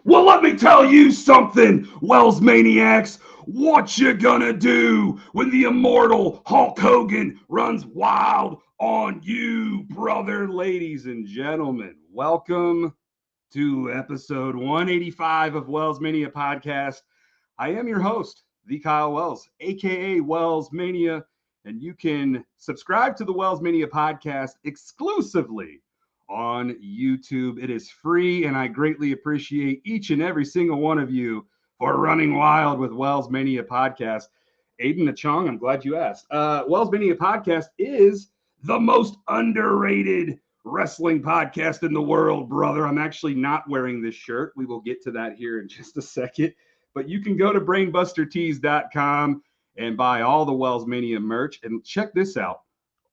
Well, let me tell you something, Wells Maniacs. What you gonna do when the immortal Hulk Hogan runs wild on you, brother? Ladies and gentlemen, welcome to episode 185 of WellsMania Podcast. I am your host, the Kyle Wells, aka WellsMania, and you can subscribe to the WellsMania Podcast exclusively on YouTube. It is free, and I greatly appreciate each and every single one of you for running wild with WellsMania Podcast. Aiden Achong, I'm glad you asked. WellsMania Podcast is the most underrated wrestling podcast in the world, brother. I'm actually not wearing this shirt. We will get to that here in just a second. But you can go to brainbustertees.com and buy all the WellsMania merch. And check this out.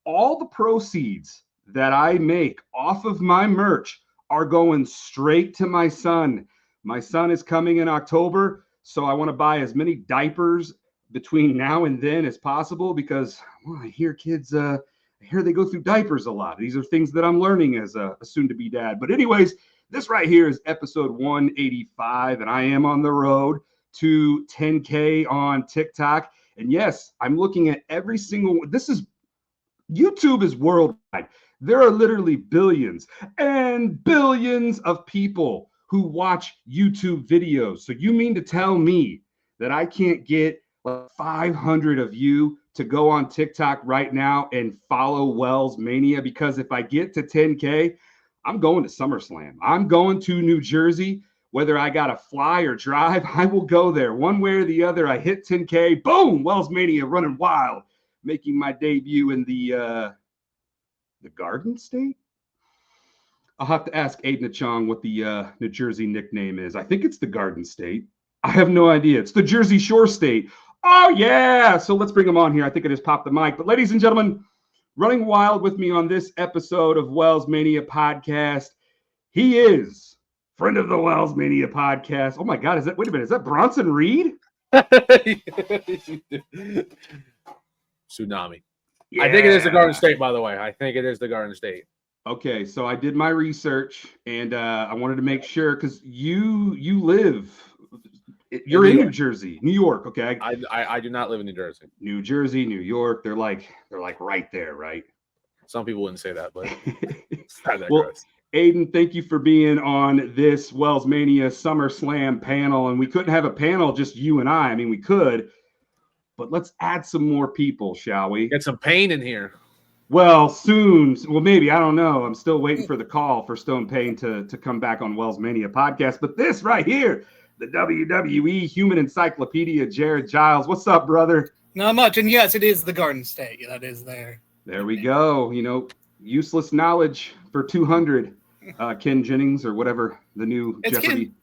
All the proceeds that I make off of my merch are going straight to my son. My son is coming in October, so I want to buy as many diapers between now and then as possible because I hear kids, I hear they go through diapers a lot. These are things that I'm learning as a soon-to-be dad. But anyways, this right here is episode 185, and I am on the road to 10K on TikTok. And yes, I'm looking at every single one. YouTube is worldwide. There are literally billions and billions of people who watch YouTube videos. So you mean to tell me that I can't get like 500 of you to go on TikTok right now and follow WellsMania? Because if I get to 10K, I'm going to SummerSlam. I'm going to New Jersey. Whether I got to fly or drive, I will go there. One way or the other, I hit 10K. Boom! WellsMania running wild, making my debut in the Garden State? I'll have to ask Aiden Achong what the New Jersey nickname is. I think it's the Garden State. I have no idea. It's the Jersey Shore State. Oh, yeah. So let's bring him on here. I think I just popped the mic. But ladies and gentlemen, running wild with me on this episode of WellsMania Podcast, he is friend of the WellsMania Podcast. Oh, my God. Wait a minute. Is that Bronson Reed? Tsunami. Yeah. I think it is the Garden State, by the way. I think it is the Garden State. Okay, so I did my research, and I wanted to make sure because you're in New Jersey, New York. Okay, I do not live in New Jersey. New Jersey, New York. They're like right there, right? Some people wouldn't say that, but it's not that well, gross. Aiden, thank you for being on this WellsMania SummerSlam panel, and we couldn't have a panel just you and I. I mean, we could. But let's add some more people, shall we? Get some Payne in here. Well, soon. Well, maybe. I don't know. I'm still waiting for the call for Stone Payne to come back on WellsMania Podcast. But this right here, the WWE Human Encyclopedia, Jared Giles. What's up, brother? Not much. And yes, it is the Garden State. Yeah, that is there. There we go. Useless knowledge for 200. Ken Jennings or whatever the new it's Jeopardy. Ken.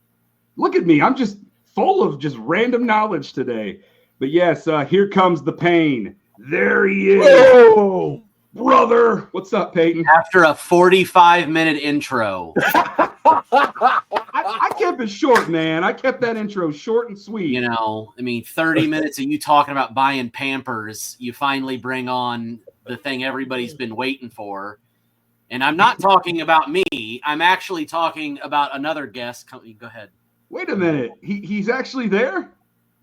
Look at me. I'm just full of just random knowledge today. But yes, here comes the Payne. There he is. Whoa! Brother. What's up, Payton? After a 45-minute intro. I kept it short, man. I kept that intro short and sweet. 30 minutes of you talking about buying Pampers, you finally bring on the thing everybody's been waiting for. And I'm not talking about me. I'm actually talking about another guest. Go ahead. Wait a minute. He's actually there?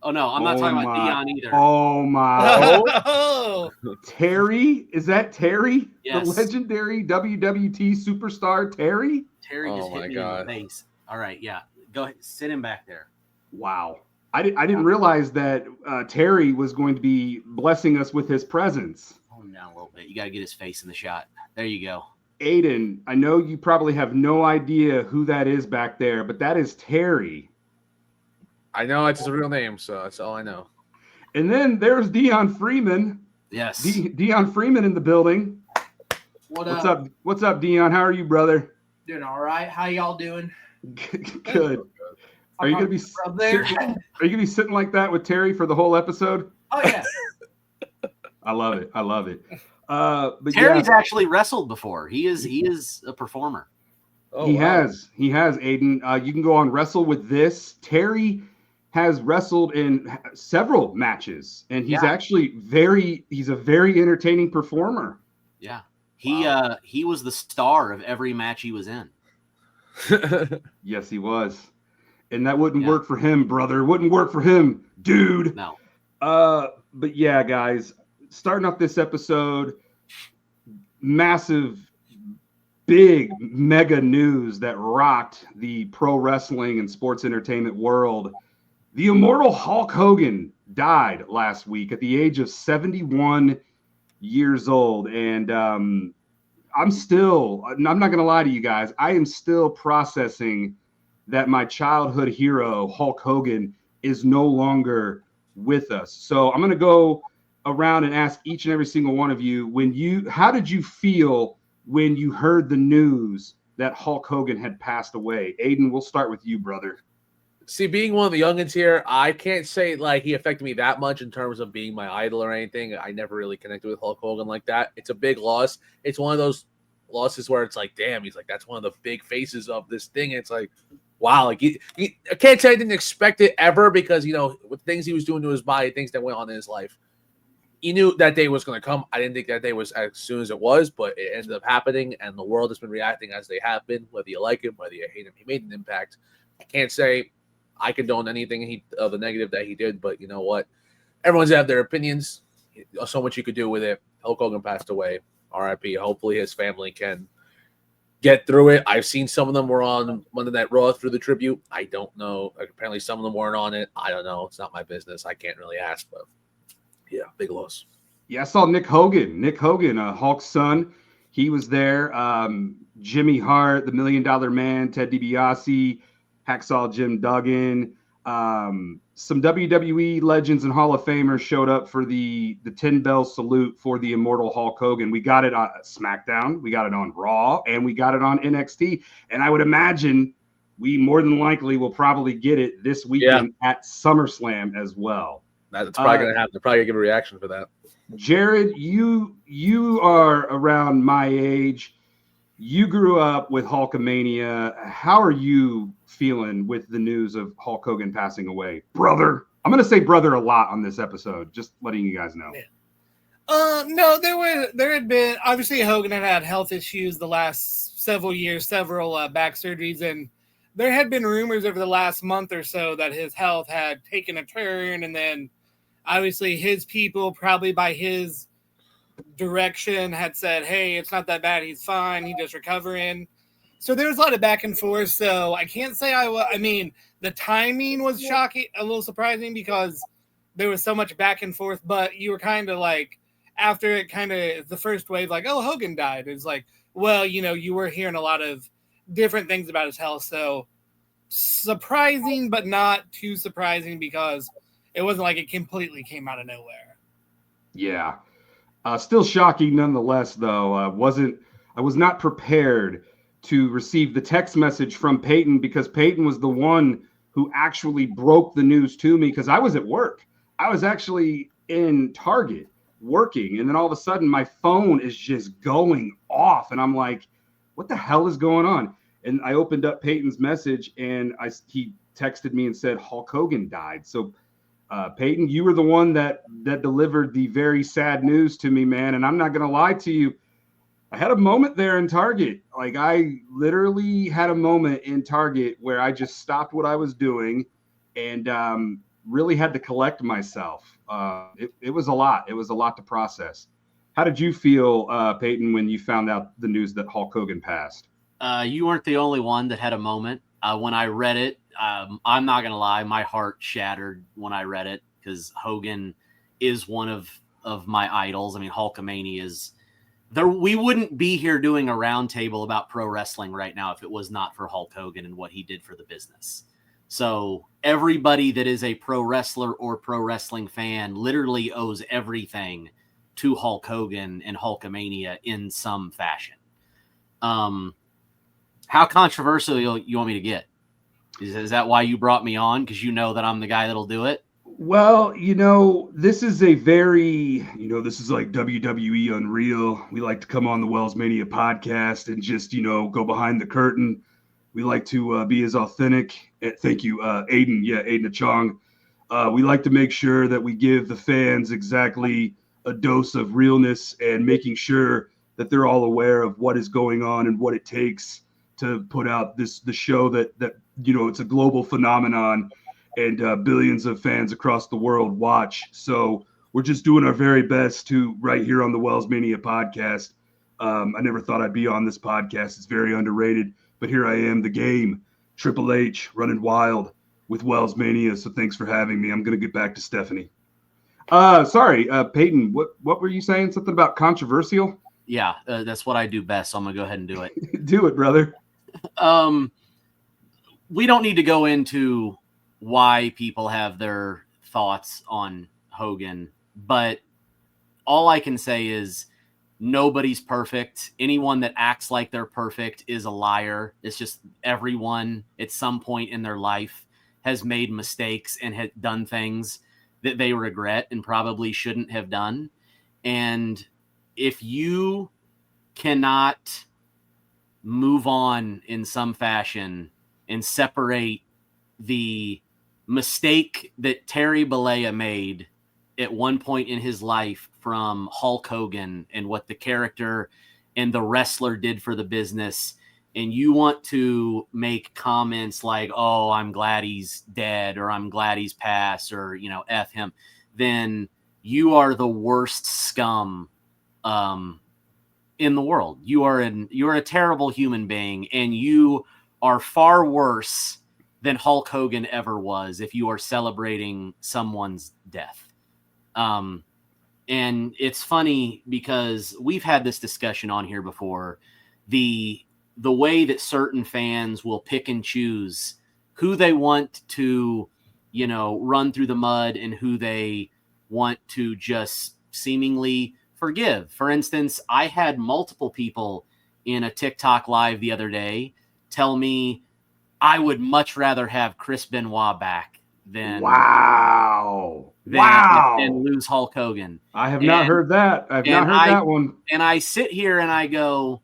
Oh, no, I'm not talking about Deion either. Oh, my. Oh. Terry? Is that Terry? Yes. The legendary WWT superstar Terry? Terry just hit me in the face. All right, yeah. Go ahead. Sit him back there. Wow. I didn't realize that Terry was going to be blessing us with his presence. Hold him down a little bit. You got to get his face in the shot. There you go. Aiden, I know you probably have no idea who that is back there, but that is Terry. I know it's his real name, so that's all I know. And then there's Deion Freeman. Yes. Deion Freeman in the building. What's up? What's up, Deion? How are you, brother? Doing all right. How y'all doing? Good. Are you gonna be sitting like that with Terry for the whole episode? Oh yeah. I love it. But Terry's actually wrestled before. He is a performer. Oh, he has, Aiden. You can go on Wrestle With This. Terry has wrestled in several matches, and he's actually he's a very entertaining performer. Yeah. He was the star of every match he was in. Yes, he was. and that wouldn't work for him, brother. Wouldn't work for him, dude. No. But yeah, guys, starting off this episode, massive, big, mega news that rocked the pro wrestling and sports entertainment world. The immortal Hulk Hogan died last week at the age of 71 years old. And I'm not going to lie to you guys, I am still processing that my childhood hero, Hulk Hogan, is no longer with us. So I'm going to go around and ask each and every single one of you, how did you feel when you heard the news that Hulk Hogan had passed away? Aiden, we'll start with you, brother. See, being one of the youngins here, I can't say like he affected me that much in terms of being my idol or anything. I never really connected with Hulk Hogan like that. It's a big loss. It's one of those losses where it's like, damn, he's like, that's one of the big faces of this thing. And it's like, wow, like I can't say I didn't expect it ever because, you know, with things he was doing to his body, things that went on in his life, he knew that day was going to come. I didn't think that day was as soon as it was, but it ended up happening, and the world has been reacting as they have been, whether you like him, whether you hate him. He made an impact. I can't say I condone anything of the negative that he did, but you know what? Everyone's have their opinions. So much you could do with it. Hulk Hogan passed away. R.I.P. Hopefully his family can get through it. I've seen some of them were on Monday Night Raw through the tribute. I don't know. Apparently some of them weren't on it. I don't know. It's not my business. I can't really ask, but yeah, big loss. Yeah, I saw Nick Hogan, Hulk's son. He was there. Jimmy Hart, the $1 Million Man, Ted DiBiase, Hacksaw Jim Duggan. Some WWE legends and Hall of Famers showed up for the 10-bell salute for the immortal Hulk Hogan. We got it on SmackDown, we got it on Raw, and we got it on NXT. And I would imagine we more than likely will probably get it this weekend at SummerSlam as well. That's probably going to happen. They're probably going to give a reaction for that. Jared, you are around my age. You grew up with Hulkamania. How are you feeling with the news of Hulk Hogan passing away? Brother. I'm going to say brother a lot on this episode, just letting you guys know. No, there had been, obviously Hogan had health issues the last several years, several back surgeries, and there had been rumors over the last month or so that his health had taken a turn, and then obviously his people, probably by his direction, had said, hey, it's not that bad, he's fine, he's just recovering. So there was a lot of back and forth. So I can't say I mean, the timing was shocking, a little surprising because there was so much back and forth, but you were kind of like, after it kind of, the first wave, like, oh, Hogan died. It's like, well, you know, you were hearing a lot of different things about his health. So surprising, but not too surprising because it wasn't like it completely came out of nowhere. Yeah. Still shocking nonetheless, though. I was not prepared to receive the text message from Payton because Payton was the one who actually broke the news to me because I was at work. I was actually in Target working, and then all of a sudden my phone is just going off, and I'm like, what the hell is going on? And I opened up Payton's message, and he texted me and said Hulk Hogan died. So Payton, you were the one that delivered the very sad news to me, man. And I'm not going to lie to you. I had a moment there in Target. Like, I literally had a moment in Target where I just stopped what I was doing and really had to collect myself. It was a lot. It was a lot to process. How did you feel, Payton, when you found out the news that Hulk Hogan passed? You weren't the only one that had a moment. When I read it, I'm not going to lie, my heart shattered when I read it because Hogan is one of my idols. I mean, Hulkamania is there. We wouldn't be here doing a roundtable about pro wrestling right now if it was not for Hulk Hogan and what he did for the business. So everybody that is a pro wrestler or pro wrestling fan literally owes everything to Hulk Hogan and Hulkamania in some fashion. How controversial you want me to get? Is that why you brought me on? Because you know that I'm the guy that'll do it? Well, this is a very, this is like WWE Unreal. We like to come on the WellsMania podcast and just, go behind the curtain. We like to be as authentic. Thank you, Aiden. Yeah, Aiden Achong. We like to make sure that we give the fans exactly a dose of realness and making sure that they're all aware of what is going on and what it takes to put out the show that it's a global phenomenon, and billions of fans across the world watch. So we're just doing our very best to right here on the WellsMania podcast. I never thought I'd be on this podcast. It's very underrated, but here I am, the game, Triple H, running wild with WellsMania. So thanks for having me. I'm going to get back to Stephanie. Sorry, Payton, what were you saying? Something about controversial? Yeah, that's what I do best. So I'm going to go ahead and do it. Do it, brother. We don't need to go into why people have their thoughts on Hogan, but all I can say is nobody's perfect. Anyone that acts like they're perfect is a liar. It's just everyone at some point in their life has made mistakes and had done things that they regret and probably shouldn't have done. And if you cannot move on in some fashion and separate the mistake that Terry Bollea made at one point in his life from Hulk Hogan and what the character and the wrestler did for the business, and you want to make comments like, oh, I'm glad he's dead, or I'm glad he's passed, or, F him, then you are the worst scum in the world. You're a terrible human being, and you are far worse than Hulk Hogan ever was if you are celebrating someone's death. And it's funny because we've had this discussion on here before. The way that certain fans will pick and choose who they want to, run through the mud and who they want to just seemingly forgive. For instance, I had multiple people in a TikTok live the other day tell me I would much rather have Chris Benoit back than lose Hulk Hogan. I have not heard that. I've not heard that one. And I sit here and I go,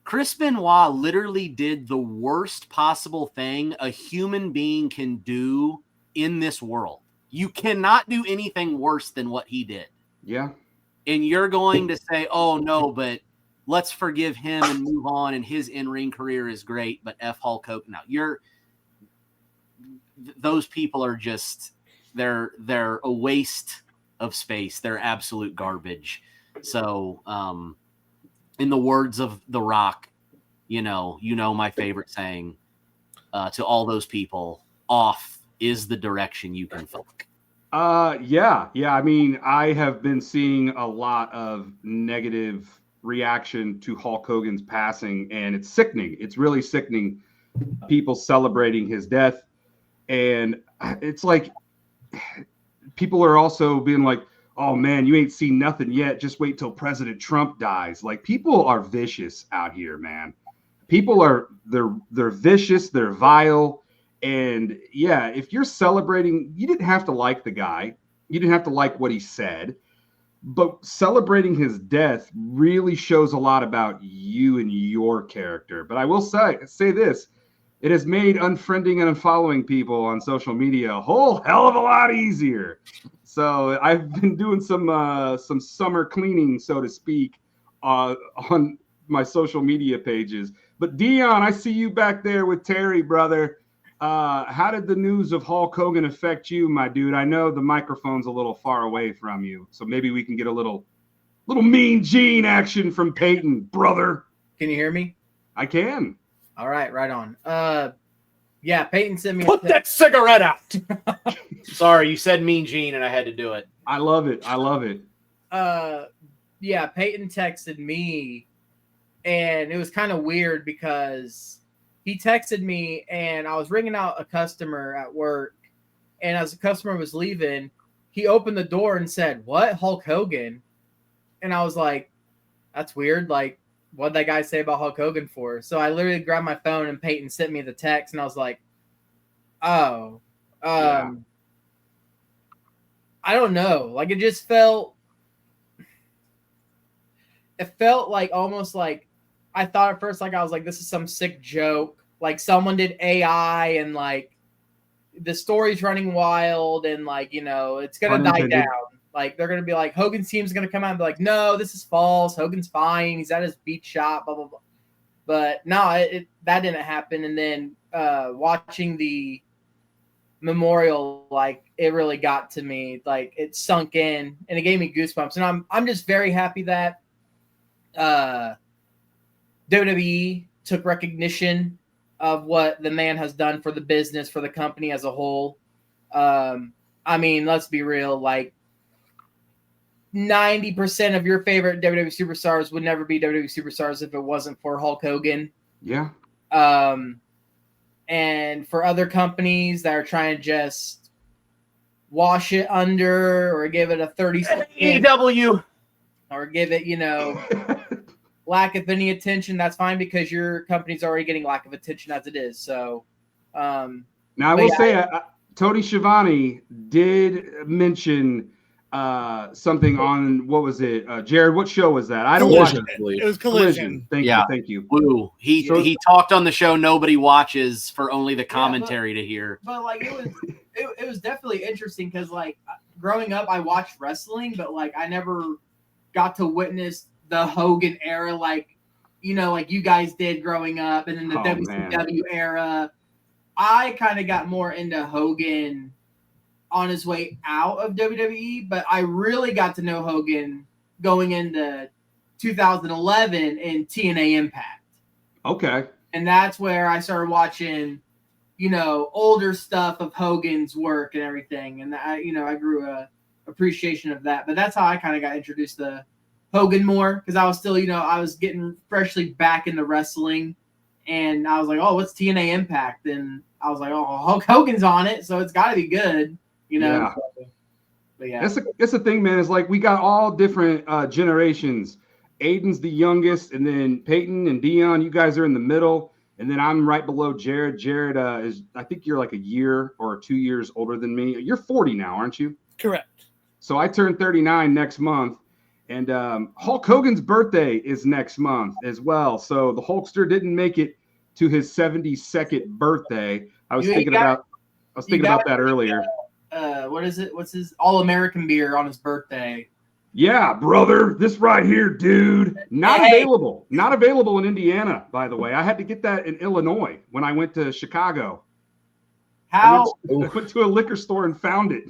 Chris Benoit literally did the worst possible thing a human being can do in this world. You cannot do anything worse than what he did. Yeah. And you're going to say, oh, no, but let's forgive him and move on, and his in-ring career is great, but F Hulk Hogan. No, those people are just, they're a waste of space. They're absolute garbage. So, in the words of The Rock, my favorite saying, to all those people, off is the direction you can fuck. Yeah. I mean, I have been seeing a lot of negative reaction to Hulk Hogan's passing, and it's sickening. It's really sickening. People celebrating his death, and it's like people are also being like, oh man, you ain't seen nothing yet. Just wait till President Trump dies. Like, people are vicious out here, man. People are, they're vicious, they're vile. And yeah, if you're celebrating, you didn't have to like the guy. You didn't have to like what he said. But celebrating his death really shows a lot about you and your character. But I will say this. It has made unfriending and unfollowing people on social media a whole hell of a lot easier. So I've been doing some summer cleaning, so to speak, on my social media pages. But Deion, I see you back there with Terry, brother. How did the news of Hulk Hogan affect you, my dude? I know the microphone's a little far away from you, so maybe we can get a little Mean Gene action from Payton, brother. Can you hear me? I can. All right, right on. Yeah, Payton sent me. Put that cigarette out. Sorry, you said Mean Gene, and I had to do it. I love it. Yeah, Payton texted me, and it was kind of weird because he texted me, and I was ringing out a customer at work, and as the customer was leaving, he opened the door and said, "What? Hulk Hogan?" And I was like, "That's weird. Like, what'd that guy say about Hulk Hogan for?" So I literally grabbed my phone, and Payton sent me the text, and I was like, "Oh, Yeah. I don't know. Like, it just felt like almost like I thought at first, like, I was like, this is some sick joke. Like, someone did AI, and like the story's running wild, and like, it's gonna die down. Like, they're gonna be like, Hogan's team's gonna come out and be like, no, this is false. Hogan's fine. He's at his beat shop. Blah blah blah. But no, that didn't happen. And then watching the memorial, like it really got to me. Like it sunk in and it gave me goosebumps. And I'm just very happy that WWE took recognition of what the man has done for the business, for the company as a whole. I mean, let's be real, like 90% of your favorite WWE superstars would never be WWE superstars if it wasn't for Hulk Hogan. Yeah. And for other companies that are trying to just wash it under or give it a 30-second AEW or give it, lack of any attention, that's fine because your company's already getting lack of attention as it is. So, now I will say, Tony Schiavone did mention something on, what was it? Jared, what show was that? I don't watch it. It was Collision. Thank you. Woo. He talked on the show nobody watches for only the commentary to hear. But like it was definitely interesting because like growing up I watched wrestling, but like I never got to witness the Hogan era like like you guys did growing up, and then the WCW era. I kind of got more into Hogan on his way out of WWE, but I really got to know Hogan going into 2011 in TNA Impact. Okay. And that's where I started watching, older stuff of Hogan's work and everything. And I grew a appreciation of that. But that's how I kind of got introduced to Hogan more, because I was still, I was getting freshly back into wrestling. And I was like, oh, what's TNA Impact? And I was like, oh, Hulk Hogan's on it, so it's got to be good. Yeah. But yeah. That's the thing, man. Is like we got all different generations. Aiden's the youngest, and then Payton and Deion, you guys are in the middle, and then I'm right below Jared. Jared is, I think you're like a year or 2 years older than me. You're 40 now, aren't you? Correct. So I turn 39 next month, and Hulk Hogan's birthday is next month as well. So the Hulkster didn't make it to his 72nd birthday. I was thinking about that earlier. What is it? What's his All-American beer on his birthday? Yeah, brother. This right here, dude. Not available in Indiana, by the way. I had to get that in Illinois when I went to Chicago. I went to a liquor store and found it.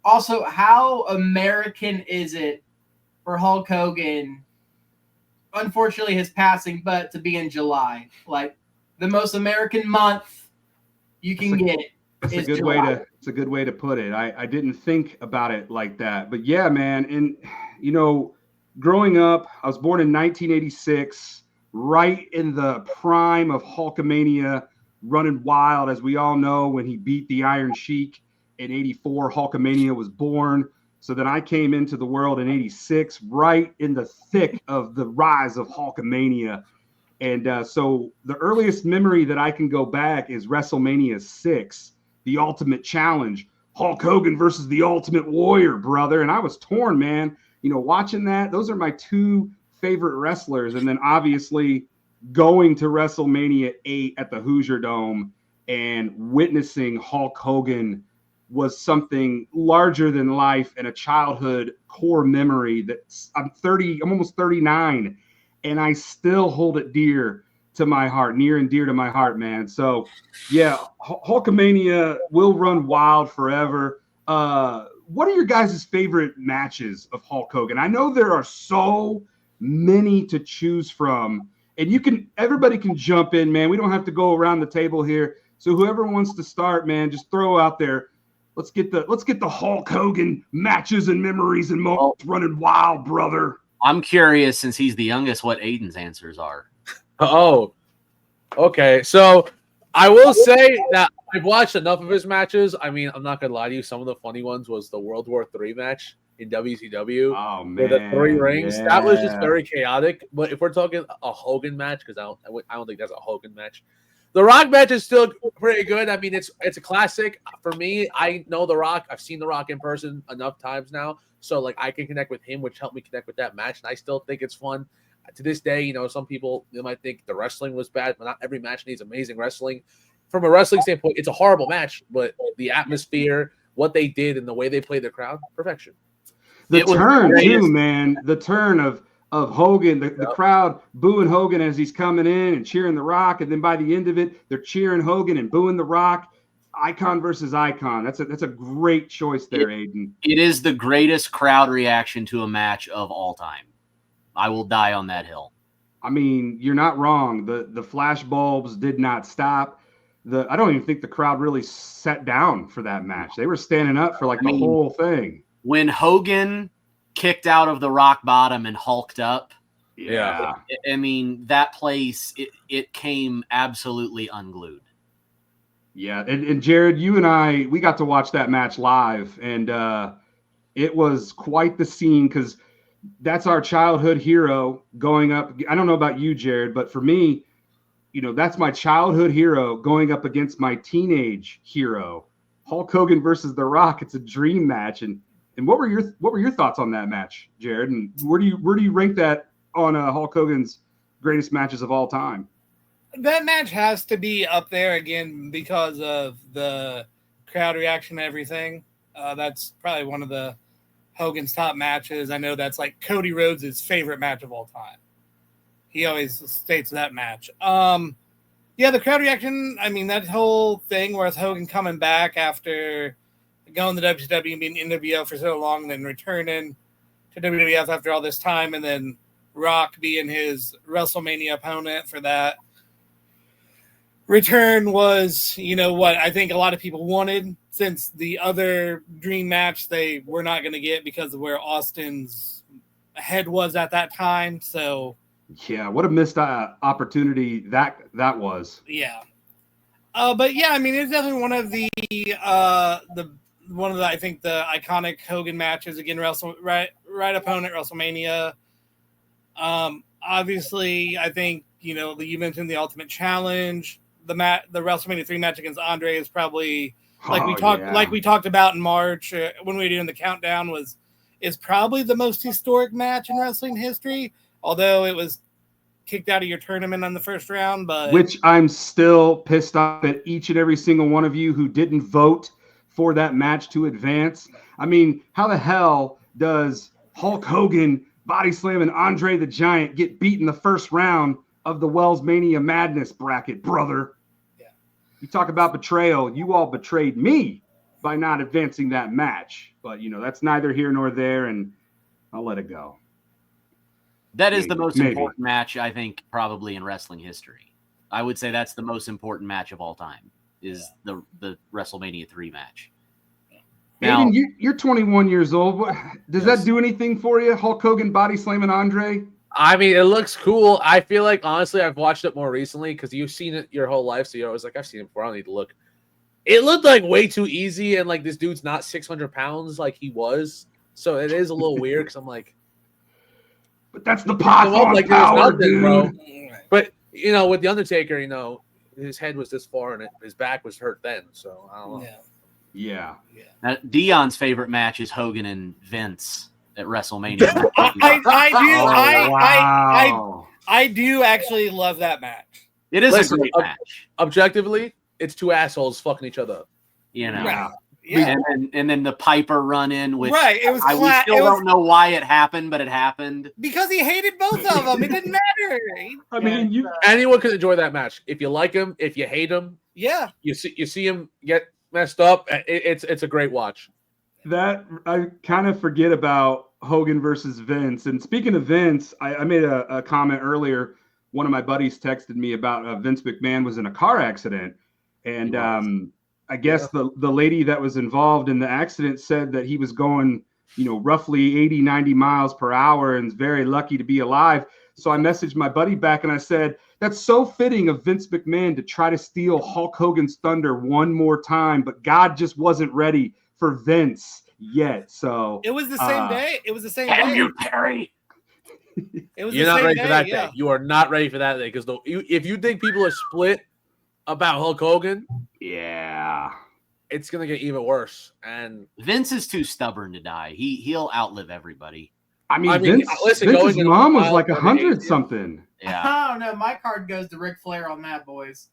Also, how American is it for Hulk Hogan, unfortunately his passing, but to be in July? Like the most American month you can get. It's a good way to put it. I didn't think about it like that. But yeah, man. And, growing up, I was born in 1986, right in the prime of Hulkamania, running wild, as we all know, when he beat the Iron Sheik in 84. Hulkamania was born. So then I came into the world in 86, right in the thick of the rise of Hulkamania. And so the earliest memory that I can go back is WrestleMania 6. The Ultimate Challenge, Hulk Hogan versus the Ultimate Warrior, brother. And I was torn, man. Watching that, those are my two favorite wrestlers. And then obviously going to WrestleMania 8 at the Hoosier Dome and witnessing Hulk Hogan was something larger than life and a childhood core memory that I'm almost 39, and I still hold it dear to my heart, near and dear to my heart, man. So, yeah, Hulkamania will run wild forever. What are your guys' favorite matches of Hulk Hogan? I know there are so many to choose from, and everybody can jump in, man. We don't have to go around the table here. So whoever wants to start, man, just throw out there. Let's get the Hulk Hogan matches and memories and moments running wild, brother. I'm curious, since he's the youngest, what Aiden's answers are. Oh, okay. So I will say that I've watched enough of his matches. I mean, I'm not gonna lie to you. Some of the funny ones was the World War III match in WCW. Oh man, with the 3 rings. Yeah. That was just very chaotic. But if we're talking a Hogan match, because I don't think that's a Hogan match. The Rock match is still pretty good. I mean, it's a classic for me. I know The Rock. I've seen The Rock in person enough times now, so like I can connect with him, which helped me connect with that match. And I still think it's fun. To this day, some people might think the wrestling was bad, but not every match needs amazing wrestling. From a wrestling standpoint, it's a horrible match, but the atmosphere, what they did, and the way they played the crowd, perfection. The turn too, man. The turn of of Hogan, the crowd booing Hogan as he's coming in and cheering The Rock, and then by the end of it, they're cheering Hogan and booing The Rock. Icon versus icon. That's a great choice there, Aiden. It is the greatest crowd reaction to a match of all time. I will die on that hill. I mean, you're not wrong. The flash bulbs did not stop. I don't even think the crowd really sat down for that match. They were standing up for the whole thing. When Hogan kicked out of the rock bottom and hulked up, yeah. I mean, that place, it came absolutely unglued. Yeah, and Jared, you and I, we got to watch that match live, and it was quite the scene because that's our childhood hero going up. I don't know about you, Jared, but for me, that's my childhood hero going up against my teenage hero, Hulk Hogan versus The Rock. It's a dream match, and what were your thoughts on that match, Jared? And where do you rank that on Hulk Hogan's greatest matches of all time? That match has to be up there again because of the crowd reaction and everything. That's probably one of the Hogan's top matches. I know that's like Cody Rhodes' favorite match of all time. He always states that match. The crowd reaction, I mean, that whole thing with Hogan coming back after going to WCW and being NWO for so long and then returning to WWF after all this time, and then Rock being his WrestleMania opponent for that return was, what I think a lot of people wanted, since the other dream match they were not going to get because of where Austin's head was at that time. So yeah, what a missed opportunity that was. Yeah. But yeah, I mean, it's definitely one of the I think the iconic Hogan matches. Again, right opponent, WrestleMania. Obviously, I think you mentioned the Ultimate Challenge. The WrestleMania 3 match against Andre is probably like we talked about in March when we were doing the countdown is probably the most historic match in wrestling history. Although it was kicked out of your tournament on the first round, but which I'm still pissed off at each and every single one of you who didn't vote for that match to advance. I mean, how the hell does Hulk Hogan body slamming Andre the Giant get beat in the first round of the WellsMania Madness bracket, brother? Yeah. You talk about betrayal. You all betrayed me by not advancing that match. But, that's neither here nor there, and I'll let it go. That is the most important match, I think, probably in wrestling history. I would say that's the most important match of all time, is the WrestleMania 3 match. Now, Aiden, you're 21 years old. Does that do anything for you, Hulk Hogan body slamming Andre? I mean, it looks cool. I feel like, honestly, I've watched it more recently because you've seen it your whole life, so you're always like, I've seen it before, I don't need to look. It looked like way too easy, and this dude's not 600 pounds like he was, so it is a little weird because I'm like, but that's the Python power, dude. Bro. But, with The Undertaker, his head was this far and his back was hurt then. So, I don't know. Yeah. Now, Deion's favorite match is Hogan and Vince at WrestleMania. I do actually love that match. It is a great match. Objectively, it's two assholes fucking each other up. Right. Yeah. And then the Piper run in, which it was we still don't know why it happened, but it happened. Because he hated both of them. It didn't matter. I mean, anyone can enjoy that match. If you like him, if you hate him, you see him get messed up. It's a great watch. That I kind of forget about Hogan versus Vince. And speaking of Vince, I made a comment earlier. One of my buddies texted me about Vince McMahon was in a car accident, and I guess the lady that was involved in the accident said that he was going, roughly 80, 90 miles per hour and is very lucky to be alive. So I messaged my buddy back and I said, that's so fitting of Vince McMahon to try to steal Hulk Hogan's thunder one more time, but God just wasn't ready for Vince yet. So it was the same day. It was the same Damn day. you, Perry. You're not ready for that day. You are not ready for that day because if you think people are split about Hulk Hogan, it's gonna get even worse. And Vince is too stubborn to die. He'll outlive everybody. I mean Vince's mom was like 100 something. Yeah. I don't know. My card goes to Ric Flair on that, boys.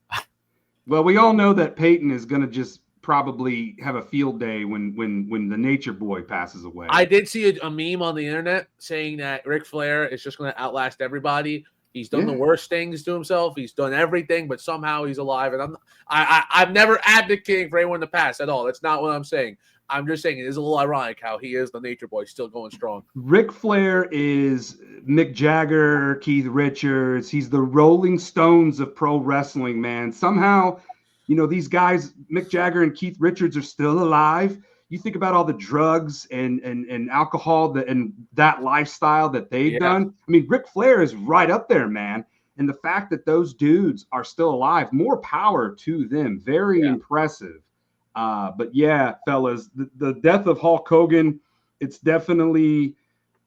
Well, we all know that Payton is gonna just probably have a field day when the Nature Boy passes away. I did see a meme on the internet saying that Ric Flair is just going to outlast everybody. He's done the worst things to himself. He's done everything, but somehow he's alive. And I'm never advocating for anyone to pass at all. That's not what I'm saying. I'm just saying it is a little ironic how he is the Nature Boy, still going strong. Ric Flair is Mick Jagger, Keith Richards. He's the Rolling Stones of pro wrestling, man. Somehow, you know, these guys, Mick Jagger and Keith Richards, are still alive. You think about all the drugs and alcohol and that lifestyle that they've done. I mean, Ric Flair is right up there, man. And the fact that those dudes are still alive, more power to them. Very impressive. But yeah, fellas, the death of Hulk Hogan, it's definitely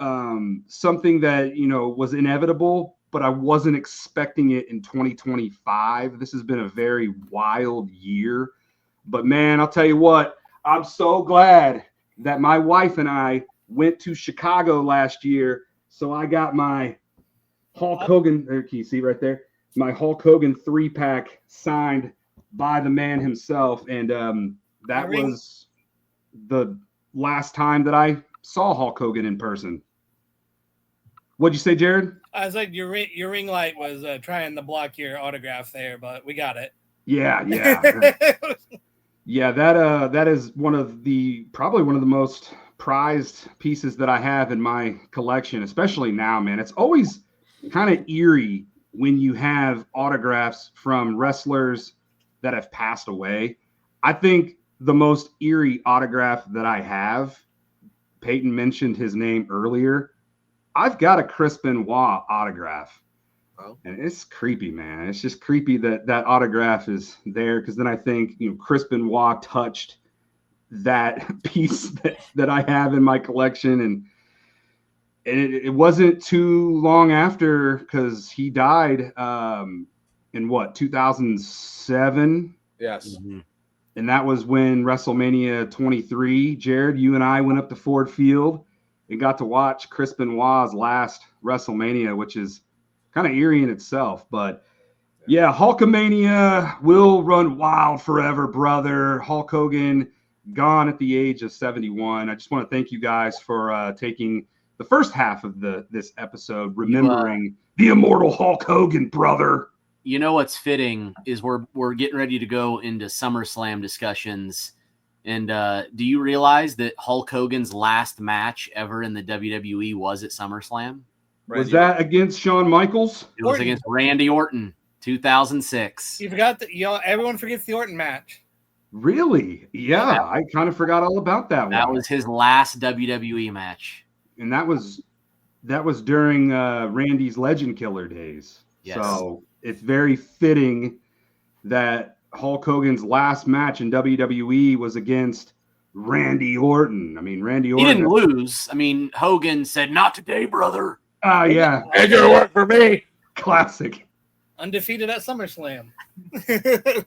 something that, you know, was inevitable, but I wasn't expecting it in 2025. This has been a very wild year. But man, I'll tell you what, I'm so glad that my wife and I went to Chicago last year. So I got my Hulk Hogan, there, can you see right there? My Hulk Hogan 3-pack signed by the man himself. And that was the last time that I saw Hulk Hogan in person. What'd you say, Jared? I was like, your ring light was trying to block your autograph there, but we got it. Yeah. Yeah, that is probably one of the most prized pieces that I have in my collection, especially now, man. It's always kind of eerie when you have autographs from wrestlers that have passed away. I think the most eerie autograph that I have, Payton mentioned his name earlier. I've got a Chris Benoit autograph. Oh. And it's creepy, man. It's just creepy that autograph is there, because then I think, you know, Chris Benoit touched that piece that I have in my collection. And it wasn't too long after, because he died in 2007? Yes. Mm-hmm. And that was when WrestleMania 23, Jared, you and I went up to Ford Field and got to watch Chris Benoit's last WrestleMania, which is kind of eerie in itself. But yeah, Hulkamania will run wild forever, brother. Hulk Hogan gone at the age of 71. I just want to thank you guys for taking the first half of this episode, remembering the immortal Hulk Hogan, brother. You know what's fitting is we're getting ready to go into SummerSlam discussions. And do you realize that Hulk Hogan's last match ever in the WWE was at SummerSlam? Was that against Shawn Michaels? It was against Randy Orton, 2006. You forgot that, everyone forgets the Orton match. Really? Yeah, I kind of forgot all about that one. That was his last WWE match. And that was during Randy's Legend Killer days. Yes. So it's very fitting that Hulk Hogan's last match in WWE was against Randy Orton. I mean, Randy Orton. He didn't lose. I mean, Hogan said, "Not today, brother." Oh, yeah. It's gonna work for me. Classic. Undefeated at SummerSlam.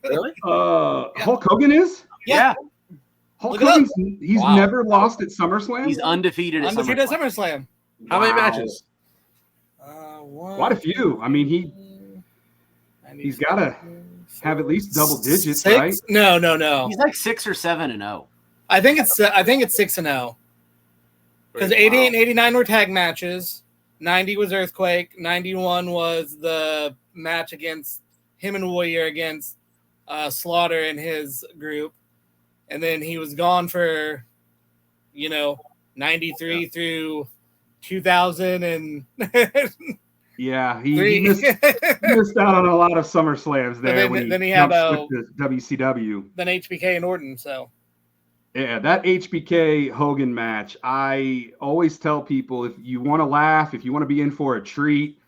Really? Hulk Hogan is? Yeah. Hulk Look it up. Hogan's he's Wow. never lost at SummerSlam? He's undefeated at Undefeated at SummerSlam. SummerSlam. How many matches? Quite a few. I mean, he's got to have at least double digits, 6? right? No. He's like 6 or 7-0. I think it's 6-0. Because 88 and 89 were tag matches. 90 was Earthquake. 91 was the match against him and Warrior against Slaughter and his group. And then he was gone for, 93 through 2000 and Yeah, he missed out on a lot of SummerSlams there. Then he had jumped to WCW. Then HBK and Orton. So Yeah, that HBK Hogan match. I always tell people, if you want to laugh, if you want to be in for a treat,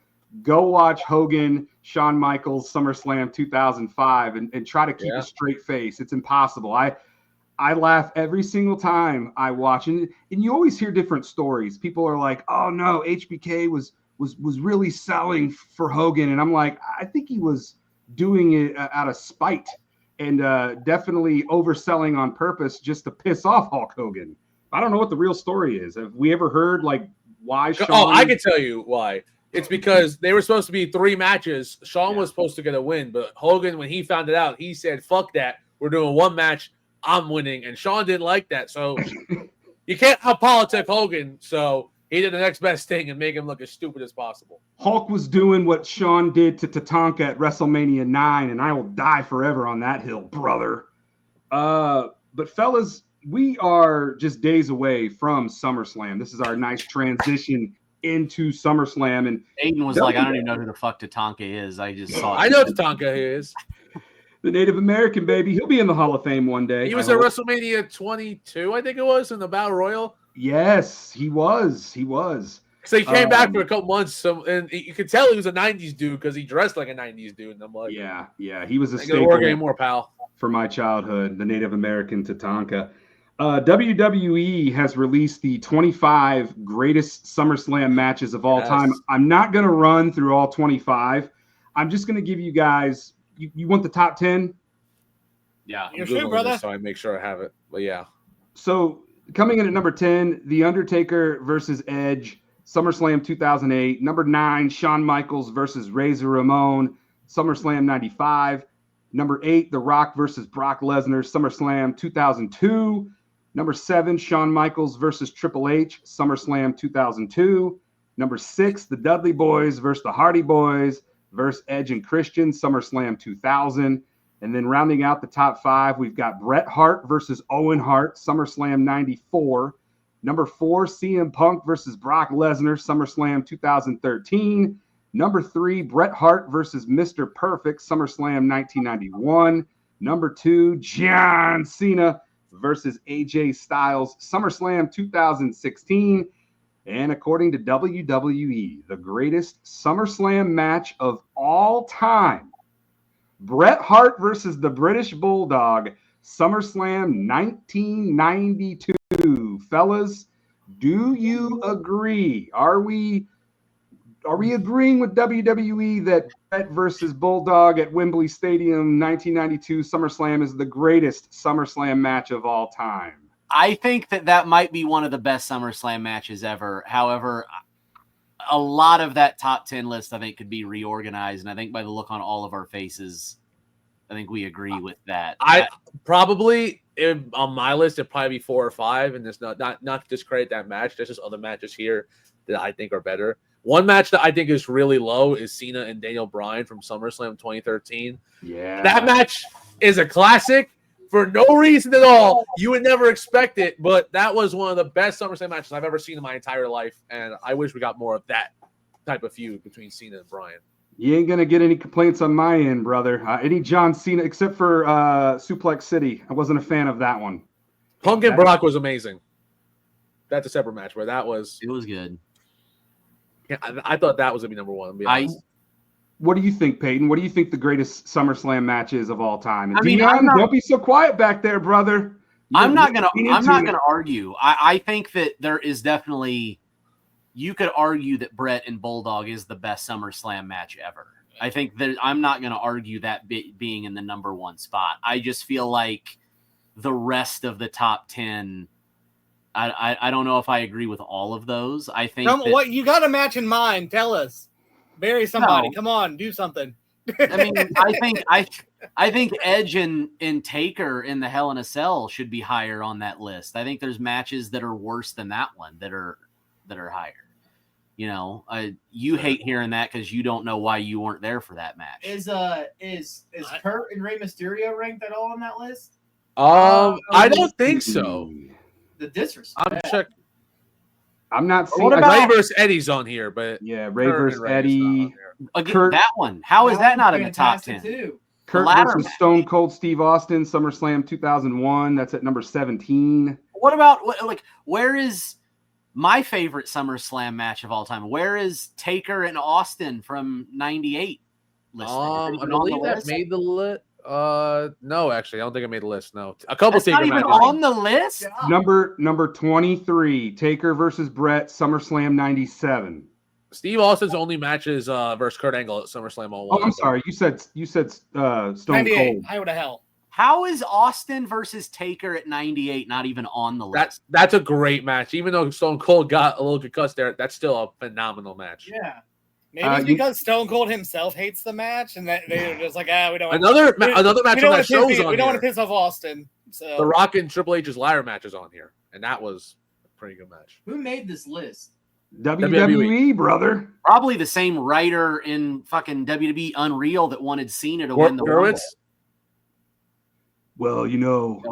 go watch Hogan, Shawn Michaels, SummerSlam 2005, and try to keep a straight face. It's impossible. I laugh every single time I watch, and you always hear different stories. People are like, "Oh no, HBK was really selling for Hogan," and I'm like, I think he was doing it out of spite and definitely overselling on purpose just to piss off Hulk Hogan. I don't know what the real story is. Have we ever heard why Shawn? Oh, I can tell you why. It's because they were supposed to be 3 matches. Shawn was supposed to get a win, but Hogan, when he found it out, he said, "Fuck that. We're doing 1 match. I'm winning, and Sean didn't like that. So you can't out-politic Hogan, so he did the next best thing and make him look as stupid as possible. Hulk was doing what Sean did to Tatanka at WrestleMania 9, and I will die forever on that hill, brother. But fellas, we are just days away from SummerSlam. This is our nice transition into SummerSlam. And Aiden was like, I don't even know who the fuck Tatanka is. I just saw it. I know Tatanka is. The Native American, baby. He'll be in the Hall of Fame one day. He was at WrestleMania 22, I think it was, in the Battle Royal. Yes, he was. He was. So he came back for a couple months, and you could tell he was a 90s dude because he dressed like a 90s dude. And I'm like, yeah, he was a staple. Ain't gonna work anymore, pal. For my childhood, the Native American Tatanka. WWE has released the 25 greatest SummerSlam matches of all time. I'm not going to run through all 25. I'm just going to give you guys. You want the top 10? Yeah, you're sure, brother. So I make sure I have it. But yeah. So coming in at number 10, The Undertaker versus Edge, SummerSlam 2008. Number 9, Shawn Michaels versus Razor Ramon, SummerSlam 95. Number 8, The Rock versus Brock Lesnar, SummerSlam 2002. Number 7, Shawn Michaels versus Triple H, SummerSlam 2002. Number 6, The Dudley Boys versus the Hardy Boys versus Edge and Christian, SummerSlam 2000. And then rounding out the top 5, we've got Bret Hart versus Owen Hart, SummerSlam 94. Number 4, CM Punk versus Brock Lesnar, SummerSlam 2013. Number 3, Bret Hart versus Mr. Perfect, SummerSlam 1991. Number 2, John Cena versus AJ Styles, SummerSlam 2016. And according to WWE, the greatest SummerSlam match of all time, Bret Hart versus the British Bulldog, SummerSlam 1992. Fellas, do you agree? Are we agreeing with WWE that Bret versus Bulldog at Wembley Stadium 1992 SummerSlam is the greatest SummerSlam match of all time? I think that might be one of the best SummerSlam matches ever. However, a lot of that top 10 list, I think, could be reorganized. And I think by the look on all of our faces, I think we agree with that. I probably, on my list, it'd probably be 4 or 5. And there's not to discredit that match. There's just other matches here that I think are better. One match that I think is really low is Cena and Daniel Bryan from SummerSlam 2013. Yeah. That match is a classic for no reason at all. You would never expect it, but that was one of the best SummerSlam matches I've ever seen in my entire life, and I wish we got more of that type of feud between Cena and Bryan. You ain't going to get any complaints on my end, brother. Any John Cena, except for Suplex City. I wasn't a fan of that one. Punk and Brock was amazing. That's a separate match where that was... It was good. Yeah, I thought that was going to be number 1. What do you think, Payton? What do you think the greatest SummerSlam match is of all time? And I mean, Deion, don't be so quiet back there, brother. I'm not gonna argue. I think that there is definitely, you could argue that Bret and Bulldog is the best SummerSlam match ever. I think that I'm not gonna argue that being in the number 1 spot. I just feel like the rest of the top 10. I don't know if I agree with all of those. I think what you got a match in mind? Tell us. Bury somebody. No. Come on, do something. I mean, I think Edge and Taker in the Hell in a Cell should be higher on that list. I think there's matches that are worse than that one that are higher. You know, you hate hearing that because you don't know why you weren't there for that match. Is Kurt and Rey Mysterio ranked at all on that list? I don't think so. The disrespect. I'm not seeing. What about Ray versus Eddie's on here? But yeah, Ray versus Eddie. Again, Kurt, that one. How is that not in the top 10? Too. Kurt versus Stone Cold Steve Austin, SummerSlam 2001. That's at number 17. What about where is my favorite SummerSlam match of all time? Where is Taker and Austin from '98? I believe that made the list. No, actually, I don't think I made the list. No, a couple. That's not even on the list. Yeah. Number 23, Taker versus Bret, SummerSlam '97. Steve Austin's only matches versus Kurt Angle at SummerSlam 01. Oh, I'm sorry. You said Stone Cold. Highway to Hell. How is Austin versus Taker at '98 not even on the list? That's a great match. Even though Stone Cold got a little concussed there, that's still a phenomenal match. Yeah. Maybe it's because Stone Cold himself hates the match, and that they're just like, we don't. Another match on that show's on. We don't want to piss off Austin. So The Rock and Triple H's ladder match is on here, and that was a pretty good match. Who made this list? WWE, brother. Probably the same writer in fucking WWE Unreal that wanted Cena to win the Rumble. Well,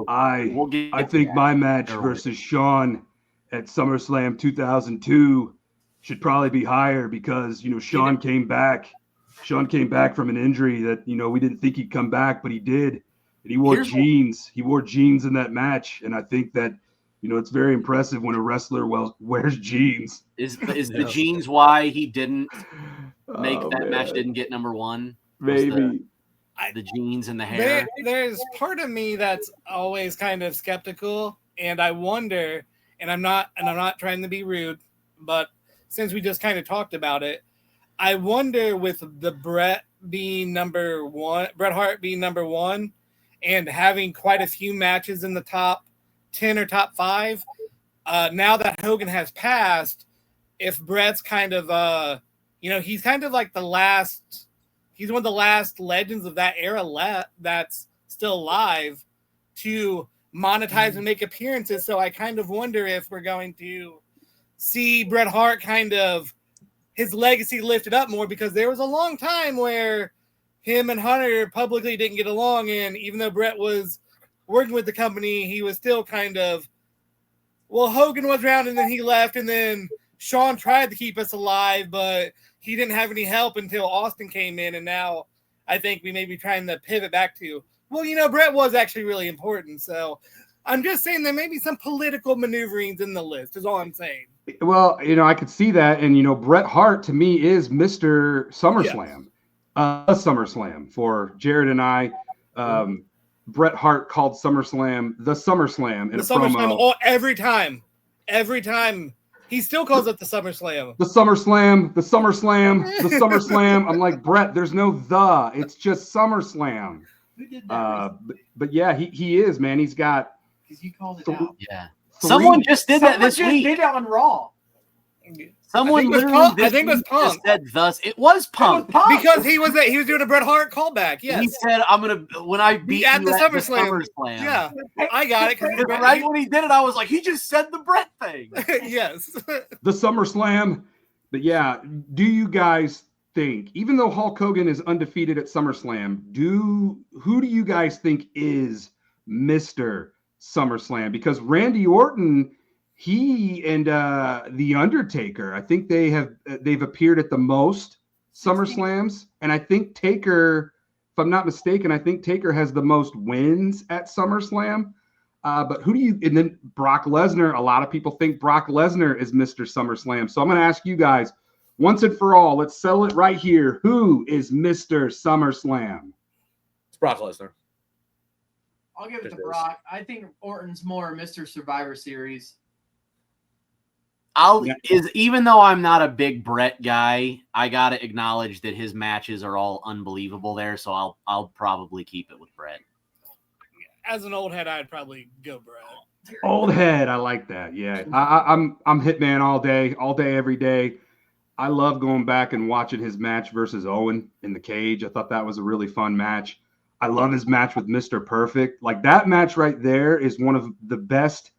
I think my match versus Shawn at SummerSlam 2002 should probably be higher because, Shawn came back. Shawn came back from an injury that, we didn't think he'd come back, but he did. And he wore jeans. He wore jeans in that match. And I think that, it's very impressive when a wrestler wears jeans. Is the jeans why he didn't make that match, didn't get number one? Maybe. The jeans and the hair. There's part of me that's always kind of skeptical, and I wonder, and I'm not trying to be rude, but since we just kind of talked about it, I wonder with the Bret Hart being number one, and having quite a few matches in the top 10 or top 5, now that Hogan has passed, if Bret's kind of he's kind of like he's one of the last legends of that era that's still alive to monetize and make appearances. So I kind of wonder if we're going to see Bret Hart kind of his legacy lifted up more, because there was a long time where him and Hunter publicly didn't get along. And even though Bret was working with the company, he was still kind of, Hogan was around and then he left. And then Shawn tried to keep us alive, but he didn't have any help until Austin came in. And now I think we may be trying to pivot back to, Bret was actually really important. So I'm just saying there may be some political maneuverings in the list is all I'm saying. Well, I could see that. And, Bret Hart to me is Mr. SummerSlam. SummerSlam for Jared and I. Bret Hart called SummerSlam the SummerSlam in a promo. Every time. He still calls it the SummerSlam. The SummerSlam, the SummerSlam, the SummerSlam. I'm like, Bret, there's no the. It's just SummerSlam. Who did that? But yeah, he is, man. He's got. Because you called it out. Yeah. Someone just did that this week. Did it on Raw. Someone I think it was Punk. Said thus. It was Punk. Because he was doing a Bret Hart callback. Yes. He said, "I'm gonna when I beat at you the at SummerSlam." Yeah, I got it. Right when he did it, I was like, he just said the Bret thing. Yes. The SummerSlam. But yeah, do you guys think, even though Hulk Hogan is undefeated at SummerSlam, who do you guys think is Mr. SummerSlam? Because Randy Orton, he and The Undertaker, I think they've appeared at the most SummerSlams. And I think Taker, if I'm not mistaken, I think Taker has the most wins at SummerSlam. But and then Brock Lesnar, a lot of people think Brock Lesnar is Mr. SummerSlam. So I'm going to ask you guys, once and for all, let's settle it right here. Who is Mr. SummerSlam? It's Brock Lesnar. I'll give it to Brock. I think Orton's more Mr. Survivor Series. Even though I'm not a big Bret guy, I gotta acknowledge that his matches are all unbelievable there. So I'll probably keep it with Bret. As an old head, I'd probably go Bret. Old head, I like that. Yeah, I'm Hitman all day, every day. I love going back and watching his match versus Owen in the cage. I thought that was a really fun match. I love his match with Mr. Perfect. Like, that match right there is one of the best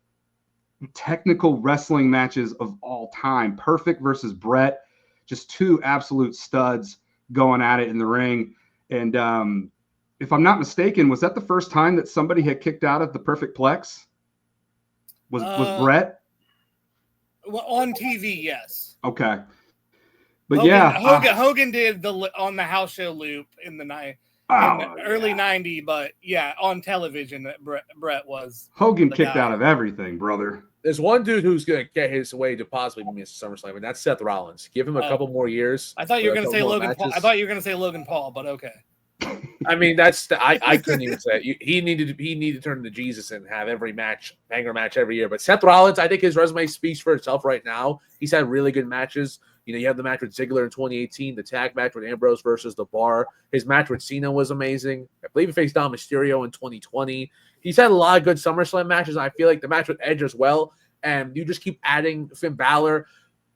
technical wrestling matches of all time. Perfect versus Bret, just two absolute studs going at it in the ring. And if I'm not mistaken, was that the first time that somebody had kicked out of the Perfect Plex? Was Bret? Well, on TV, yes. Okay. But Hogan did on the house show loop in the early 90s, but yeah, on television, Bret was. Hogan kicked out of everything, brother. There's one dude who's going to get his way to possibly be Mr. SummerSlam, and that's Seth Rollins. Give him a couple more years. I thought you were going to say Logan Paul. I thought you were going to say Logan Paul, but okay. I mean, I couldn't even say it. He needed to turn to Jesus and have every banger match every year. But Seth Rollins, I think his resume speaks for itself right now. He's had really good matches. You have the match with Ziggler in 2018, the tag match with Ambrose versus The Bar. His match with Cena was amazing. I believe he faced Dom Mysterio in 2020. He's had a lot of good SummerSlam matches. I feel like the match with Edge as well. And you just keep adding Finn Balor.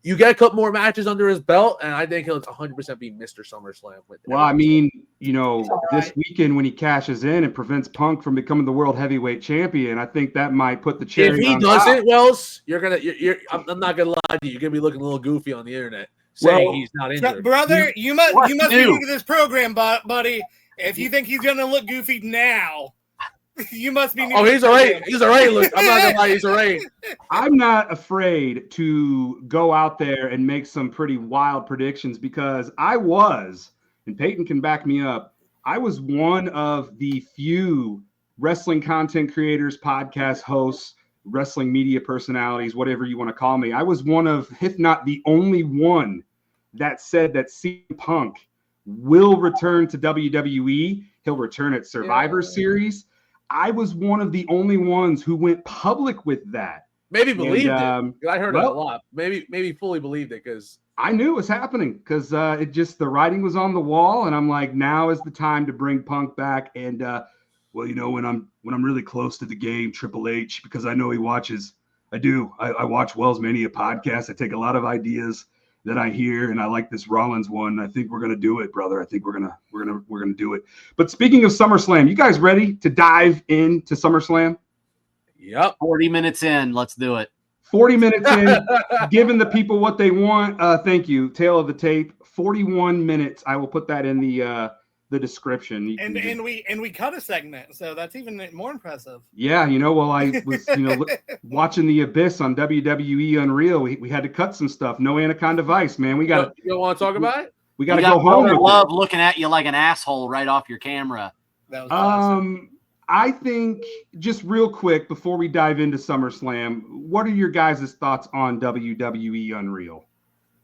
You get a couple more matches under his belt, and I think he'll 100% be Mr. SummerSlam. Well, I mean, this weekend when he cashes in and prevents Punk from becoming the world heavyweight champion, I think that might put the cherry. If he on doesn't, top. Wells, I'm not gonna lie to you. You're gonna be looking a little goofy on the internet saying he's not injured. Brother, you must be new to this program, buddy. If you think he's gonna look goofy now, you must be new. Oh, he's all right. He's all right. Look, I'm not gonna lie, he's all right. I'm not afraid to go out there and make some pretty wild predictions because I was, and Payton can back me up, I was one of the few wrestling content creators, podcast hosts, wrestling media personalities, whatever you want to call me. I was one of, if not the only one, that said that CM Punk will return to WWE. He'll return at Survivor Series. I was one of the only ones who went public with that. Maybe believed it. I heard it a lot. Maybe fully believed it because I knew it was happening because the writing was on the wall, and I'm like, now is the time to bring Punk back. And when I'm really close to the game, Triple H, because I know he watches. I do. I watch WellsMania Podcast. I take a lot of ideas that I hear, and I like this Rollins one. I think we're gonna do it, brother. I think we're gonna do it. But speaking of SummerSlam, you guys ready to dive into SummerSlam? Yep. 40 minutes in, let's do it. 40 minutes in, giving the people what they want. Thank you. Tail of the tape. 41 minutes. I will put that in the description. And we cut a segment, so that's even more impressive. Yeah, I was watching The Abyss on WWE Unreal. We had to cut some stuff. No Anaconda Vice, man. We got. You don't want to talk about it? We got to go home. I love looking at you like an asshole right off your camera. That was awesome. I think just real quick before we dive into SummerSlam, what are your guys' thoughts on WWE Unreal?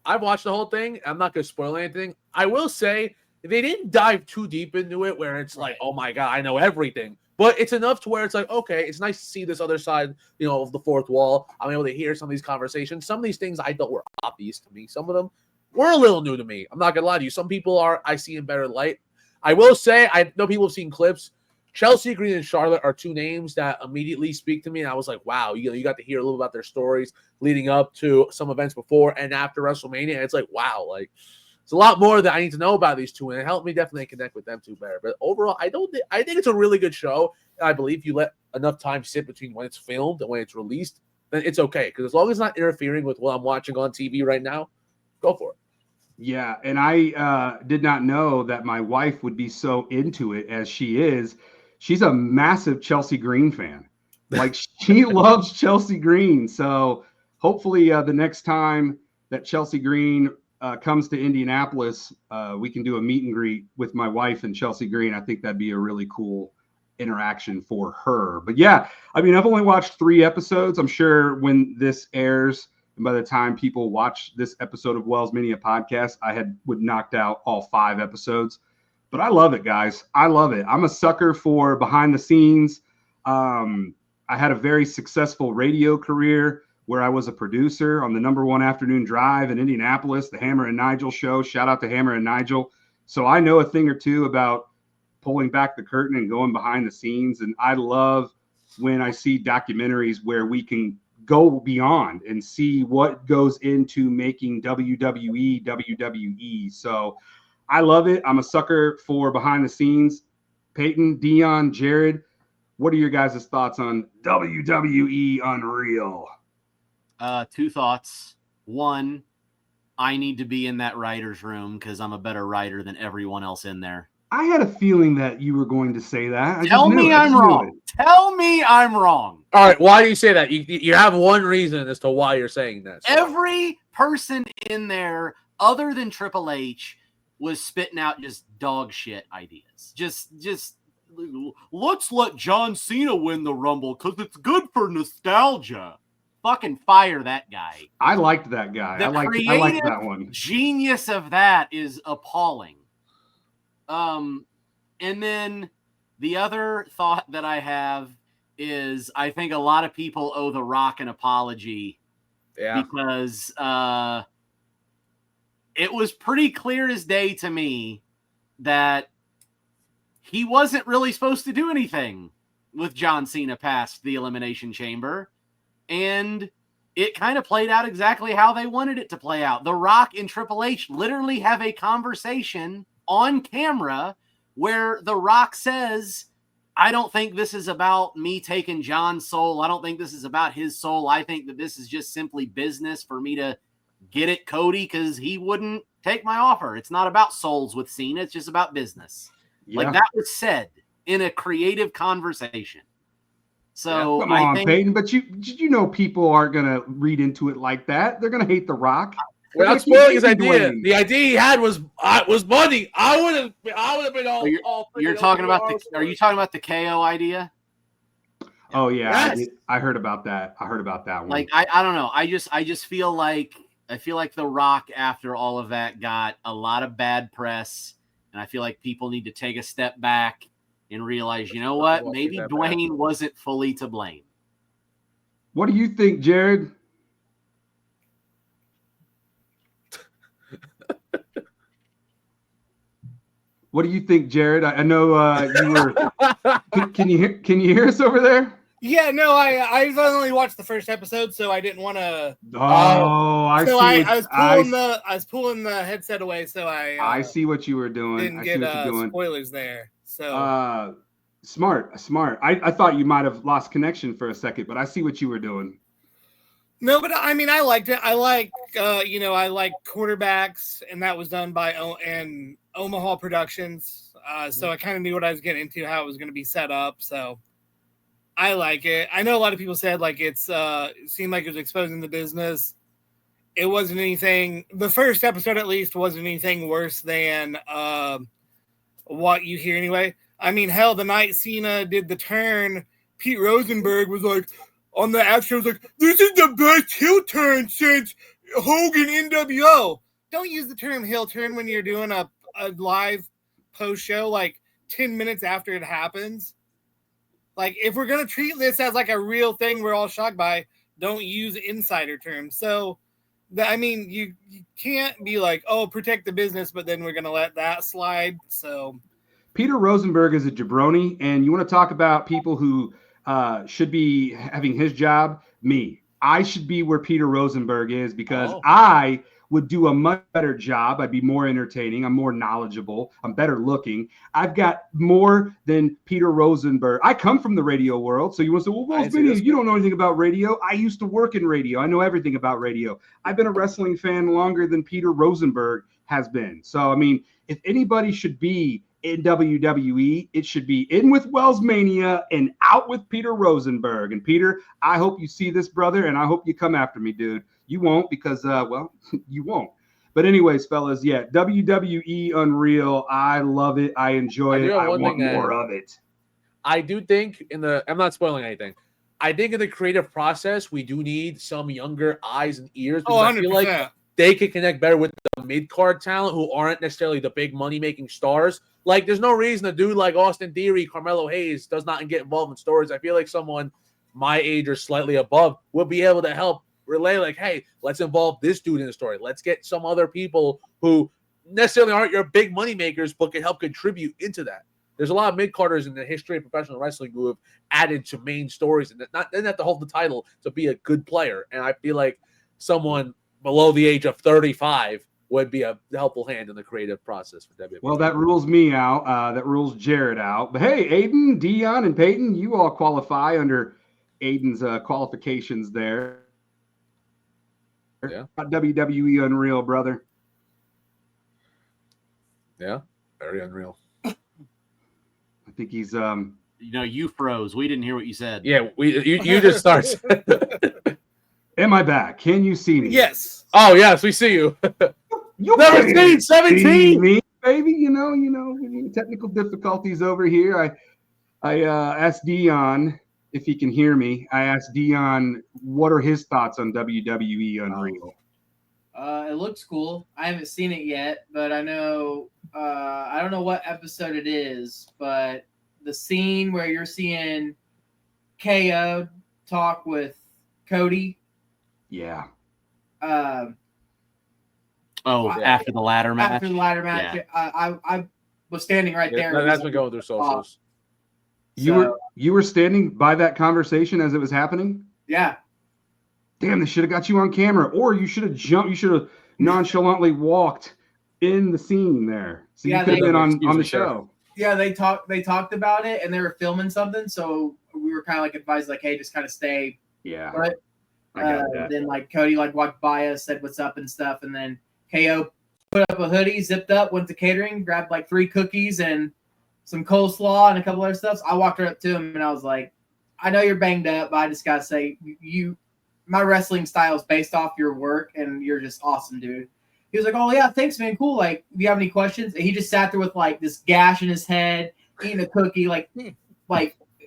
I've watched the whole thing. I'm not going to spoil anything. I will say they didn't dive too deep into it where it's like, oh my God, I know everything. But it's enough to where it's like, okay, it's nice to see this other side, of the fourth wall. I'm able to hear some of these conversations. Some of these things I thought were obvious to me. Some of them were a little new to me. I'm not going to lie to you. Some people I see in better light. I will say, I know people have seen clips. Chelsea Green and Charlotte are two names that immediately speak to me. And I was like, wow, you got to hear a little about their stories leading up to some events before and after WrestleMania. And it's like, wow, it's a lot more that I need to know about these two. And it helped me definitely connect with them two better. But overall, I think it's a really good show. And I believe if you let enough time sit between when it's filmed and when it's released, then it's okay. Because as long as it's not interfering with what I'm watching on TV right now, go for it. Yeah, and I did not know that my wife would be so into it as she is. She's a massive Chelsea Green fan. She loves Chelsea Green. So hopefully the next time that Chelsea Green comes to Indianapolis, we can do a meet and greet with my wife and Chelsea Green. I think that'd be a really cool interaction for her. But yeah, I mean, I've only watched 3 episodes. I'm sure when this airs, and by the time people watch this episode of WellsMania Podcast, I would knocked out all 5 episodes. But I love it, guys. I love it. I'm a sucker for behind the scenes. I had a very successful radio career where I was a producer on the #1 afternoon drive in Indianapolis, the Hammer and Nigel show. Shout out to Hammer and Nigel. So I know a thing or two about pulling back the curtain and going behind the scenes. And I love when I see documentaries where we can go beyond and see what goes into making WWE. So I love it. I'm a sucker for behind the scenes. Payton, Deion, Jared, what are your guys' thoughts on WWE Unreal? 2 thoughts. 1, I need to be in that writer's room because I'm a better writer than everyone else in there. I had a feeling that you were going to say that. Tell me I'm wrong. Tell me I'm wrong. All right, why do you say that? You have one reason as to why you're saying that. So. Every person in there other than Triple H was spitting out just dog shit ideas. Just let's let John Cena win the Rumble because it's good for nostalgia. Fucking fire that guy. I liked that guy. I liked that one. Genius of that is appalling. And then the other thought that I have is I think a lot of people owe The Rock an apology. Yeah. Because it was pretty clear as day to me that he wasn't really supposed to do anything with John Cena past the Elimination Chamber. And it kind of played out exactly how they wanted it to play out. The Rock and Triple H literally have a conversation on camera where The Rock says, I don't think this is about me taking John's soul. I don't think this is about his soul. I think that this is just simply business for me to get at Cody because he wouldn't take my offer. It's not about souls with Cena. It's just about business. Yeah. Like that was said in a creative conversation. So Come I on, think Payton, but you know people aren't gonna read into it like that. They're gonna hate The Rock. We're not spoiling his idea. The idea he had was money. I would have been all. You're talking about are you talking about the KO idea? Oh yeah, Yes. I heard about that. I heard about that one. Like I don't know. I just feel like The Rock after all of that got a lot of bad press, and I feel like people need to take a step back and realize, you know what? Maybe Dwayne wasn't fully to blame. What do you think, Jared? What do you think, Jared? I know you were. Can you hear us over there? Yeah, no, I only watched the first episode, so I didn't want to. Oh, I so see. I was pulling the headset away, so I see what you were doing. Didn't get spoilers there. So smart. I thought you might have lost connection for a second, but I see what you were doing. No, but I mean, I liked it. I like quarterbacks, and that was done by Omaha Productions. So I kind of knew what I was getting into, how it was going to be set up. So I like it. I know a lot of people said like it seemed like it was exposing the business. It wasn't anything. The first episode, at least, wasn't anything worse than what you hear anyway. I mean, hell, the night Cena did the turn, Pete Rosenberg was like, on the action, was like, this is the best heel turn since Hogan NWO. Don't use the term heel turn when you're doing a live post show like 10 minutes after it happens. Like, if we're going to treat this as like a real thing we're all shocked by, don't use insider terms. So, I mean, you can't be like, oh, protect the business, but then we're going to let that slide. So Peter Rosenberg is a jabroni, and you want to talk about people who should be having his job? Me. I should be where Peter Rosenberg is because I would do a much better job. I'd be more entertaining. I'm more knowledgeable. I'm better looking. I've got more than Peter Rosenberg. I come from the radio world. So you want to say, well, WellsMania, you don't know anything about radio. I used to work in radio. I know everything about radio. I've been a wrestling fan longer than Peter Rosenberg has been. So, I mean, if anybody should be in WWE, it should be in with WellsMania and out with Peter Rosenberg. And Peter, I hope you see this, brother, and I hope you come after me, dude. You won't because, well, you won't. But anyways, fellas, yeah, WWE Unreal. I love it. I enjoy it. I want more of it. I do think I'm not spoiling anything. I think in the creative process, we do need some younger eyes and ears. Because I feel like they can connect better with the mid-card talent who aren't necessarily the big money-making stars. Like, there's no reason a dude like Austin Theory, Carmelo Hayes does not get involved in stories. I feel like someone my age or slightly above would be able to help relay, like, hey, let's involve this dude in the story. Let's get some other people who necessarily aren't your big money makers, but can help contribute into that. There's a lot of mid-carders in the history of professional wrestling who have doesn't have to hold the title to be a good player. And I feel like someone below the age of 35 would be a helpful hand in the creative process for WWE. Well, that rules me out. That rules Jared out. But hey, Aiden, Deion, and Payton, you all qualify under Aiden's qualifications there. Yeah. WWE Unreal, brother. Yeah, very unreal. I think he's you froze. We didn't hear what you said. Yeah, you just start. Am I back? Can you see me? Yes. Oh yes, we see you. You 17, 17. Me, baby. You know, technical difficulties over here. I asked Deion if he can hear me. I asked Deion what are his thoughts on WWE Unreal. It looks cool. I haven't seen it yet, but I know I don't know what episode it is, but the scene where you're seeing KO talk with Cody. Yeah. After the ladder match. After the ladder match, yeah. I was standing right there. That's been going through socials. You were standing by that conversation as it was happening? Yeah. damn, they should have got you on camera, or you should have jumped. You should have nonchalantly walked in the scene there, so you could have been on the show. Yeah, they talked about it, and they were filming something, so we were kind of like advised, like, hey, just kind of stay. Yeah. But then like Cody like walked by us, said what's up and stuff, and then KO put up a hoodie, zipped up, went to catering, grabbed like 3 cookies and some coleslaw and a couple other stuff. So I walked right up to him and I was like, I know you're banged up, but I just gotta say, my wrestling style is based off your work, and you're just awesome, dude. He was like, oh yeah, thanks, man, cool. Like, do you have any questions? And he just sat there with like this gash in his head, eating a cookie, like,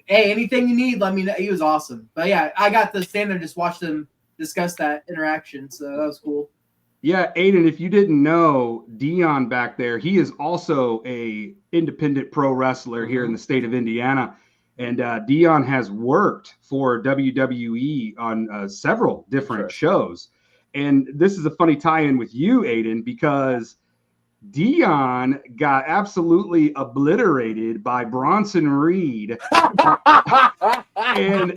hey, anything you need, let me know. He was awesome. But yeah, I got to stand there and just watch them discuss that interaction, so that was cool. Yeah, Aiden, if you didn't know, Deion back there, he is also a independent pro wrestler here in the state of Indiana. And Deion has worked for WWE on several different shows. And this is a funny tie-in with you, Aiden, because Deion got absolutely obliterated by Bronson Reed. and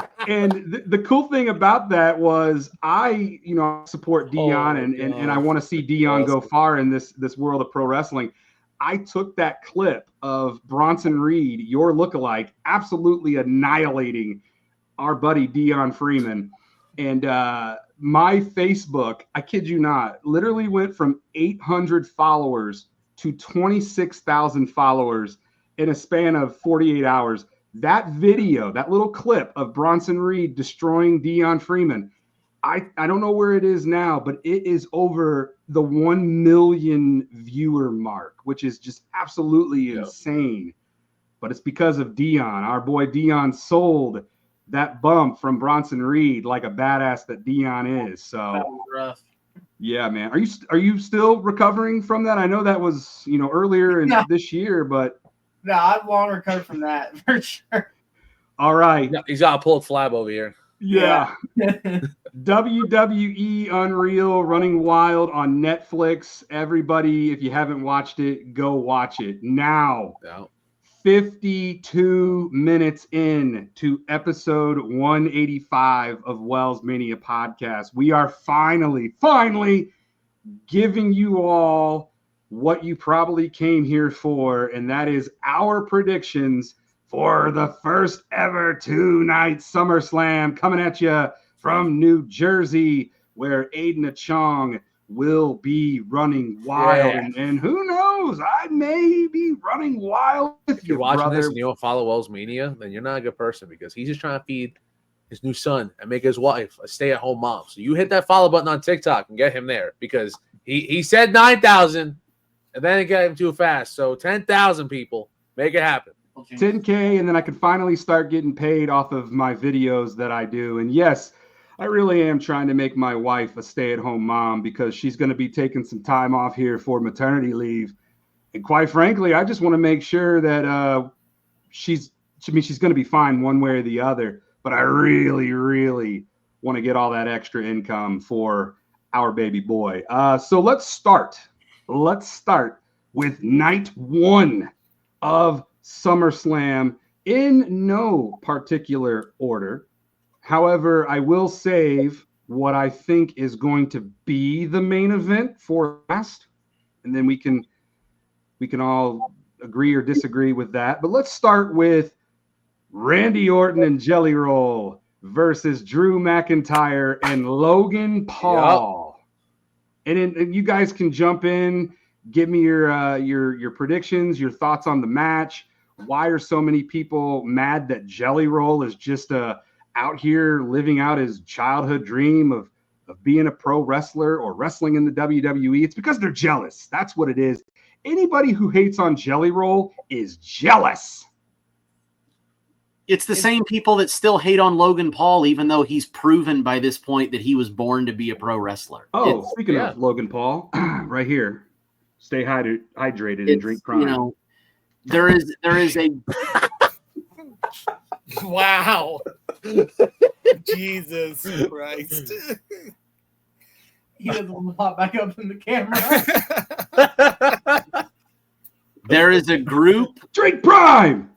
the cool thing about that was I support Deion and I want to see Deion go far in this world of pro wrestling. I took that clip of Bronson Reed, your lookalike, absolutely annihilating our buddy Deion Freeman. And my Facebook, I kid you not, literally went from 800 followers to 26,000 followers in a span of 48 hours. That video, that little clip of Bronson Reed destroying Deion Freeman, I don't know where it is now, but it is over the 1 million viewer mark, which is just absolutely insane. But it's because of Deion. Our boy Deion sold that bump from Bronson Reed like a badass that Deion is. So that was rough. Yeah, man. Are you still recovering from that? I know that was earlier in this year, but no, I've long recovered from that for sure. All right, he's got a pulled flab over here. Yeah. WWE Unreal running wild on Netflix. Everybody, if you haven't watched it, go watch it now. Yeah. 52 minutes in to episode 185 of WellsMania Podcast. We are finally giving you all what you probably came here for, and that is our predictions for the first ever 2-night SummerSlam, coming at you from New Jersey, where Aiden Achong will be running wild. Yeah. And who knows, I may be running wild with If you're watching brother. this and you don't follow WellsMania, then you're not a good person, because he's just trying to feed his new son and make his wife a stay-at-home mom. So you hit that follow button on TikTok and get him there, because he said 9,000 and then it got him too fast. So 10,000 people, make it happen. 10K, and then I can finally start getting paid off of my videos that I do. And yes, I really am trying to make my wife a stay-at-home mom, because she's going to be taking some time off here for maternity leave. And quite frankly, I just want to make sure that she's going to be fine one way or the other. But I really, really want to get all that extra income for our baby boy. So let's start. Let's start with night 1 of SummerSlam in no particular order. However, I will save what I think is going to be the main event for last, and then we can all agree or disagree with that. But let's start with Randy Orton and Jelly Roll versus Drew McIntyre and Logan Paul. Yep. And you guys can jump in, give me your predictions, your thoughts on the match. Why are so many people mad that Jelly Roll is just out here living out his childhood dream of being a pro wrestler or wrestling in the WWE? It's because they're jealous. That's what it is. Anybody who hates on Jelly Roll is jealous. It's the same people that still hate on Logan Paul, even though he's proven by this point that he was born to be a pro wrestler. Oh, speaking of Logan Paul, right here, stay hydrated and drink Prime. There is a wow. Jesus Christ. He doesn't want to pop back up in the camera. There is a group. Drink Prime.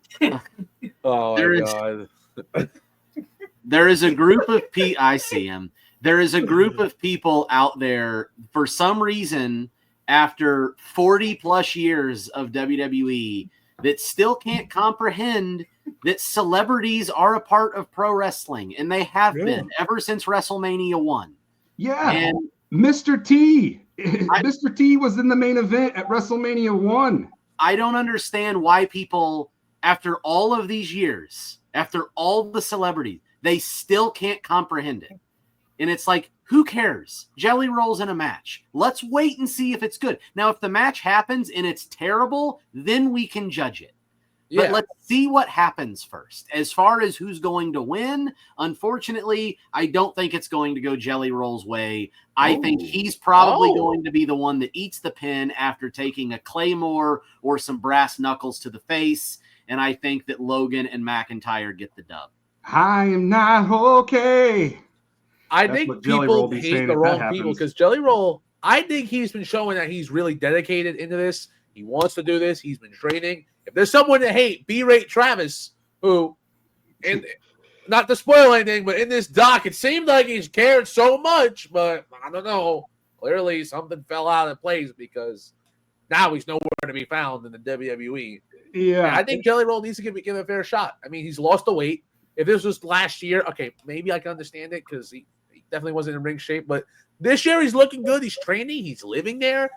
Oh my God. There is a group of people. I see him. There is a group of people out there, for some reason, after 40 plus years of WWE, that still can't comprehend that celebrities are a part of pro wrestling, and they have been ever since WrestleMania 1. Yeah. And Mr. T. Mr. T was in the main event at WrestleMania 1. I don't understand why people, after all of these years, after all the celebrities, they still can't comprehend it. And it's like, who cares? Jelly rolls in a match. Let's wait and see if it's good. Now, if the match happens and it's terrible, then we can judge it. Yeah. But let's see what happens first. As far as who's going to win, unfortunately, I don't think it's going to go Jelly Roll's way. I think he's probably going to be the one that eats the pin after taking a Claymore or some brass knuckles to the face. And I think that Logan and McIntyre get the dub. I am not okay. I That's think what Jelly Roll people be saying hate the if that wrong happens. people because Jelly Roll, I think he's been showing that he's really dedicated into this. He wants to do this. He's been training. If there's someone to hate, B-Rate Travis, who, and not to spoil anything, but in this doc, it seemed like he's cared so much, but I don't know. Clearly, something fell out of place because now he's nowhere to be found in the WWE. Yeah. And I think Jelly Roll needs to give a fair shot. I mean, he's lost the weight. If this was last year, okay, maybe I can understand it because he definitely wasn't in ring shape. But this year, he's looking good. He's training. He's living there.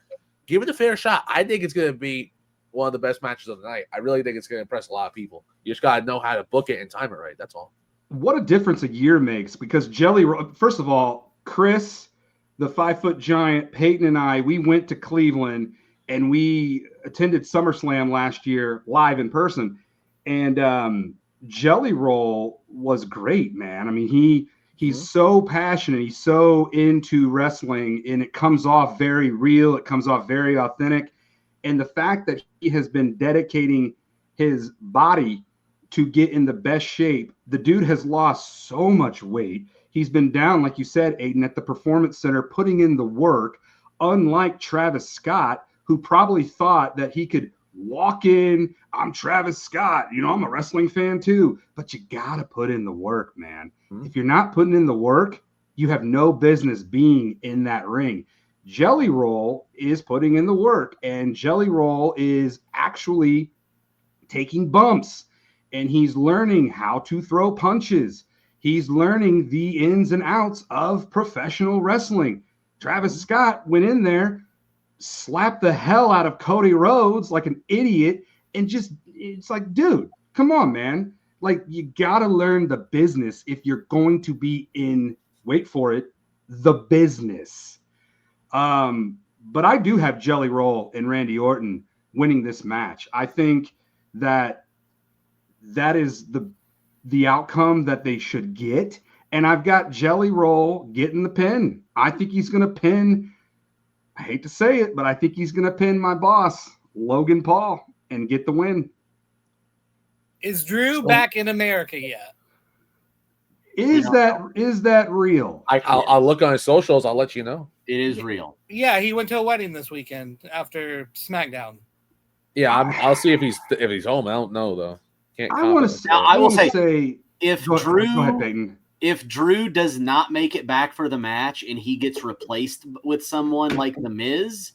Give it a fair shot. I think it's going to be one of the best matches of the night. I really think it's going to impress a lot of people. You just got to know how to book it and time it right. That's all. What a difference a year makes because Jelly Roll, first of all, Chris, the 5-foot giant, Payton, and I, we went to Cleveland and we attended SummerSlam last year live in person. And Jelly Roll was great, man. I mean, he's so passionate. He's so into wrestling, and it comes off very real. It comes off very authentic. And the fact that he has been dedicating his body to get in the best shape, the dude has lost so much weight. He's been down, like you said, Aiden, at the Performance Center, putting in the work, unlike Travis Scott, who probably thought that he could walk in, I'm Travis Scott, I'm a wrestling fan too, but you got to put in the work, man. If you're not putting in the work, you have no business being in that ring. Jelly Roll is putting in the work, and Jelly Roll is actually taking bumps, and he's learning how to throw punches. He's learning the ins and outs of professional wrestling. Travis Scott went in there, slapped the hell out of Cody Rhodes like an idiot, and just, it's like, dude, come on, man. Like, you got to learn the business if you're going to be in, wait for it, the business. But I do have Jelly Roll and Randy Orton winning this match. I think that is the outcome that they should get. And I've got Jelly Roll getting the pin. I think he's going to pin, I hate to say it, but I think he's going to pin my boss, Logan Paul, and get the win. Is Drew back in America yet? Is that real? I'll look on his socials. I'll let you know. It is real. Yeah, he went to a wedding this weekend after SmackDown. Yeah, I'll see if he's home. I don't know though. I want to say. Now, I will say if go Drew, ahead, Payton. If Drew does not make it back for the match and he gets replaced with someone like The Miz,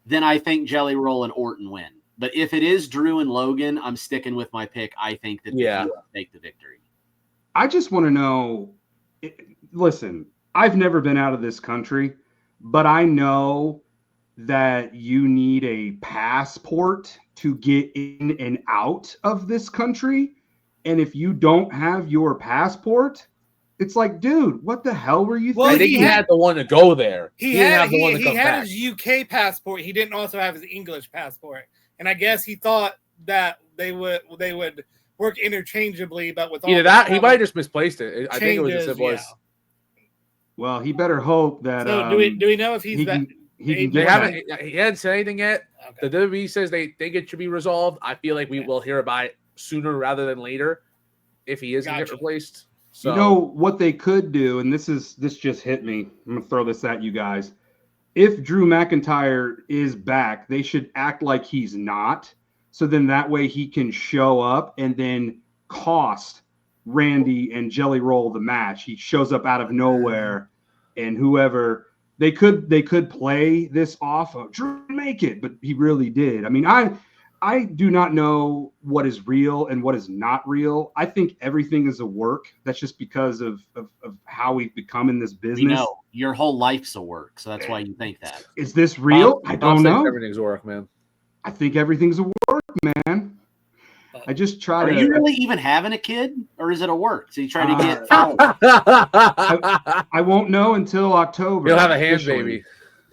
then I think Jelly Roll and Orton win. But if it is Drew and Logan, I'm sticking with my pick. I think that they will take the victory. I just want to know. Listen, I've never been out of this country, but I know that you need a passport to get in and out of this country. And if you don't have your passport, it's like, dude, what the hell were you Well, I thinking? think he had the one to go there. He didn't had have the one to he come had back. his UK passport. He didn't also have his English passport. And I guess he thought that they would work interchangeably, but with all Either that, he might have just misplaced it. I think it was as changes, simple as Well, he better hope that. So do we know if he's he back? can they get haven't. that. He hasn't said anything yet. Okay. The WWE says they think it should be resolved. I feel like we will hear about it sooner rather than later if he is going to get replaced. So You know what they could do, and this just hit me. I'm gonna throw this at you guys. If Drew McIntyre is back, they should act like he's not. So then that way he can show up and then cost Randy and Jelly Roll the match. He shows up out of nowhere and whoever they could play this off of Drew make it, but he really did. I mean, I do not know what is real and what is not real. I think everything is a work. That's just because of how we've become in this business. You know, your whole life's a work, so that's why you think that. Is this real? I don't know. Everything's a work, man. I think everything's a work, man. I just try to. Are you really even having a kid, or is it a work? So you try to get. I won't know until October. You'll have a hand baby.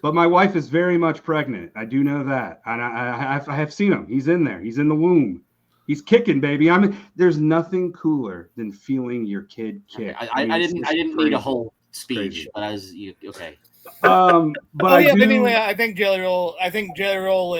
But my wife is very much pregnant. I do know that, and I have seen him. He's in there. He's in the womb. He's kicking, baby. I mean, there's nothing cooler than feeling your kid kick. I didn't need a whole speech, but I was okay. But anyway, I think Jelly Roll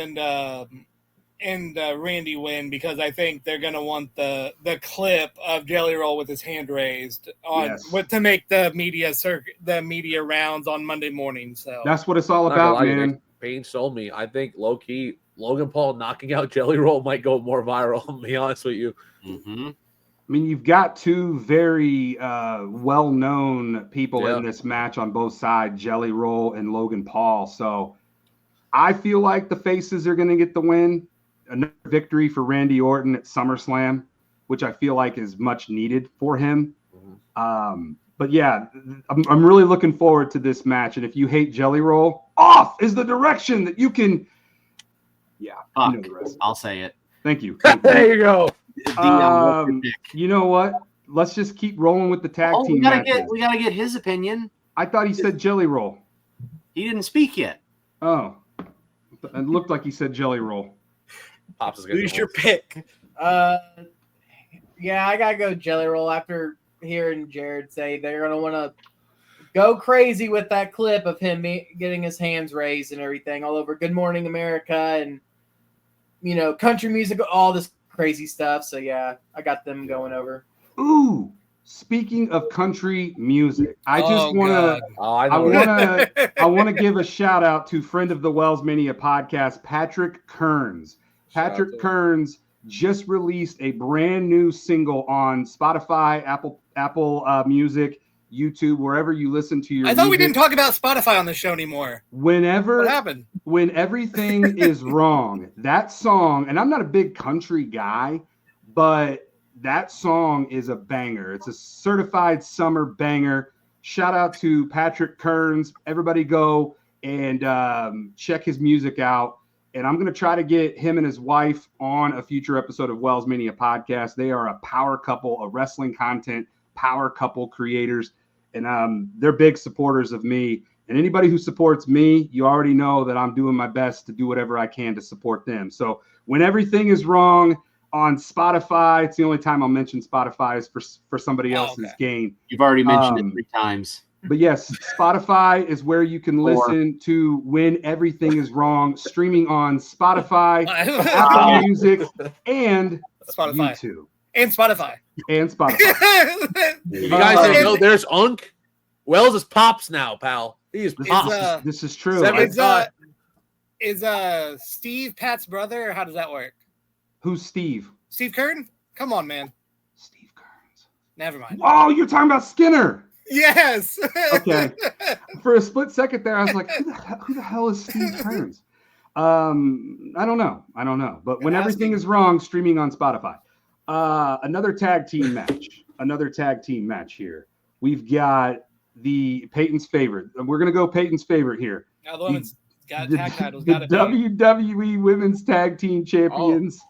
and Randy win because I think they're gonna want the clip of Jelly Roll with his hand raised to make the media rounds on Monday morning. So that's what it's all about, man. Payne sold me. I think low key Logan Paul knocking out Jelly Roll might go more viral. I'll be honest with you. Mm-hmm. I mean, you've got two very well-known people in this match on both sides, Jelly Roll and Logan Paul. So I feel like the faces are going to get the win. Another victory for Randy Orton at SummerSlam, which I feel like is much needed for him. But yeah, I'm really looking forward to this match. And if you hate Jelly Roll, off is the direction that you can. Yeah, Fuck, you know the rest. I'll say it. Thank you. There you go. You know what? Let's just keep rolling with the tag team. We gotta get his opinion. I thought he said Jelly Roll. He didn't speak yet. Oh, it looked like he said Jelly Roll. Who's your pick? Yeah, I gotta go Jelly Roll after hearing Jared say they're gonna want to go crazy with that clip of him getting his hands raised and everything all over Good Morning America and country music, all this crazy stuff. So yeah, I got them going over. Ooh, speaking of country music, I just want to give a shout out to friend of the WellsMania podcast, Patrick Kearns. Patrick Kearns just released a brand new single on Spotify, Apple Music, YouTube, wherever you listen to your I thought music. we didn't talk about Spotify on the show anymore. What happened? When Everything Is Wrong, that song, and I'm not a big country guy, but that song is a banger. It's a certified summer banger. Shout out to Patrick Kearns. Everybody go and check his music out. And I'm going to try to get him and his wife on a future episode of WellsMania Podcast. They are a power couple of wrestling content, power couple creators, and they're big supporters of me. And anybody who supports me, you already know that I'm doing my best to do whatever I can to support them. So when Everything Is Wrong on Spotify, it's the only time I'll mention Spotify is for somebody else's gain. You've already mentioned it 3 times. But yes, Spotify is where you can listen to When Everything Is Wrong, streaming on Spotify, Apple Music, and Spotify. YouTube. And Spotify. You guys didn't know there's Unk? Wells is Pops now, pal. He is Pops. This is true. Is Steve Pat's brother, or how does that work? Who's Steve? Steve Kern? Come on, man. Steve Kearns. Never mind. Oh, you're talking about Skinner. Yes. Okay. For a split second there, I was like, who the hell is Steve Kearns? I don't know. But When Everything Is Wrong, streaming on Spotify. Another tag team match here. We've got the Payton's favorite. We're going to go Payton's favorite here. Now the women's got tag titles. The WWE Women's Tag Team Champions,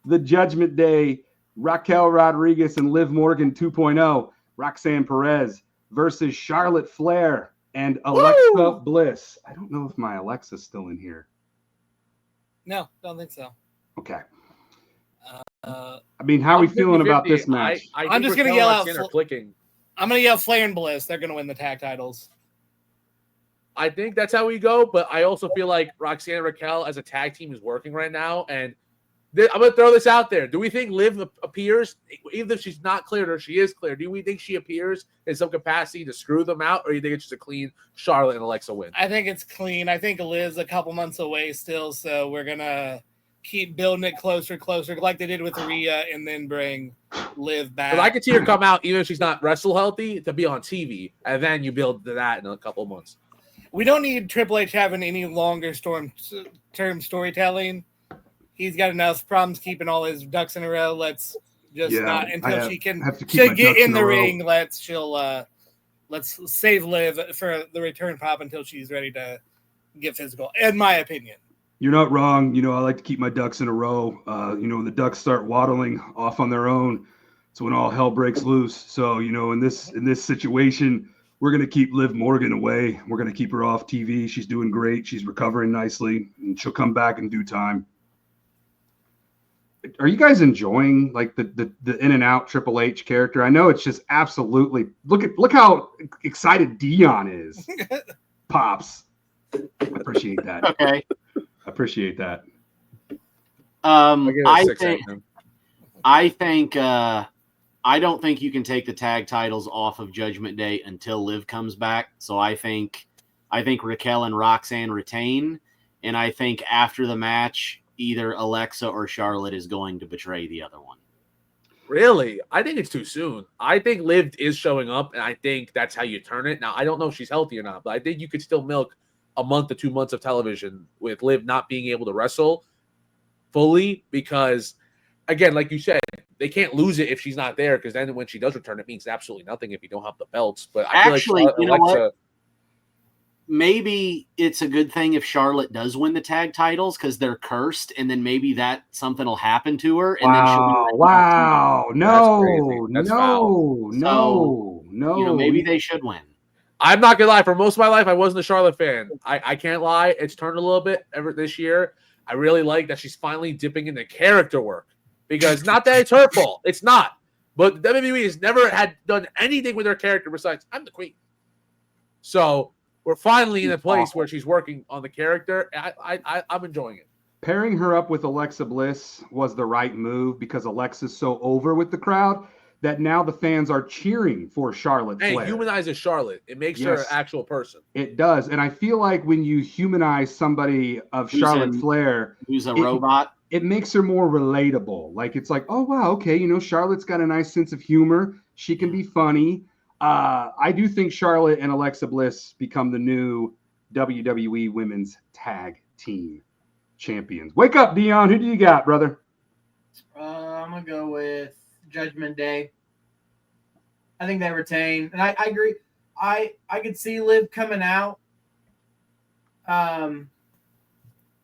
the Judgment Day, Raquel Rodriguez and Liv Morgan 2.0, Roxanne Perez versus Charlotte Flair and Alexa Bliss. I don't know if my Alexa's still in here. No, don't think so. Okay. I mean, how are we feeling about this match? I'm just going to yell out. I'm going to yell Flair and Bliss. They're going to win the tag titles. I think that's how we go, but I also feel like Roxanne and Raquel as a tag team is working right now, and I'm going to throw this out there. Do we think Liv appears, even if she's not cleared or she is cleared, do we think she appears in some capacity to screw them out, or do you think it's just a clean Charlotte and Alexa win? I think it's clean. I think Liv's a couple months away still, so we're going to keep building it closer, like they did with Rhea, and then bring Liv back. But I could see her come out, even if she's not wrestle healthy, to be on TV, and then you build to that in a couple of months. We don't need Triple H having any longer term storytelling. He's got enough problems keeping all his ducks in a row. Let's just not until she can get in the ring. Let's save Liv for the return pop until she's ready to get physical. In my opinion, you're not wrong. I like to keep my ducks in a row. When the ducks start waddling off on their own, it's when all hell breaks loose. So in this situation, we're going to keep Liv Morgan away. We're going to keep her off TV. She's doing great. She's recovering nicely, and she'll come back in due time. Are you guys enjoying like the in and out Triple H character? I know it's just absolutely look how excited Deion is. Pops. I appreciate that. Okay. I appreciate that. I don't think you can take the tag titles off of Judgment Day until Liv comes back. So I think Raquel and Roxanne retain, and I think after the match, either Alexa or Charlotte is going to betray the other one. Really? I think it's too soon. I think Liv is showing up, and I think that's how you turn it. Now, I don't know if she's healthy or not, but I think you could still milk a month to 2 months of television with Liv not being able to wrestle fully because, again, like you said, they can't lose it if she's not there because then when she does return, it means absolutely nothing if you don't have the belts. But I actually, feel like Alexa, maybe it's a good thing if Charlotte does win the tag titles because they're cursed, and then maybe that something will happen to her. And then she'll be no. Maybe they should win. I'm not gonna lie. For most of my life, I wasn't a Charlotte fan. I can't lie. It's turned a little bit this year. I really like that she's finally dipping into character work because not that it's her fault. It's not. But WWE has never had done anything with her character besides I'm the queen. So we're finally in a place where she's working on the character. I'm enjoying it. Pairing her up with Alexa Bliss was the right move because Alexa's so over with the crowd that now the fans are cheering for Charlotte Flair. It humanizes Charlotte. It makes her an actual person. It does. And I feel like when you humanize somebody of Charlotte Flair, who's a robot, it makes her more relatable. Like, it's like, oh, wow, okay, Charlotte's got a nice sense of humor. She can be funny. I do think Charlotte and Alexa Bliss become the new WWE Women's Tag Team Champions. Wake up, Deion. Who do you got, brother? I'm going to go with Judgment Day. I think they retain. And I agree. I could see Liv coming out.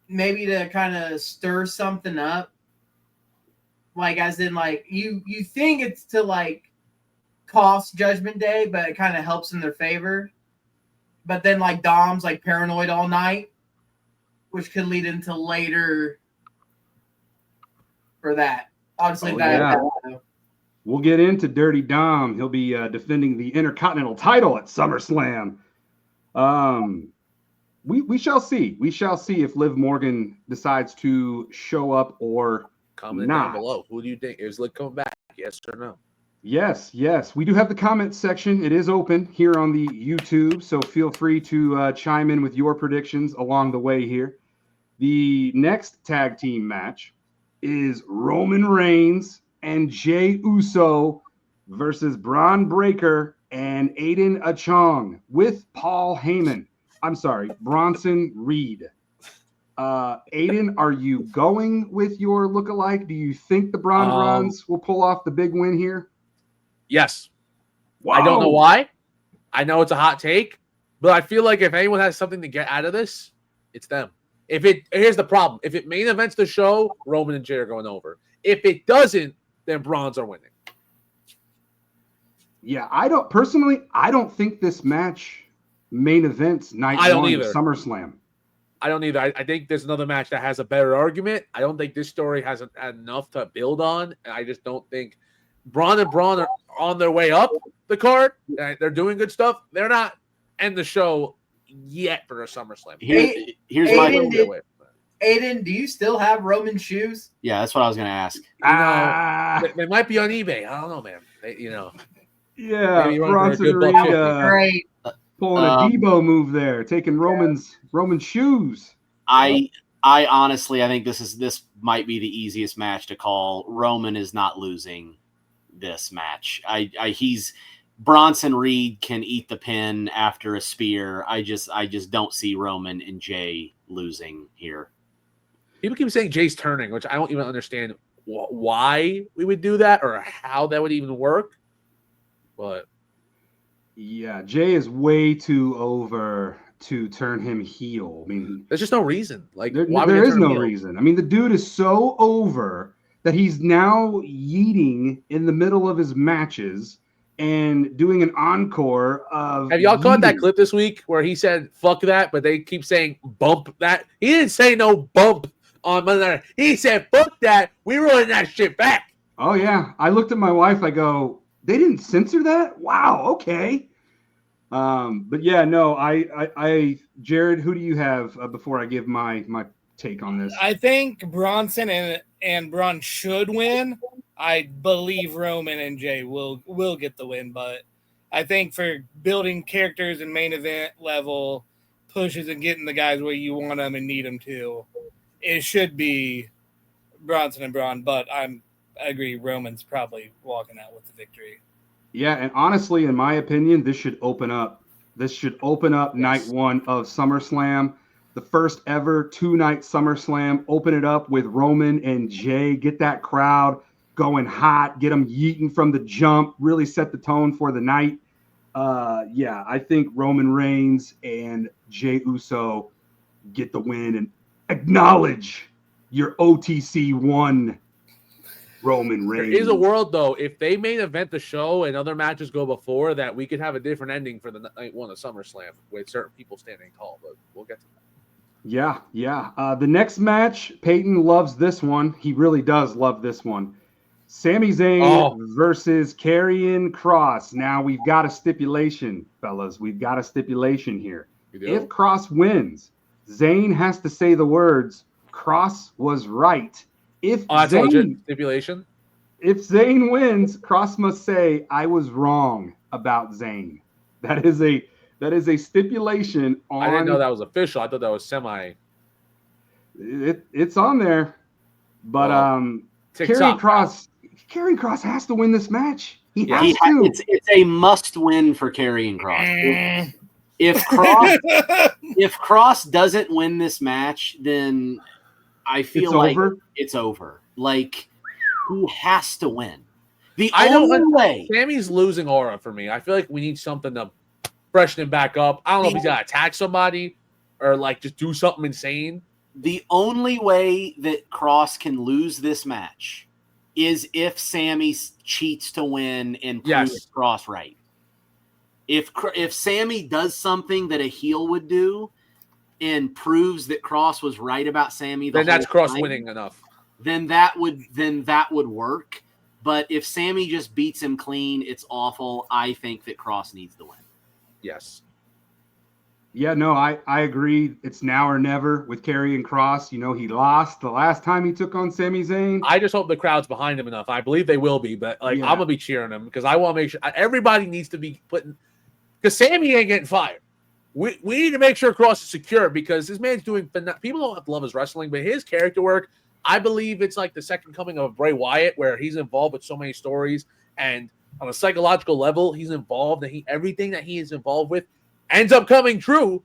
Maybe to kind of stir something up. Like, as in, like, you think it's to, like, cost Judgment Day, but it kind of helps in their favor. But then, like, Dom's, like, paranoid all night, which could lead into later for that. Obviously, We'll get into Dirty Dom. He'll be defending the Intercontinental title at SummerSlam. We shall see. We shall see if Liv Morgan decides to show up or comment not. Down below. Who do you think? Is Liv coming back? Yes or no? Yes. We do have the comment section. It is open here on the YouTube, so feel free to chime in with your predictions along the way here. The next tag team match is Roman Reigns and Jey Uso versus Braun Breaker and Aiden Achong with Paul Heyman. I'm sorry, Bronson Reed. Aiden, are you going with your lookalike? Do you think the Brons will pull off the big win here? Yes. Wow. I don't know why. I know it's a hot take, but I feel like if anyone has something to get out of this, it's them. Here's the problem. If it main events the show, Roman and Jey are going over. If it doesn't, then Brons are winning. Yeah, I don't think this match main events night one of SummerSlam. I don't either. I think there's another match that has a better argument. I don't think this story has enough to build on. And I just don't think Braun and Braun are on their way up the card. They're doing good stuff. They're not end the show yet for a SummerSlam. Here's my Aiden, do you still have Roman shoes? Yeah, that's what I was going to ask. They might be on eBay. I don't know, man. Yeah, Bronson Reed pulling a Debo move there, taking Roman's shoes. I I think this might be the easiest match to call. Roman is not losing this match. Bronson Reed can eat the pin after a spear. I just don't see Roman and Jay losing here. People keep saying Jay's turning, which I don't even understand why we would do that or how that would even work. But yeah, Jay is way too over to turn him heel. I mean, there's just no reason. Like, there is no reason. I mean, the dude is so over that he's now yeeting in the middle of his matches and doing an encore of. Have y'all caught that clip this week where he said "fuck that," but they keep saying "bump that"? He didn't say no bump on Monday night. He said "fuck that." We rolling that shit back. Oh yeah, I looked at my wife. I go, they didn't censor that? Wow. Okay. But yeah, no, I Jared, who do you have before I give my take on this? I think Bronson and Braun should win. I believe Roman and Jay will get the win, but I think for building characters and main event level pushes and getting the guys where you want them and need them to, it should be Bronson and Braun. But I agree, Roman's probably walking out with the victory. Yeah, and honestly, in my opinion, this should open up. Night one of SummerSlam, the first ever 2-night SummerSlam. Open it up with Roman and Jay. Get that crowd going hot. Get them yeeting from the jump. Really set the tone for the night. Yeah, I think Roman Reigns and Jey Uso get the win and acknowledge your OTC 1. Roman Reigns. There is a world, though, if they main event the show and other matches go before, that we could have a different ending for the night one of SummerSlam with certain people standing tall, but we'll get to that. Yeah. The next match, Payton loves this one. He really does love this one. Sami Zayn versus Karrion Kross. Now, we've got a stipulation, fellas. We've got a stipulation here. If Kross wins, Zayn has to say the words, Kross was right. If stipulation. If Zayn wins, Kross must say, I was wrong about Zayn. That is a stipulation on. I didn't know that was official. I thought that was semi. It's on there. But Karrion Kross has to win this match. He has to. It's a must win for Karrion Kross. If Kross doesn't win this match, then I feel like it's over. Like, he has to win. Sammy's losing aura for me. I feel like we need something to freshen him back up. I don't know if he's got to attack somebody or like just do something insane. The only way that Kross can lose this match is if Sammy cheats to win and proves Kross right. If Sammy does something that a heel would do and proves that Kross was right about Sammy, then that's Kross winning enough. Then that would work. But if Sammy just beats him clean, it's awful. I think that Kross needs to win. Yes. Yeah, no, I agree. It's now or never with Karrion Kross. You know, he lost the last time he took on Sami Zayn. I just hope the crowd's behind him enough. I believe they will be, but I'm gonna be cheering him because I want to make sure everybody needs to be putting, because Sammy ain't getting fired. We need to make sure Kross is secure because this man's doing. People don't have to love his wrestling, but his character work, I believe it's like the second coming of Bray Wyatt, where he's involved with so many stories, and on a psychological level, he's involved, and everything that he is involved with ends up coming true.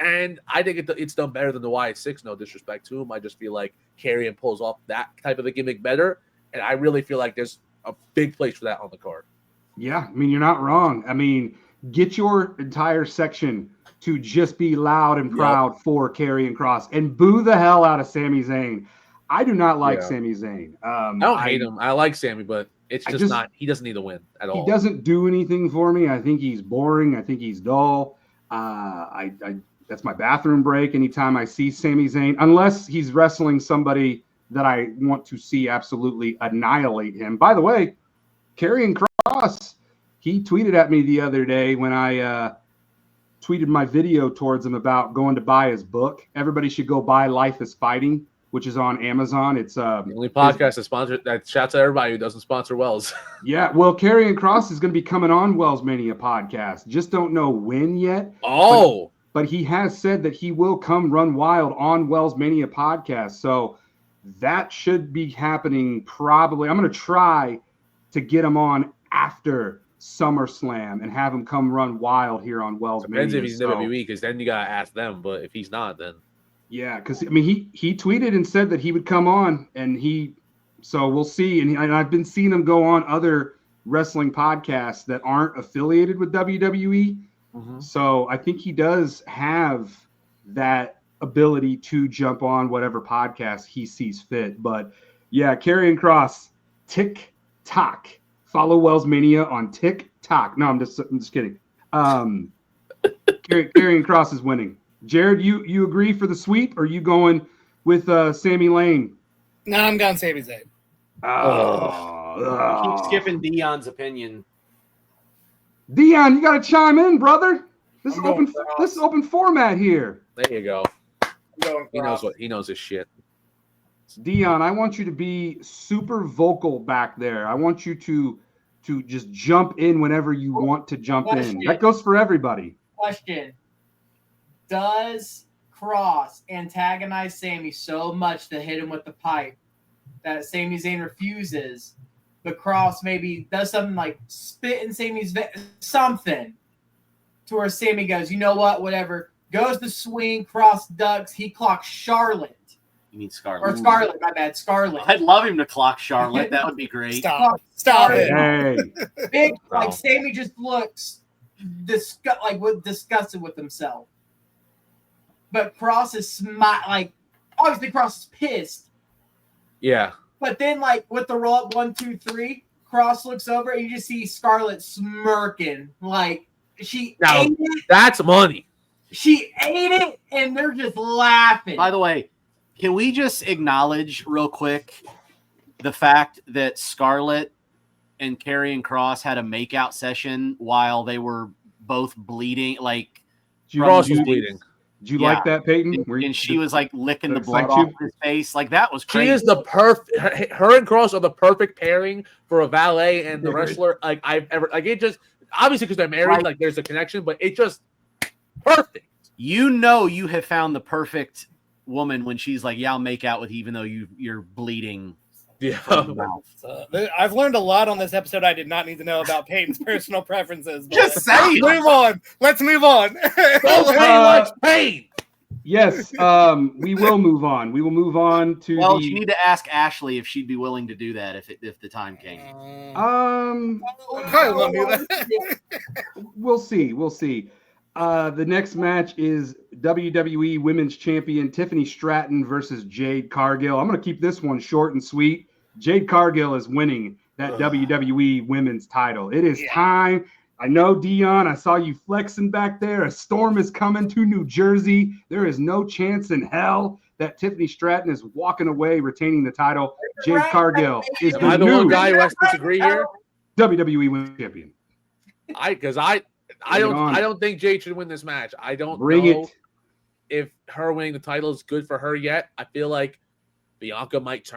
And I think it's done better than the Wyatt 6. No disrespect to him, I just feel like Karrion pulls off that type of a gimmick better, and I really feel like there's a big place for that on the card. Yeah, I mean, you're not wrong. I mean, get your entire section to just be loud and proud for Karrion Kross and boo the hell out of Sami Zayn. I do not like Sami Zayn. I don't hate him. I like Sami, but it's just not. He doesn't need to win at all. He doesn't do anything for me. I think he's boring. I think he's dull. That's my bathroom break anytime I see Sami Zayn, unless he's wrestling somebody that I want to see absolutely annihilate him. By the way, Karrion Kross, he tweeted at me the other day when I tweeted my video towards him about going to buy his book. Everybody should go buy Life is Fighting, which is on Amazon. It's the only podcast that sponsors that. Shouts out to everybody who doesn't sponsor Wells. Yeah, well, Karrion Kross is going to be coming on WellsMania Podcast. Just don't know when yet. Oh, but he has said that he will come run wild on WellsMania Podcast. So that should be happening probably. I'm going to try to get him on after SummerSlam and have him come run wild here on WellsMania. Depends if he's in WWE, because then you got to ask them. But if he's not, then. Yeah, because, I mean, he tweeted and said that he would come on, and so we'll see. And I've been seeing him go on other wrestling podcasts that aren't affiliated with WWE. Mm-hmm. So I think he does have that ability to jump on whatever podcast he sees fit. But yeah, Karrion Kross, TikTok. Follow WellsMania on TikTok. No, I'm just kidding. Karrion Kross is winning. Jared, you agree for the sweep, or are you going with Sami Zayn? No, I'm going Sami Zayn. Keep skipping Deion's opinion. Deion, you got to chime in, brother. This is open format here. There you go. Going He knows his shit. Deion, I want you to be super vocal back there. I want you to just jump in whenever you want to jump in. That goes for everybody. Question: does Kross antagonize Sami so much to hit him with the pipe that Sami Zayn refuses, but Kross maybe does something like spit in Sami's something to where Sami goes, you know what, whatever, goes to swing, Kross ducks, he clocks Charlotte. You mean Scarlett? Or Scarlett, my bad, Scarlett. I'd love him to clock Charlotte. That would be great. Stop it. Hey. Big, like Sami just looks disgusted with himself. But Kross is obviously Kross is pissed. Yeah. But then, like, with the roll up 1, 2, 3, Kross looks over and you just see Scarlett smirking. Like, she ate it. That's money. She ate it, and they're just laughing. By the way, can we just acknowledge real quick the fact that Scarlett and Karrion Kross had a makeout session while they were both bleeding? Like, Kross was bleeding. Did you like that, Payton? And she was like licking the blood off his face. Like, that was crazy. She is the perfect. Her and Kross are the perfect pairing for a valet and the wrestler. Like, I've ever. Like, it just obviously because they're married. Like, there's a connection, but it just perfect. You know, you have found the perfect woman when she's like, "Yeah, I'll make out with you, even though you're bleeding." Yeah. I've learned a lot on this episode I did not need to know about Payton's personal preferences. Just say move on. Let's move on. Payne. Yes, we will move on. We will move on to. Well, you need to ask Ashley if she'd be willing to do that if the time came. Probably won't do that. We'll see. We'll see. The next match is WWE Women's Champion Tiffany Stratton versus Jade Cargill. I'm going to keep this one short and sweet. Jade Cargill is winning that WWE Women's title. It is time. I know, Deion, I saw you flexing back there. A storm is coming to New Jersey. There is no chance in hell that Tiffany Stratton is walking away retaining the title. Jade Cargill is the new one guy who has to disagree here. WWE Women's Champion. I don't think Jade should win this match. I don't Bring know it. if her winning the title is good for her yet. I feel like Bianca might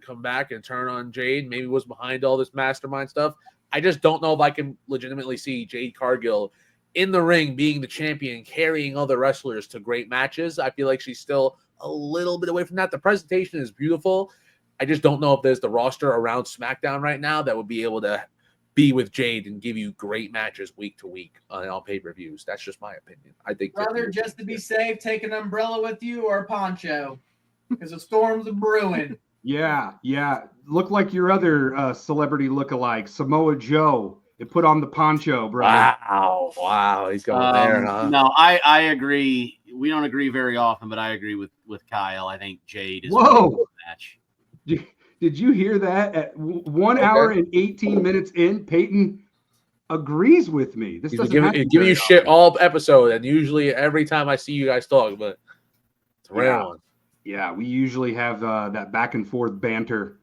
come back and turn on Jade. Maybe was behind all this mastermind stuff. I just don't know if I can legitimately see Jade Cargill in the ring being the champion, carrying other wrestlers to great matches. I feel like she's still a little bit away from that. The presentation is beautiful. I just don't know if there's the roster around SmackDown right now that would be able to be with Jade and give you great matches week to week on pay-per-views. That's just my opinion. I think rather just to be safe, take an umbrella with you or a poncho because the storms are brewing. Yeah. Look like your other celebrity lookalike, Samoa Joe. It put on the poncho, bro. Wow. He's going there, huh? No, I agree. We don't agree very often, but I agree with Kyle. I think Jade is the match. Did you hear that? At 1 hour and 18 minutes in, Payton agrees with me. This He's giving you shit all episode, and usually every time I see you guys talk, but it's a rare one. Yeah, we usually have that back and forth banter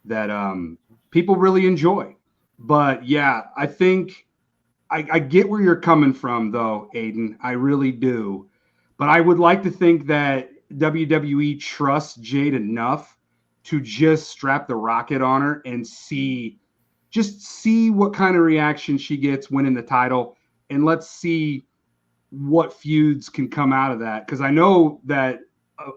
that people really enjoy. But yeah, I think I get where you're coming from, though, Aiden. I really do. But I would like to think that WWE trusts Jade enough to just strap the rocket on her and see what kind of reaction she gets winning the title. And let's see what feuds can come out of that, because I know that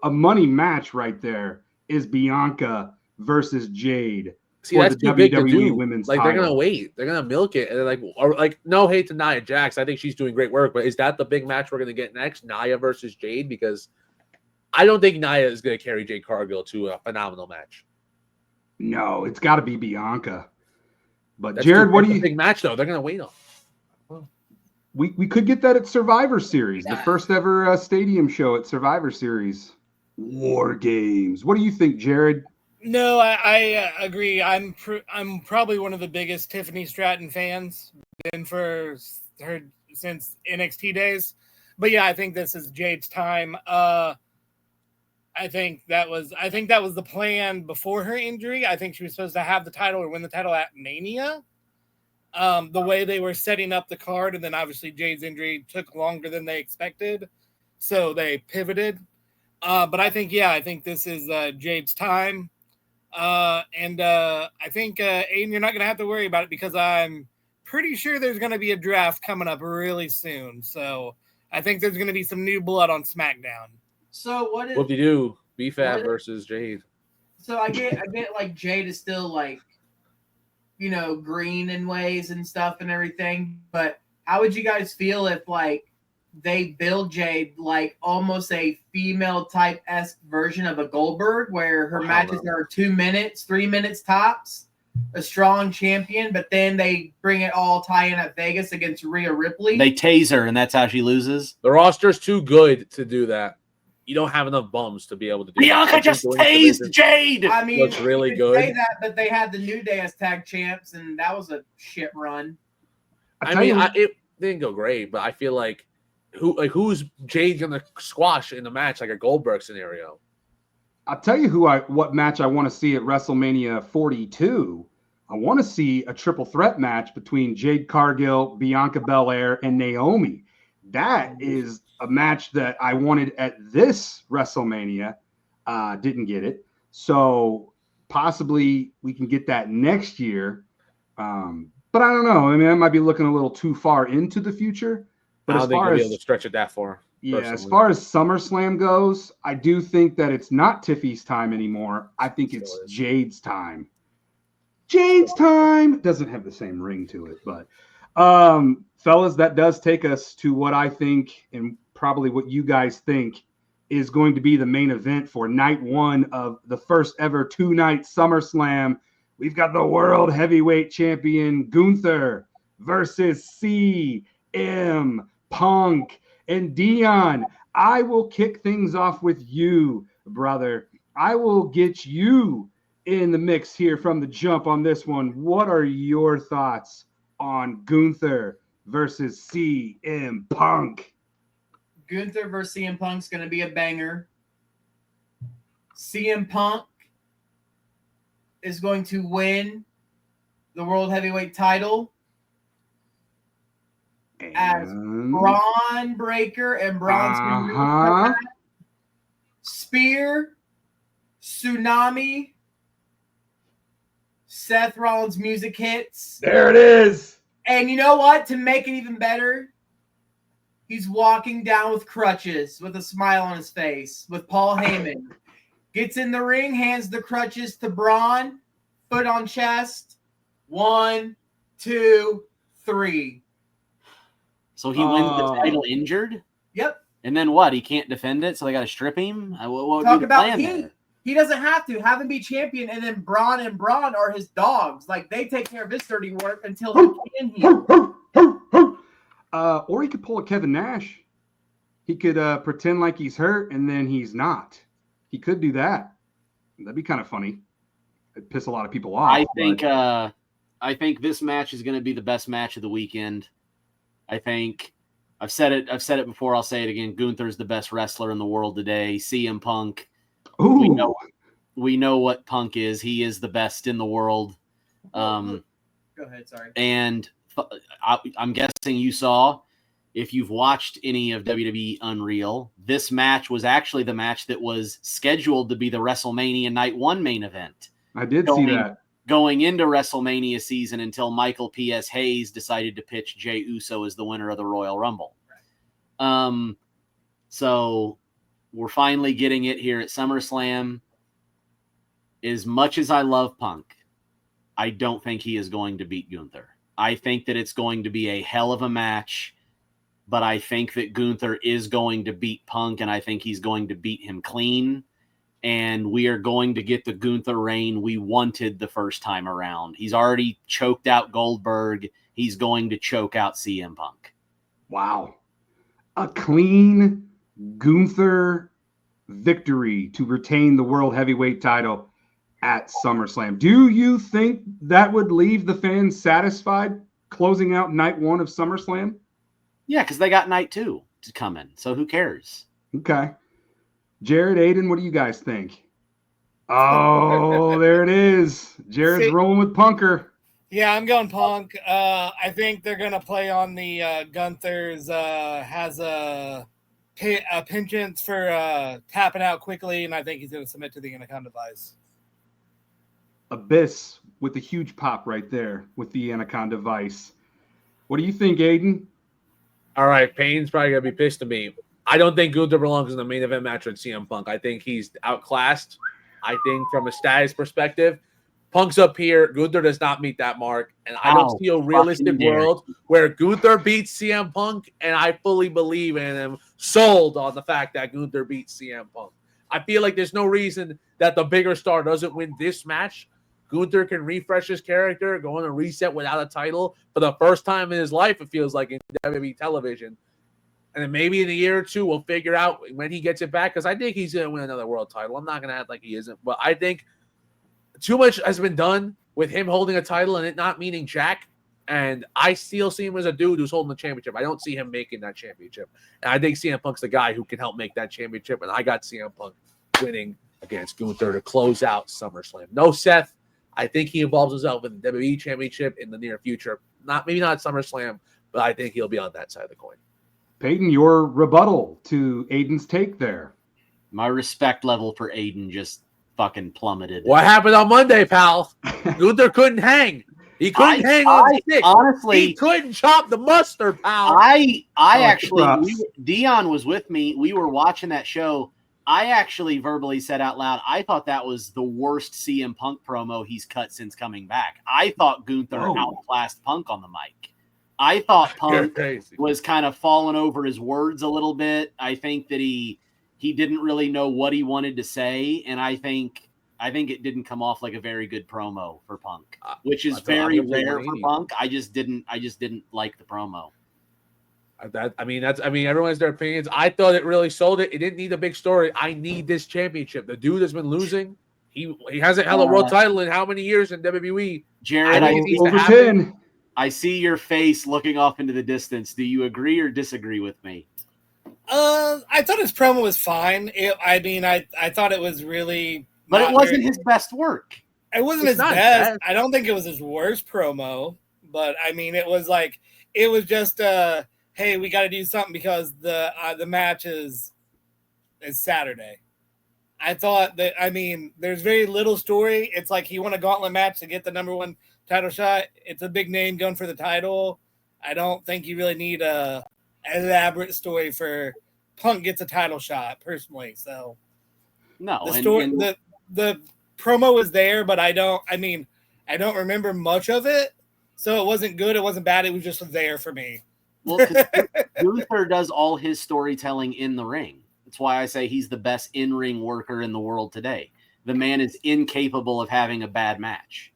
a money match right there is Bianca versus Jade. See, that's too big to do. Women's like title. They're gonna wait. They're gonna milk it, and they're like, or like, no hate to Nia Jax. I think she's doing great work, but is that the big match we're gonna get next? Nia versus Jade, because I don't think Nia is gonna carry Jade Cargill to a phenomenal match. No, it's got to be Bianca. But That's Jared, what do you? Big match though. They're gonna wait on. We could get that at Survivor Series, the first ever stadium show at Survivor Series. War Games. What do you think, Jared? No, I agree. I'm probably one of the biggest Tiffany Stratton fans. Been for her since NXT days. But yeah, I think this is Jade's time. I think that was the plan before her injury. I think she was supposed to have the title or win the title at Mania. The way they were setting up the card, and then obviously Jade's injury took longer than they expected, so they pivoted. But I think this is Jade's time. And I think, Aiden, you're not going to have to worry about it because I'm pretty sure there's going to be a draft coming up really soon. So I think there's going to be some new blood on SmackDown. So what do you do? BFAB versus Jade. So I get like Jade is still like, you know, green in ways and stuff and everything. But how would you guys feel if like they build Jade like almost a female type-esque version of a Goldberg where her matches are 2 minutes, 3 minutes tops, a strong champion, but then they bring it all tie in at Vegas against Rhea Ripley. They tase her, and that's how she loses. The roster's too good to do that. You don't have enough bums to be able to do Bianca that. just tased Jade. I mean, looks really you good. say that, but they had the New Day as tag champs, and that was a shit run. It didn't go great, but I feel like who's Jade gonna squash in the match like a Goldberg scenario? I'll tell you what match I want to see at WrestleMania 42. I want to see a triple threat match between Jade Cargill, Bianca Belair, and Naomi. That is a match that I wanted at this WrestleMania. Didn't get it. So possibly we can get that next year. But I don't know. I mean, I might be looking a little too far into the future. But I don't think you'll be able to stretch it that far. Yeah, personally. As far as SummerSlam goes, I do think that it's not Tiffy's time anymore. I think it's Jade's time. Jade's time doesn't have the same ring to it, but fellas, that does take us to what I think and probably what you guys think is going to be the main event for night one of the first ever 2-night SummerSlam. We've got the World Heavyweight Champion Gunther versus CM Punk. And Deion, I will kick things off with you, brother. I will get you in the mix here from the jump on this one. What are your thoughts on Gunther versus CM Punk? Gunther versus CM Punk's going to be a banger. CM Punk is going to win the World Heavyweight title as Braun Breaker and Braun Spear, Tsunami, Seth Rollins music hits. There it is. And you know what? To make it even better, he's walking down with crutches with a smile on his face with Paul Heyman. Gets in the ring, hands the crutches to Braun, foot on chest. 1, 2, 3. So he wins the title injured? Yep. And then what? He can't defend it, so they got to strip him? What would Talk be the about plan he. there? He doesn't have to. Have him be champion, and then Braun are his dogs. Like, they take care of his dirty work until he can heal. Or he could pull a Kevin Nash. He could pretend like he's hurt, and then he's not. He could do that. That'd be kind of funny. It'd piss a lot of people off. I think this match is going to be the best match of the weekend. I think I've said it before. I'll say it again. Gunther's the best wrestler in the world today. CM Punk. Ooh. We know what Punk is. He is the best in the world. Go ahead. Sorry. And I'm guessing you saw, if you've watched any of WWE Unreal, this match was actually the match that was scheduled to be the WrestleMania Night 1 main event. I did see that. Going into WrestleMania season until Michael P.S. Hayes decided to pitch Jey Uso as the winner of the Royal Rumble. So we're finally getting it here at SummerSlam. As much as I love Punk, I don't think he is going to beat Gunther. I think that it's going to be a hell of a match, but I think that Gunther is going to beat Punk, and I think he's going to beat him clean. And we are going to get the Gunther reign we wanted the first time around. He's already choked out Goldberg. He's going to choke out CM Punk. Wow. A clean Gunther victory to retain the World Heavyweight title at SummerSlam. Do you think that would leave the fans satisfied closing out night one of SummerSlam? Yeah, because they got night 2 to come in. So who cares? Okay. Jared, Aiden, what do you guys think? Oh, there it is. Jared's rolling with Punker. Yeah, I'm going Punk. I think they're going to play on the Gunther's has a penchant for tapping out quickly, and I think he's going to submit to the Anaconda Vice. Abyss with a huge pop right there with the Anaconda Vice. What do you think, Aiden? All right, Payne's probably going to be pissed at me. I don't think Gunther belongs in the main event match with CM Punk. I think he's outclassed. I think from a status perspective, Punk's up here. Gunther does not meet that mark. And I don't see a realistic world where Gunther beats CM Punk, and I fully believe in him, sold on the fact that Gunther beats CM Punk. I feel like there's no reason that the bigger star doesn't win this match. Gunther can refresh his character, go on a reset without a title for the first time in his life, it feels like, in WWE television. And then maybe in a year or two, we'll figure out when he gets it back, because I think he's going to win another world title. I'm not going to act like he isn't, but I think too much has been done with him holding a title and it not meaning jack. And I still see him as a dude who's holding the championship. I don't see him making that championship. And I think CM Punk's the guy who can help make that championship. And I got CM Punk winning against Gunther to close out SummerSlam. No Seth. I think he involves himself in the WWE championship in the near future. Maybe not SummerSlam, but I think he'll be on that side of the coin. Payton, your rebuttal to Aiden's take there. My respect level for Aiden just fucking plummeted. What happened on Monday, pal? Gunther couldn't hang. He couldn't hang on the stick. Honestly, he couldn't chop the mustard, pal. I actually, Deion was with me. We were watching that show. I actually verbally said out loud, I thought that was the worst CM Punk promo he's cut since coming back. I thought Gunther outclassed Punk on the mic. I thought Punk was kind of falling over his words a little bit. I think that he didn't really know what he wanted to say, and I think it didn't come off like a very good promo for Punk, which is very rare for Punk. I just didn't like the promo. Everyone has their opinions. I thought it really sold it. It didn't need a big story. I need this championship. The dude has been losing. He hasn't held a world title in how many years in WWE? Jared, I see your face looking off into the distance. Do you agree or disagree with me? I thought his promo was fine. I thought it was really, but it wasn't his best work. It wasn't his best. I don't think it was his worst promo, but I mean, it was just hey, we got to do something because the match is Saturday. I thought that, there's very little story. It's like he won a gauntlet match to get the number one title shot. It's a big name going for the title. I don't think you really need an elaborate story for Punk gets a title shot, personally. So no, the story, the promo was there, but I don't remember much of it. So it wasn't good. It wasn't bad. It was just there for me. Well, Gunther does all his storytelling in the ring. That's why I say he's the best in-ring worker in the world today. The man is incapable of having a bad match.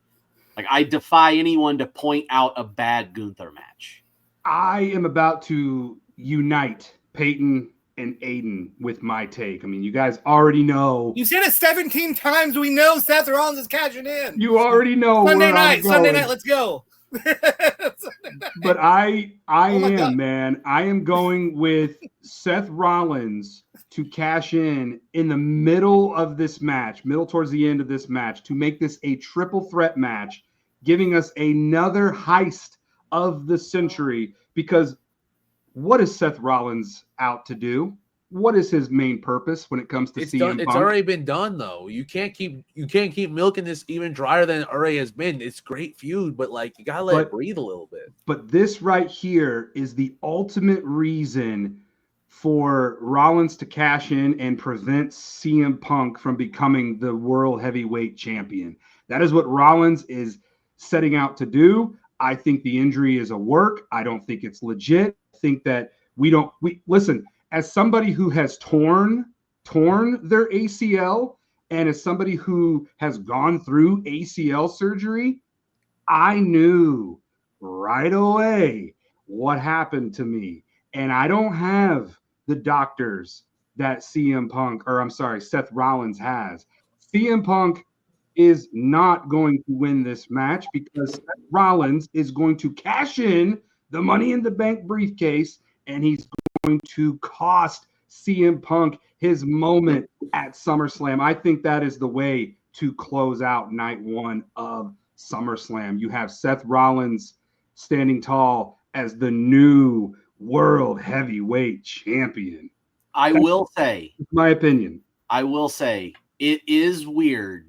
Like, I defy anyone to point out a bad Gunther match. I am about to unite Payton and Aiden with my take. I mean, you guys already know. You said it 17 times. We know Seth Rollins is cashing in. You already know. Sunday night, let's go. But I am going with Seth Rollins to cash in the middle of this match, towards the end of this match, to make this a triple threat match, giving us another heist of the century. Because what is Seth Rollins out to do? What is his main purpose when it comes to CM Punk? It's already been done, though. You can't keep milking this even drier than it already has been. It's great feud, but you gotta let it breathe a little bit. But this right here is the ultimate reason for Rollins to cash in and prevent CM Punk from becoming the world heavyweight champion. That is what Rollins is setting out to do. I think the injury is a work. I don't think it's legit. I think that we listen, as somebody who has torn their ACL and as somebody who has gone through ACL surgery, I knew right away what happened to me. And I don't have the doctors that Seth Rollins has. CM Punk is not going to win this match because Seth Rollins is going to cash in the Money in the Bank briefcase, and he's going to cost CM Punk his moment at SummerSlam. I think that is the way to close out night one of SummerSlam. You have Seth Rollins standing tall as the new world heavyweight champion. I will say, my opinion. I will say it is weird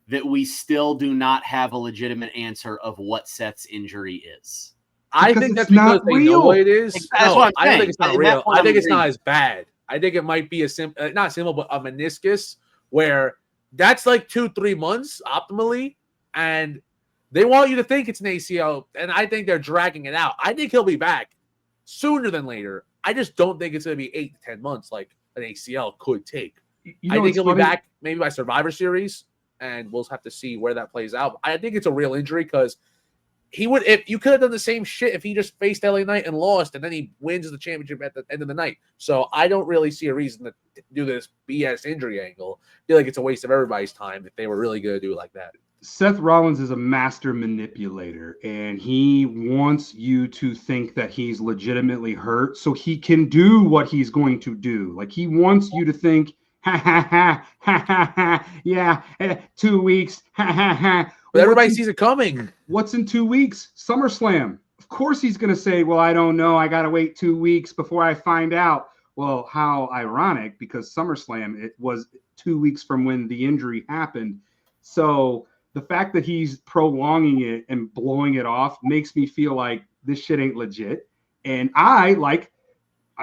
that we still do not have a legitimate answer of what Seth's injury is. I think that's because they know what it is. That's what I'm I don't saying. think it's not real. I think it's not as bad. I think it might be not simple, but a meniscus where that's like 2-3 months optimally, and they want you to think it's an ACL, and I think they're dragging it out. I think he'll be back sooner than later. I just don't think it's going to be 8 to 10 months like an ACL could take. I think he'll be back maybe by Survivor Series, and we'll have to see where that plays out. I think it's a real injury because if you could have done the same shit if he just faced LA Knight and lost, and then he wins the championship at the end of the night. So I don't really see a reason to do this BS injury angle. I feel like it's a waste of everybody's time if they were really going to do it like that. Seth Rollins is a master manipulator, and he wants you to think that he's legitimately hurt so he can do what he's going to do. Like, he wants you to think, ha, ha, ha, ha, ha, ha, yeah, 2 weeks, ha, ha, ha. But everybody sees it coming. What's in 2 weeks? SummerSlam. Of course he's going to say, well, I don't know. I got to wait 2 weeks before I find out. Well, how ironic, because SummerSlam, it was 2 weeks from when the injury happened. So the fact that he's prolonging it and blowing it off makes me feel like this shit ain't legit. And I'm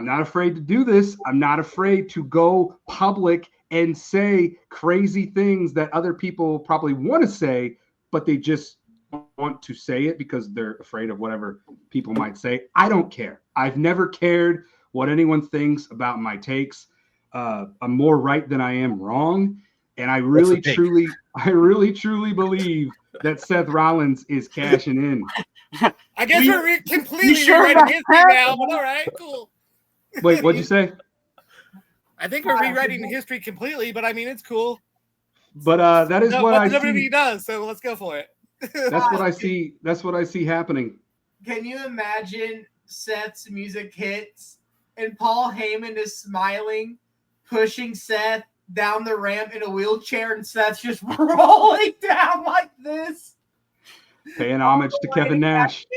not afraid to do this. I'm not afraid to go public and say crazy things that other people probably want to say, but they just want to say it because they're afraid of whatever people might say. I don't care. I've never cared what anyone thinks about my takes. I'm more right than I am wrong. And I really, truly believe that Seth Rollins is cashing in. I guess we're completely rewriting history now, but all right, cool. Wait, what'd you say? I think we're rewriting history completely, but I mean, it's cool. But that is what I see. WWE does, so let's go for it. That's what I see. That's what I see happening. Can you imagine Seth's music hits and Paul Heyman is smiling, pushing Seth down the ramp in a wheelchair, and Seth's just rolling down like this? Paying homage to Kevin Nash.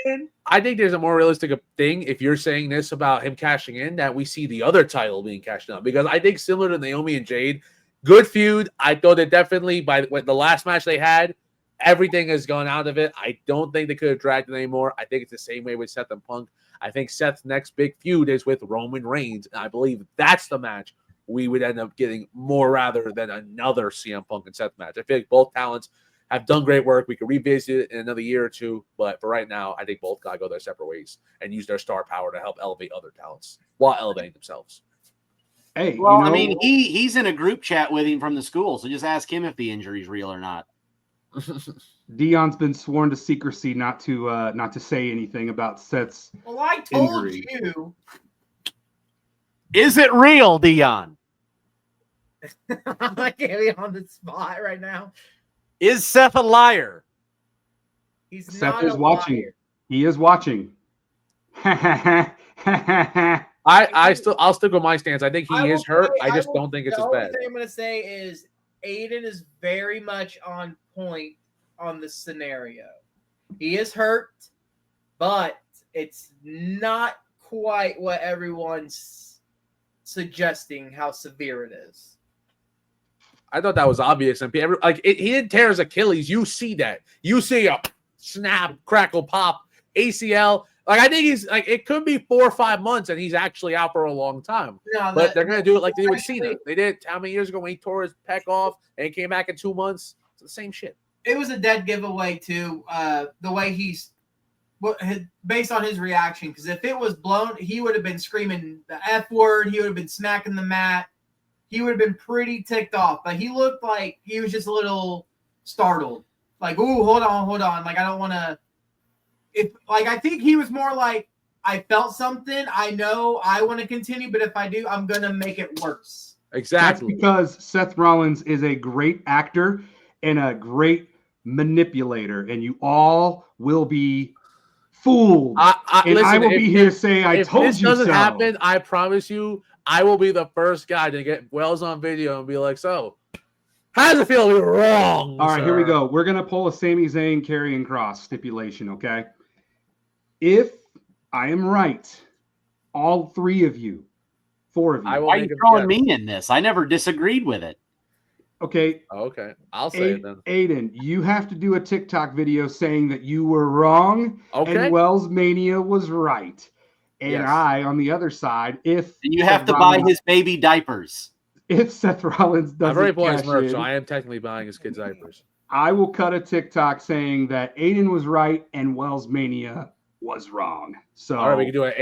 I think there's a more realistic thing if you're saying this about him cashing in, that we see the other title being cashed in, because I think similar to Naomi and Jade, good feud. I thought that definitely by the last match they had, everything has gone out of it. I don't think they could have dragged it anymore. I think it's the same way with Seth and Punk. I think Seth's next big feud is with Roman Reigns, and I believe that's the match we would end up getting more rather than another CM Punk and Seth match. I feel like both talents have done great work. We could revisit it in another year or two, but for right now, I think both got to go their separate ways and use their star power to help elevate other talents while elevating themselves. Hey, well, I mean, he's in a group chat with him from the school, so just ask him if the injury's real or not. Deion's been sworn to secrecy not to say anything about Seth's Well, I told injury. you. Is it real, Deion? I'm not getting on the spot right now. Is Seth a liar? He's Seth not is a watching. liar. He is watching. I'll stick with my stance. I think he is hurt. I just don't think it's as bad. The only thing I'm going to say is Aiden is very much on point on the scenario. He is hurt, but it's not quite what everyone's suggesting how severe it is. I thought that was obvious, and he didn't tear his Achilles. You see that. You see a snap, crackle, pop, ACL. Like, I think he's like, it could be 4 or 5 months and he's actually out for a long time. No, But they're going to do it like they did with actually- Cena. They did how many years ago when he tore his pec off and he came back in 2 months? It's the same shit. It was a dead giveaway too. The way based on his reaction, because if it was blown, he would have been screaming the F word. He would have been smacking the mat. He would have been pretty ticked off. But he looked like he was just a little startled. Like, ooh, hold on. Like, I don't want to. I think he was more like, I felt something. I know I want to continue, but if I do, I'm gonna make it worse. Exactly. That's because Seth Rollins is a great actor and a great manipulator, and you all will be fooled. Listen, I will be here to say, I told you so. If this doesn't happen, I promise you, I will be the first guy to get Wells on video and be like, so, how does it feel to be wrong? All right, sir? here we go. We're going to pull a Sami Zayn, Karrion Kross stipulation, okay? If I am right, all 3 of you, 4 of you. Why are you throwing me in this? I never disagreed with it. Okay. Okay. I'll say it then. Aiden, you have to do a TikTok video saying that you were wrong and WellsMania was right. And Yes. I, on the other side, And you have to buy his baby diapers. If Seth Rollins doesn't I've already bought his cash merch, in, so I am technically buying his kids' diapers. I will cut a TikTok saying that Aiden was right and WellsMania was wrong. So All right, we can do an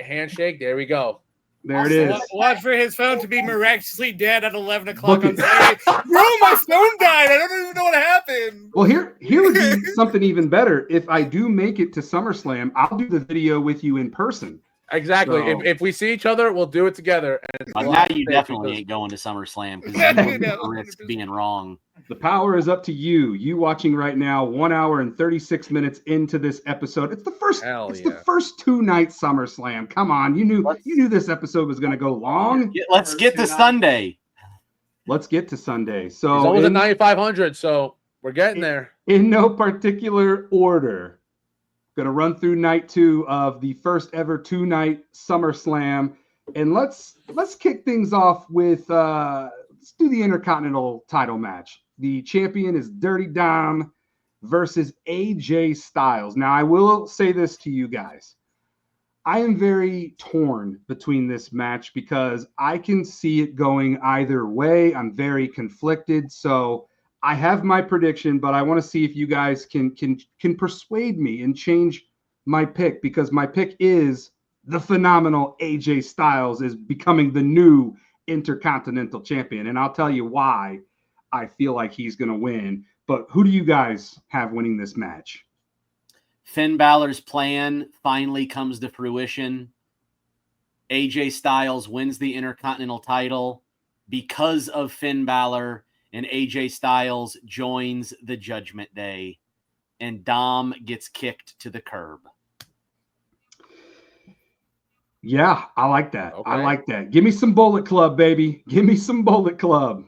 handshake. There we go. there it is. Watch for his phone to be miraculously dead at 11 Look o'clock on at- Saturday. Bro, my phone died. I don't even know what happened. Well, here would be something even better. If I do make it to SummerSlam, I'll do the video with you in person. Exactly. So- If we see each other, we'll do it together. And Now you definitely ain't going to SummerSlam because you risk being wrong. The power is up to you. You watching right now, 1 hour and 36 minutes into this episode. It's the first. The first 2-night SummerSlam. Come on, you knew this episode was going to go long. Let's get to Sunday. Let's get to Sunday. He's So always at 9,500, so we're getting there. in no particular order, going to run through night 2 of the first ever 2-night SummerSlam, and let's kick things off with let's do the Intercontinental title match. The champion is Dirty Dom versus AJ Styles. Now, I will say this to you guys. I am very torn between this match because I can see it going either way. I'm very conflicted. So I have my prediction, but I want to see if you guys can persuade me and change my pick, because my pick is the phenomenal AJ Styles is becoming the new Intercontinental champion. And I'll tell you why I feel like he's going to win. But who do you guys have winning this match? Finn Balor's plan finally comes to fruition. AJ Styles wins the Intercontinental title because of Finn Balor, and AJ Styles joins the Judgment Day, and Dom gets kicked to the curb. Yeah, I like that. Okay. I like that. Give me some Bullet Club, baby. Give me some Bullet Club.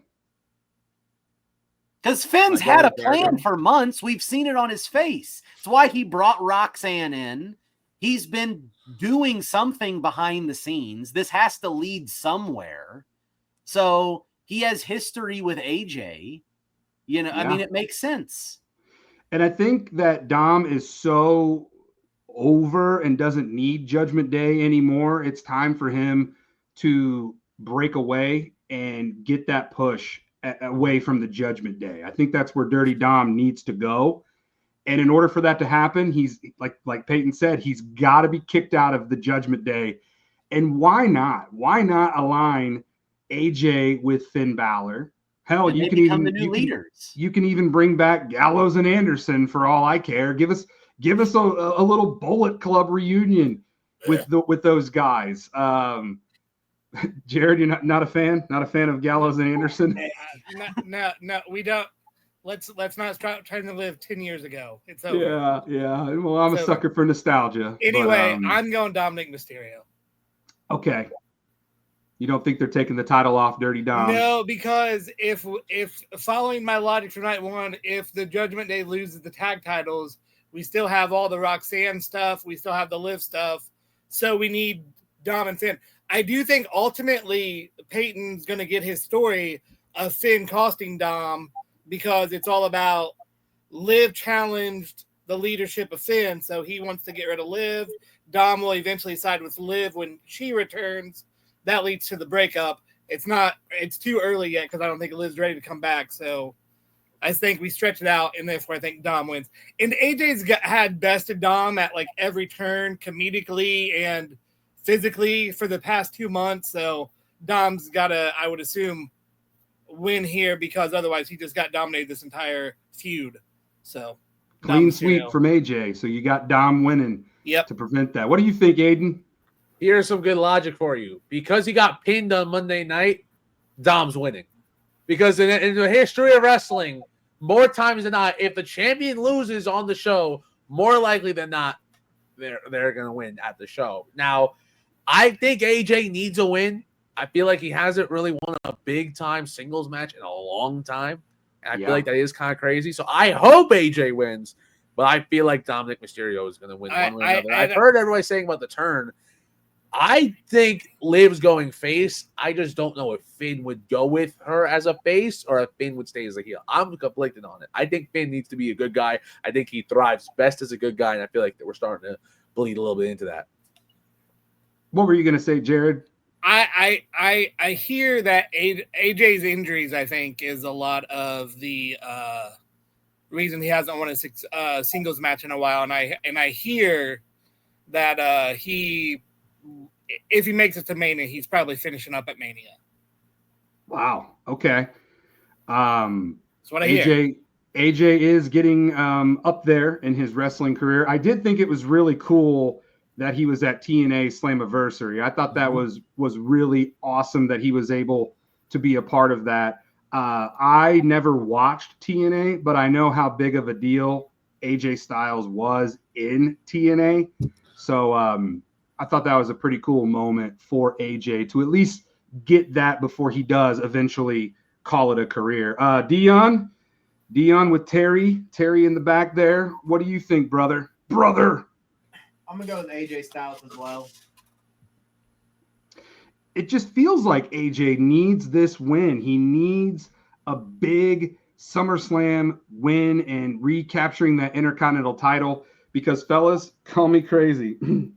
Because Finn's had a plan for months. We've seen it on his face. It's why he brought Roxanne in. He's been doing something behind the scenes. This has to lead somewhere. So he has history with AJ. You know, I mean, it makes sense. And I think that Dom is so over and doesn't need Judgment Day anymore. It's time for him to break away and get that push away from the Judgment Day. I think that's where Dirty Dom needs to go. And in order for that to happen, he's like Payton said, he's got to be kicked out of the Judgment Day. And why not? Why not align AJ with Finn Balor? Hell, And you they can become even the new leaders. You can even bring back Gallows and Anderson for all I care. Give us a little Bullet Club reunion with those guys. Jared, you're not a fan? Not a fan of Gallows and Anderson? No, we don't. Let's not trying to live 10 years ago. It's over. Yeah. Well, I'm a sucker for nostalgia. Anyway, I'm going Dominic Mysterio. Okay. You don't think they're taking the title off Dirty Dom? No, because if following my logic from night 1, if the Judgment Day loses the tag titles, we still have all the Roxanne stuff. We still have the Liv stuff. So we need Dom and Finn. I do think ultimately Payton's going to get his story of Finn costing Dom, because it's all about Liv challenged the leadership of Finn. So he wants to get rid of Liv Dom will eventually side with Liv when she returns. That leads to the breakup. It's too early yet because I don't think Liv's ready to come back. So I think we stretch it out, and therefore I think Dom wins. And AJ's had bested Dom at like every turn, comedically and physically for the past 2 months. So Dom's got to, I would assume, win here because otherwise he just got dominated this entire feud. So clean sweep from AJ. So you got Dom winning to prevent that. What do you think, Aiden? Here's some good logic for you. Because he got pinned on Monday night, Dom's winning. Because in the history of wrestling, more times than not, if the champion loses on the show, more likely than not, they're going to win at the show. Now, I think AJ needs a win. I feel like he hasn't really won a big-time singles match in a long time. And I feel like that is kind of crazy. So I hope AJ wins, but I feel like Dominic Mysterio is going to win one way or another. I've heard everybody saying about the turn. I think Liv's going face. I just don't know if Finn would go with her as a face or if Finn would stay as a heel. I'm conflicted on it. I think Finn needs to be a good guy. I think he thrives best as a good guy, and I feel like we're starting to bleed a little bit into that. What were you going to say, Jared? I hear that AJ's injuries, I think, is a lot of the reason he hasn't won a singles match in a while, and I hear that if he makes it to Mania, he's probably finishing up at Mania. Wow. Okay. That's what I hear. AJ is getting up there in his wrestling career. I did think it was really cool that he was at TNA Slammiversary. I thought that was really awesome that he was able to be a part of that. I never watched TNA, but I know how big of a deal AJ Styles was in TNA. So I thought that was a pretty cool moment for AJ to at least get that before he does eventually call it a career. Deion with Terry in the back there. What do you think, brother? I'm going to go with AJ Styles as well. It just feels like AJ needs this win. He needs a big SummerSlam win and recapturing that Intercontinental title because, fellas, call me crazy. I'm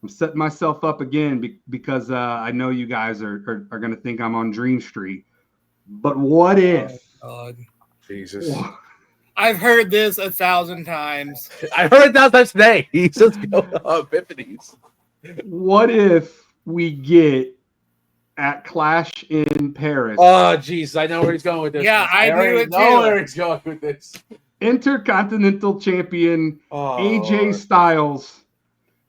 setting myself up again because I know you guys are going to think I'm on Dream Street. But what if? Oh, Jesus. I've heard this 1,000 times. I heard it 1,000 times today. He's just going on epiphanies. What if we get at Clash in Paris? Oh, jeez. I know where he's going with this. Yeah, I knew it know too. where he's going with this. Intercontinental Champion AJ Styles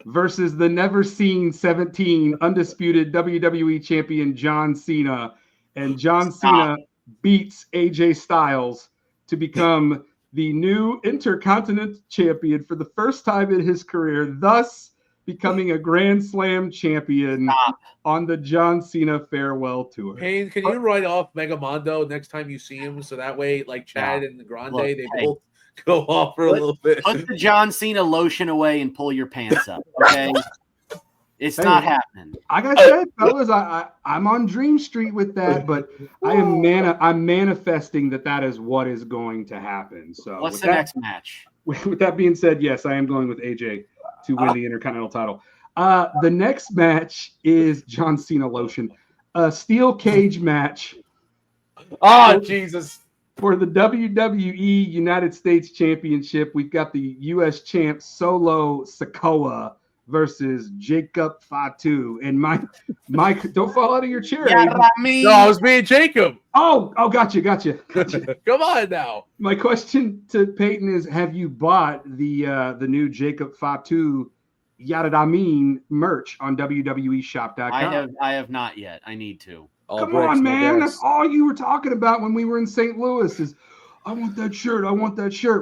versus the never-seen 17 undisputed WWE Champion John Cena. And John Cena beats AJ Styles to become the new Intercontinental Champion for the first time in his career, thus becoming a Grand Slam champion on the John Cena farewell tour. Payne, can you write off Megamondo next time you see him so that way, like Chad and the Grande, they both go off for a little bit? Put the John Cena lotion away and pull your pants up, okay? It's not happening. Like I said, fellas, I'm on Dream Street with that, but I'm manifesting that is what is going to happen. So what's the next match? With that being said, yes, I am going with AJ to win the Intercontinental title. The next match is John Cena lotion, a steel cage match. Oh, Jesus. For the WWE United States Championship, we've got the U.S. champ Solo Sikoa versus Jacob Fatu. And Mike, don't fall out of your chair. No, I was being Jacob. Oh, gotcha. Come on now. My question to Payton is: have you bought the new Jacob Fatu Yadadamin merch on WWEshop.com? I have not yet. I need to. Come on, man. That's all you were talking about when we were in St. Louis is, I want that shirt.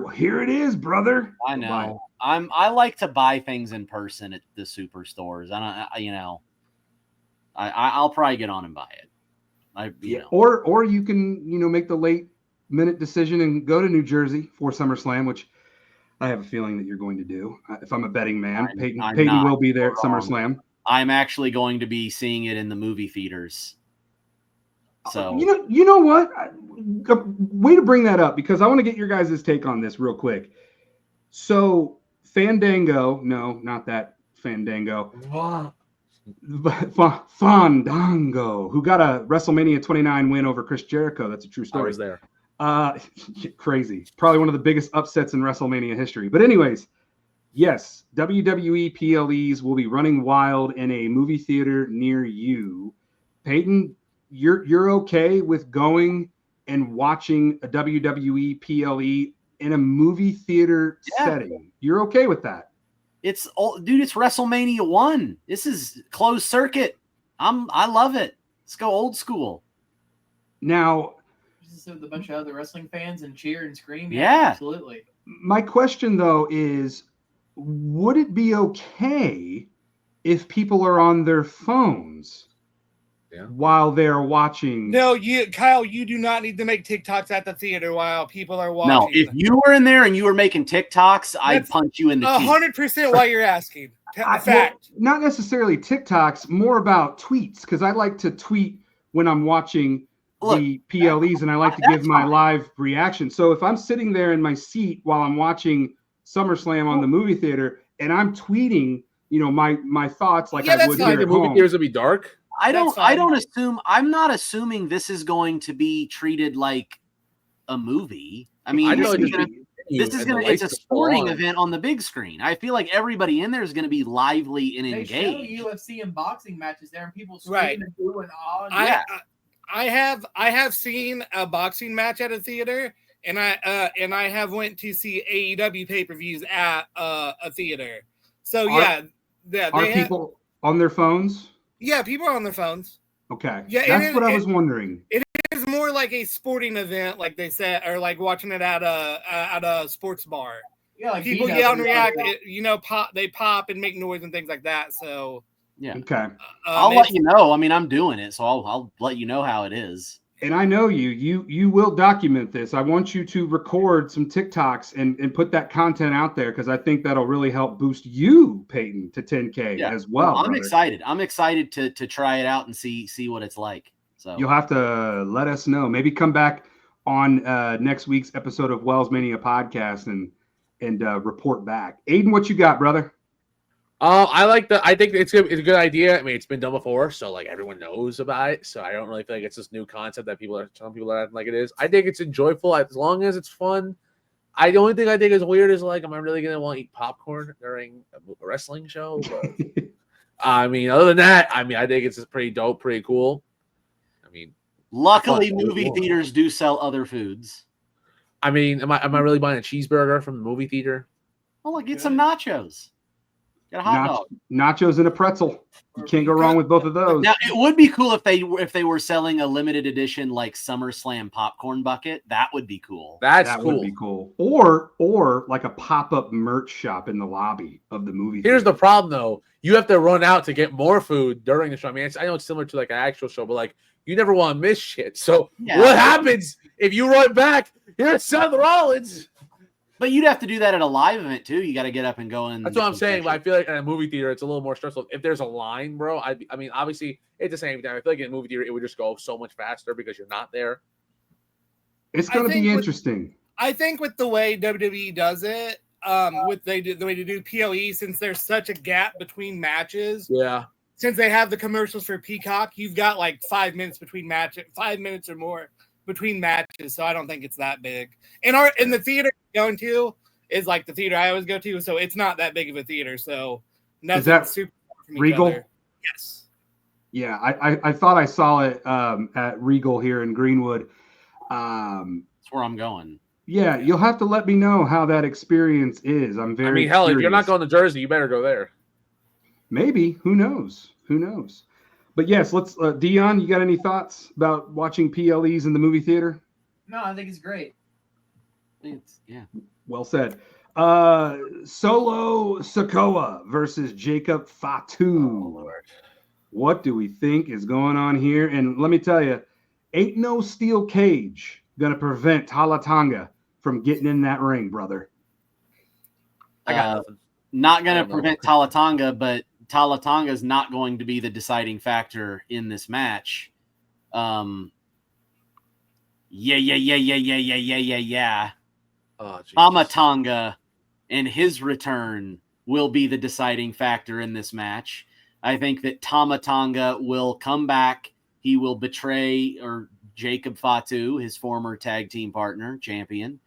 Well, here it is, brother. I know. I like to buy things in person at the superstores. I'll probably get on and buy it. Or you can, make the late minute decision and go to New Jersey for SummerSlam, which I have a feeling that you're going to do. If I'm a betting man, Payton will be there at SummerSlam. I'm actually going to be seeing it in the movie theaters. So you know what? Way to bring that up because I want to get your guys' take on this real quick. So Fandango. No, not that Fandango. Fandango, who got a WrestleMania 29 win over Chris Jericho. That's a true story. I was there. Crazy. Probably one of the biggest upsets in WrestleMania history. But anyways, yes, WWE PLEs will be running wild in a movie theater near you. Payton, you're okay with going and watching a WWE PLE in a movie theater setting? You're okay with that? It's WrestleMania 1. This is closed circuit. I love it. Let's go old school. Now, with a bunch of other wrestling fans and cheer and scream. Yeah, absolutely. My question though is, would it be okay if people are on their phones while they're watching? No, Kyle, you do not need to make TikToks at the theater while people are watching. No, if you were in there and you were making TikToks, I'd punch you in the teeth. 100% why you're asking. Fact. Well, not necessarily TikToks, more about tweets, because I like to tweet when I'm watching the PLEs, and I like to give my live reaction. So if I'm sitting there in my seat while I'm watching SummerSlam on the movie theater, and I'm tweeting, my thoughts like I would here at the movie home. theaters would be dark. I'm not assuming this is going to be treated like a movie. I mean, it's a sporting event on the big screen. I feel like everybody in there is going to be lively and engaged. They show UFC and boxing matches there, and people screaming and booing on. I have seen a boxing match at a theater, and I have went to see AEW pay-per-views at a theater. So are people on their phones? Yeah, people are on their phones. Okay, that's what I was wondering. It is more like a sporting event, like they said, or like watching it at a sports bar. Yeah, like people yell and react. They pop and make noise and things like that. So. Yeah. Okay. I'll let you know. I mean, I'm doing it, so I'll let you know how it is. And I know you will document this. I want you to record some TikToks and put that content out there, because I think that'll really help boost you, Payton, to 10K as well. I'm excited. I'm excited to try it out and see what it's like. So you'll have to let us know. Maybe come back on next week's episode of WellsMania Podcast and report back. Aiden, what you got, brother? I think it's a good idea. I mean, it's been done before, so like everyone knows about it. So I don't really feel like it's this new concept that some people are acting like it is. I think it's enjoyable as long as it's fun. The only thing I think is weird is like, am I really gonna want to eat popcorn during a wrestling show? But, I mean, other than that, I think it's pretty dope, pretty cool. I mean, luckily, movie theaters do sell other foods. I mean, am I really buying a cheeseburger from the movie theater? Well, get some nachos. Get a hot dog. Nachos and a pretzel. You can't go wrong with both of those. Now, it would be cool if they were selling a limited edition like SummerSlam popcorn bucket. That would be cool. That would be cool. Or like a pop-up merch shop in the lobby of the movie theater. Here's the problem though. You have to run out to get more food during the show. I mean, I know it's similar to like an actual show, but like you never want to miss shit. So what happens if you run back? Here's Seth Rollins. But you'd have to do that at a live event too. You got to get up and go in. That's what I'm saying. But I feel like in a movie theater, it's a little more stressful. If there's a line, bro, I mean, obviously it's the same thing. I feel like in a movie theater, it would just go so much faster because you're not there. It's going to be interesting. I think with the way WWE does it, the way to do PLE, since there's such a gap between matches. Yeah. Since they have the commercials for Peacock, you've got like 5 minutes between matches, 5 minutes or more between matches, so I don't think it's that big. In the theater going to is like the theater I always go to, so it's not that big of a theater. So is that super Regal? Yes. Yeah, I thought I saw it at Regal here in Greenwood. That's where I'm going. Yeah, you'll have to let me know how that experience is. I'm very. I mean, hell, if you're not going to Jersey, you better go there. Maybe. Who knows? But yes, let's. Deion, you got any thoughts about watching PLEs in the movie theater? No, I think it's great. Well said. Solo Sikoa versus Jacob Fatu. Oh, Lord. What do we think is going on here? And let me tell you, ain't no steel cage gonna prevent Talatanga from getting in that ring, brother. I got nothing. Not gonna prevent Talatanga, but Talatanga is not going to be the deciding factor in this match. Yeah. Oh, Tamatanga and his return will be the deciding factor in this match. I think that Tama Tonga will come back. He will betray Jacob Fatu, his former tag team partner, champion,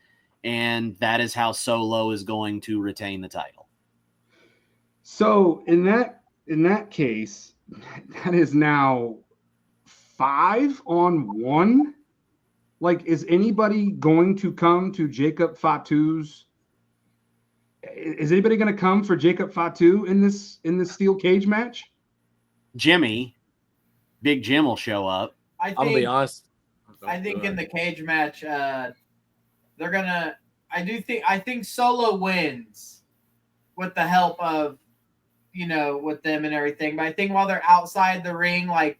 and that is how Solo is going to retain the title. So in that case, that is now 5-on-1. Like, is anybody going to come to Jacob Fatu's? Is anybody going to come for Jacob Fatu in this steel cage match? Big Jim will show up. I'm gonna be honest. I think in the cage match, they're gonna. I think Solo wins with the help of, with them and everything. But I think while they're outside the ring, like,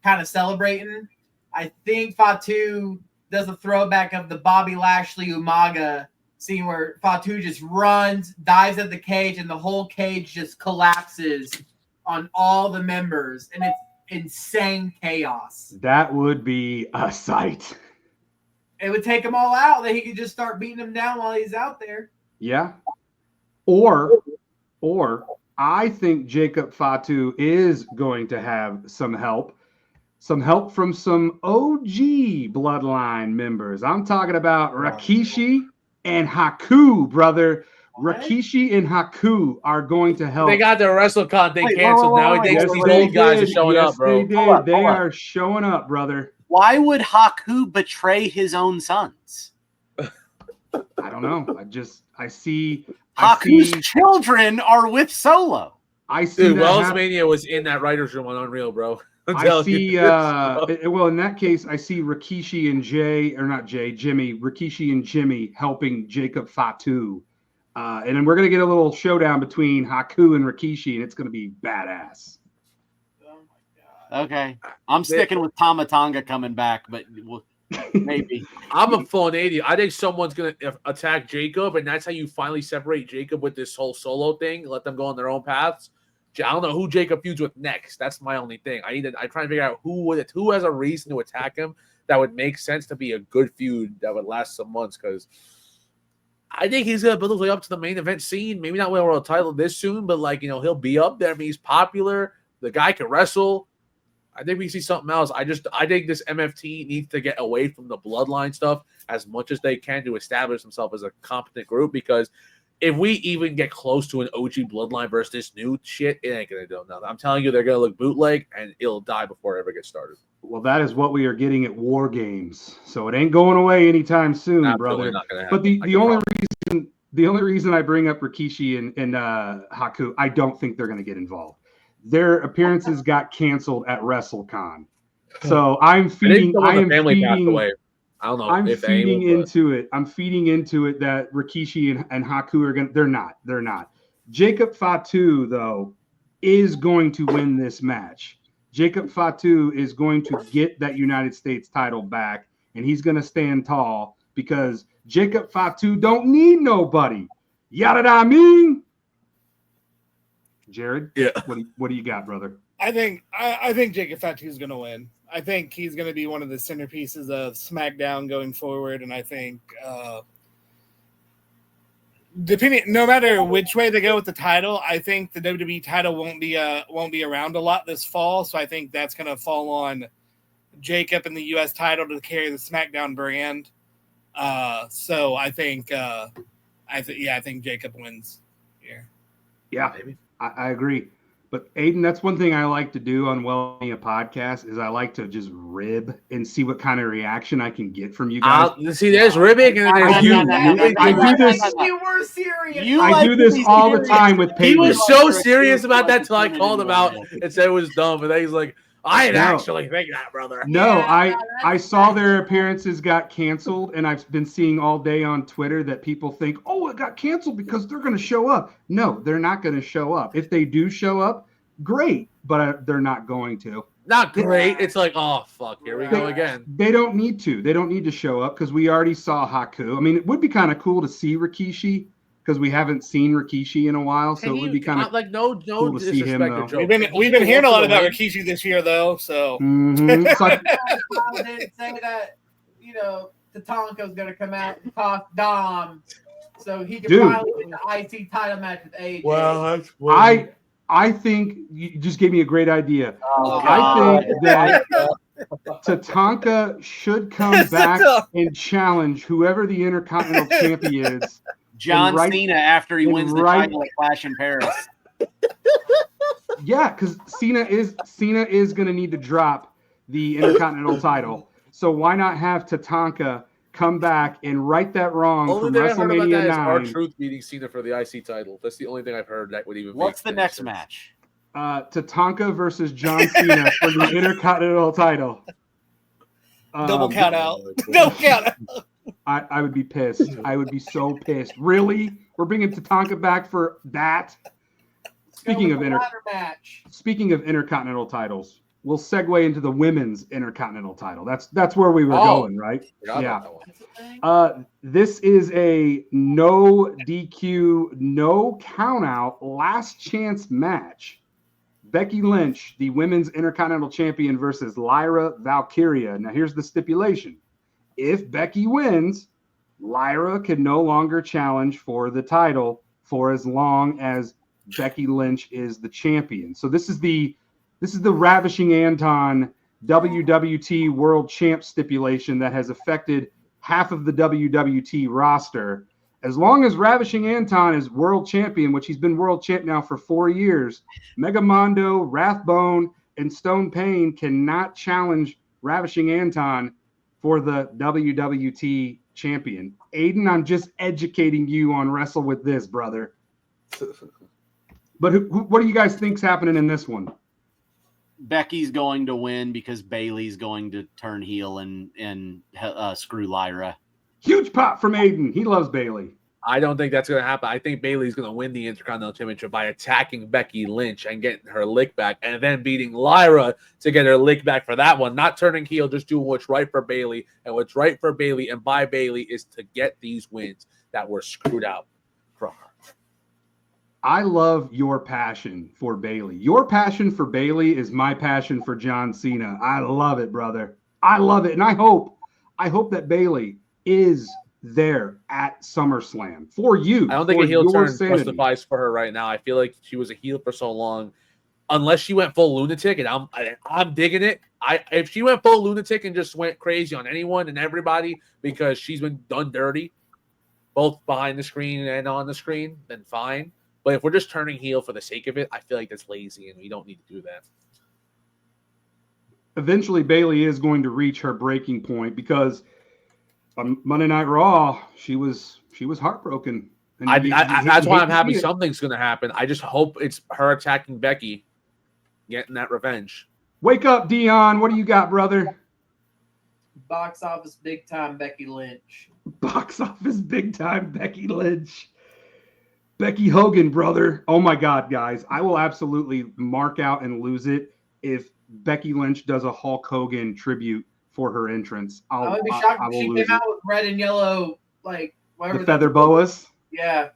kind of celebrating, I think Fatu does a throwback of the Bobby Lashley Umaga scene where Fatu just runs, dives at the cage, and the whole cage just collapses on all the members, and it's insane chaos. That would be a sight. It would take them all out. That he could just start beating them down while he's out there. Yeah. Or I think Jacob Fatu is going to have some help from some OG bloodline members. I'm talking about Rikishi and Haku, brother. What? Rikishi and Haku are going to help. They got their WrestleCon thing canceled. Now he thinks these they old guys are did. showing Yes, up, bro. They did. Hold on. They are showing up, brother. Why would Haku betray his own sons? I don't know. I see Haku's children are with Solo. I see Dude, that WellsMania was in that writer's room on Unreal, bro. I see. Well, in that case, I see Rikishi and Rikishi and Jimmy helping Jacob Fatu, and then we're gonna get a little showdown between Haku and Rikishi, and it's gonna be badass. Oh my god. Okay, I'm sticking with Tama Tonga coming back, but maybe. I'm a full 80. I think someone's gonna attack Jacob, and that's how you finally separate Jacob with this whole Solo thing. Let them go on their own paths. I don't know who Jacob feuds with next. That's my only thing. I'm trying to figure out who has a reason to attack him that would make sense to be a good feud that would last some months. Because I think he's gonna build his way up to the main event scene. Maybe not with a world title this soon, but he'll be up there. I mean, he's popular. The guy can wrestle. I think we see something else. I think this MFT needs to get away from the bloodline stuff as much as they can to establish themselves as a competent group, because if we even get close to an OG bloodline versus this new shit, it ain't gonna do nothing. I'm telling you, they're gonna look bootleg, and it'll die before it ever gets started. Well, that is what we are getting at War Games, so it ain't going away anytime soon, Absolutely brother. not gonna happen. But the only reason I bring up Rikishi and Haku, I don't think they're gonna get involved. Their appearances got canceled at WrestleCon, so I'm feeding into it. I'm feeding into it that Rikishi and Haku are going to, they're not. Jacob Fatu, though, is going to win this match. Jacob Fatu is going to get that United States title back, and he's going to stand tall because Jacob Fatu don't need nobody. Yada I mean? Jared? Yeah. What do you got, brother? I think Jacob Fatu is going to win. I think he's going to be one of the centerpieces of SmackDown going forward, and I think no matter which way they go with the title, I think the WWE title won't be around a lot this fall. So I think that's going to fall on Jacob and the U.S. title to carry the SmackDown brand. So I think Jacob wins here. Yeah, I agree. But Aiden, that's one thing I like to do on WellsMania Podcast is I like to just rib and see what kind of reaction I can get from you guys. See, there's ribbing and there's you. I do this. You were serious. I do this all the time with Payton. He was so serious about that till I called him out and said it was dumb. And then he's like, I didn't actually think that, brother. No, I saw their appearances got canceled, and I've been seeing all day on Twitter that people think, oh, it got canceled because they're going to show up. No, they're not going to show up. If they do show up, great, but they're not going to. Not great. It's like, oh, fuck, here we go again. They don't need to. They don't need to show up because we already saw Haku. I mean, it would be kind of cool to see Rikishi because we haven't seen Rikishi in a while, so it would be kind of no cool to see him. We've been hearing a lot about Rikishi this year, though. So I didn't say that. Tatanka's going to come out and talk Dom So he could Dude. probably win the IC title match with AJ. that's I think you just gave me a great idea. Oh, I think that God. Tatanka should come back and challenge whoever the Intercontinental Champion is. John right- Cena after he and wins the right- title at Clash in Paris. Yeah, because Cena is going to need to drop the Intercontinental title. So why not have Tatanka come back and right that wrong Only from thing I've heard about WrestleMania that is 9? R-Truth beating Cena for the IC title. That's the only thing I've heard that would even. What's the make next sense. match? Tatanka versus John Cena for the Intercontinental title. Double count out. Double count out. I would be pissed. I would be so pissed. Really? We're bringing Tatanka back for that? Speaking of match. Speaking of Intercontinental titles, we'll segue into the women's Intercontinental title. That's where we were going, right? Forgot Yeah. about that one. This is a no DQ, no count out, last chance match. Becky Lynch, the women's Intercontinental Champion, versus Lyra Valkyria. Now, here's the stipulation. If Becky wins, Lyra can no longer challenge for the title for as long as Becky Lynch is the champion. So this is the Ravishing Anton WWT World Champ stipulation that has affected half of the WWT roster. As long as Ravishing Anton is world champion, which he's been world champ now for 4 years, Mega Mondo, Rathbone, and Stone Payne cannot challenge Ravishing Anton for the WWT champion. Aiden, I'm just educating you on Wrestle With This, brother. But what do you guys think's happening in this one? Becky's going to win because Bayley's going to turn heel and screw Lyra. Huge pop from Aiden. He loves Bayley. I don't think that's going to happen. I think Bayley's going to win the Intercontinental Championship by attacking Becky Lynch and getting her lick back, and then beating Lyra to get her lick back for that one. Not turning heel, just doing what's right for Bayley. And what's right for Bayley and by Bayley is to get these wins that were screwed out from her. I love your passion for Bayley. Your passion for Bayley is my passion for John Cena. I love it, brother. I love it. And I hope that Bayley is there at SummerSlam for you. I don't think for a heel your turn sanity. justifies for her right now. I feel like she was a heel for so long. Unless she went full lunatic, and I'm digging it. If she went full lunatic and just went crazy on anyone and everybody because she's been done dirty, both behind the screen and on the screen, then fine. But if we're just turning heel for the sake of it, I feel like that's lazy, and we don't need to do that. Eventually, Bayley is going to reach her breaking point because on Monday Night Raw, she was heartbroken. And that's why I'm happy see it. something's going to happen. I just hope it's her attacking Becky, getting that revenge. Wake up, Deion. What do you got, brother? Box office big time Becky Lynch. Box office big time Becky Lynch. Becky Hogan, brother. Oh my God, guys. I will absolutely mark out and lose it if Becky Lynch does a Hulk Hogan tribute for her entrance. I would be shocked if she came out with red and yellow, like whatever. The feather boas? Yeah.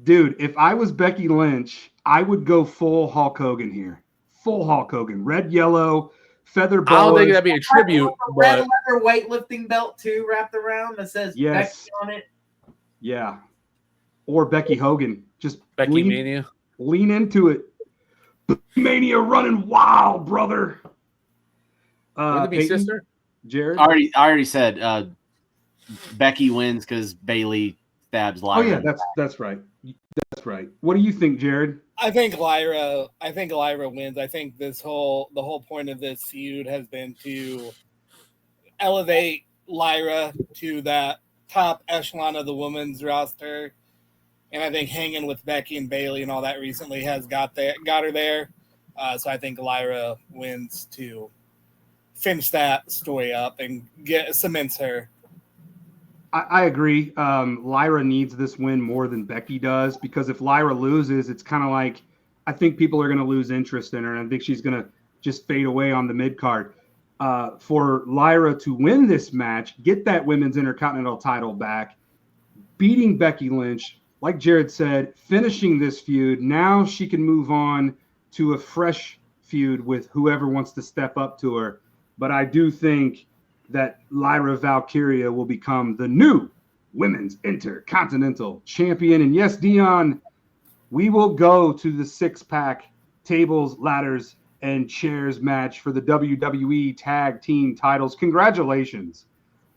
Dude, if I was Becky Lynch, I would go full Hulk Hogan here. Full Hulk Hogan. Red, yellow, feather boas. I don't think that'd be a tribute. Red But leather weightlifting belt too wrapped around that says Yes. Becky on it. Yeah. Or Becky Hogan. Just Becky Mania. Lean into it. Mania running wild, brother. Wouldn't it be Payton? sister? Jared? I already said Becky wins because Bayley stabs Lyra. Oh yeah, that's right. That's right. What do you think, Jared? I think Lyra wins. I think the whole point of this feud has been to elevate Lyra to that top echelon of the women's roster. And I think hanging with Becky and Bayley and all that recently has got her there. So I think Lyra wins to finish that story up and cements her. I agree. Lyra needs this win more than Becky does because if Lyra loses, it's kind of like I think people are going to lose interest in her, and I think she's going to just fade away on the mid card. For Lyra to win this match, get that women's Intercontinental title back, beating Becky Lynch, like Jared said, finishing this feud. Now she can move on to a fresh feud with whoever wants to step up to her. But I do think that Lyra Valkyria will become the new Women's Intercontinental Champion. And yes, Deion, we will go to the 6-pack tables, ladders, and chairs match for the WWE Tag Team titles. Congratulations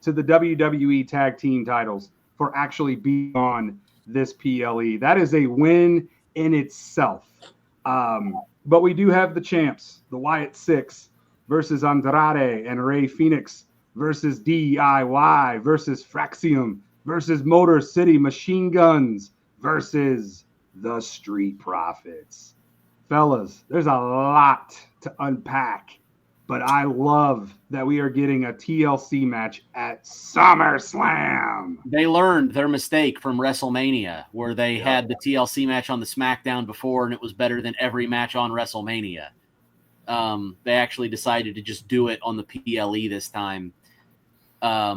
to the WWE Tag Team titles for actually being on this PLE. That is a win in itself. But we do have the champs, the Wyatt Six versus Andrade and Rey Fenix versus DIY versus Fraxium versus Motor City Machine Guns versus the Street Profits. Fellas, there's a lot to unpack, but I love that we are getting a TLC match at SummerSlam. They learned their mistake from WrestleMania, where they had the TLC match on the SmackDown before, and it was better than every match on WrestleMania. They actually decided to just do it on the PLE this time. I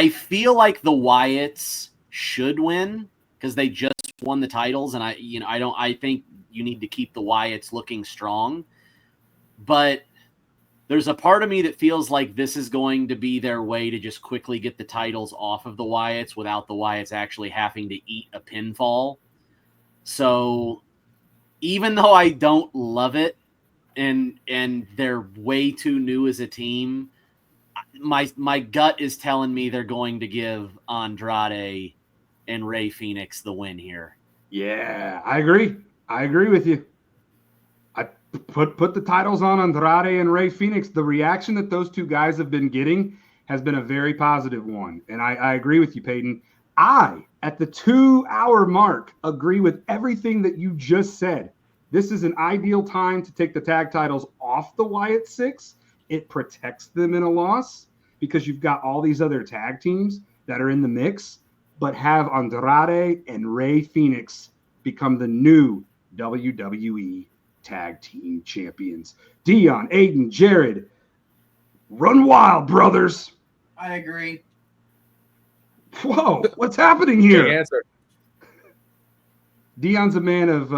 feel like the Wyatts should win because they just won the titles, and I think you need to keep the Wyatts looking strong. But there's a part of me that feels like this is going to be their way to just quickly get the titles off of the Wyatts without the Wyatts actually having to eat a pinfall. So even though I don't love it and they're way too new as a team, my gut is telling me they're going to give Andrade and Rey Fenix the win here. Yeah, I agree. I agree with you. I put the titles on Andrade and Rey Fenix. The reaction that those two guys have been getting has been a very positive one. And I agree with you, Payton. At the 2-hour mark, agree with everything that you just said. This is an ideal time to take the tag titles off the Wyatt Six. It protects them in a loss because you've got all these other tag teams that are in the mix, but have Andrade and Rey Fenix become the new WWE Tag Team Champions. Deion, Aiden, Jared, run wild, brothers. I agree. Whoa, what's happening here? Good answer. Deion's a man of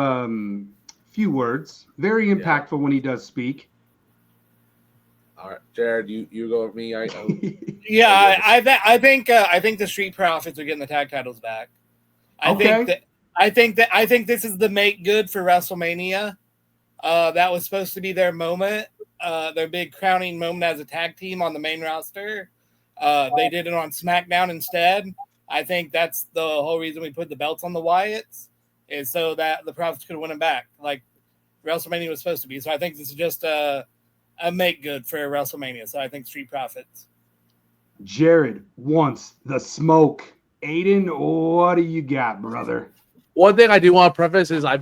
few words, very impactful when he does speak. All right, Jared, you go with me. I think the Street Profits are getting the tag titles back. I think this is the make good for WrestleMania. That was supposed to be their moment, their big crowning moment as a tag team on the main roster. They did it on SmackDown instead. I think that's the whole reason we put the belts on the Wyatts, is so that the Profits could win them back, like WrestleMania was supposed to be. So I think this is just a make good for WrestleMania. So I think Street Profits. Jared wants the smoke. Aiden, what do you got, brother? One thing I do want to preface is are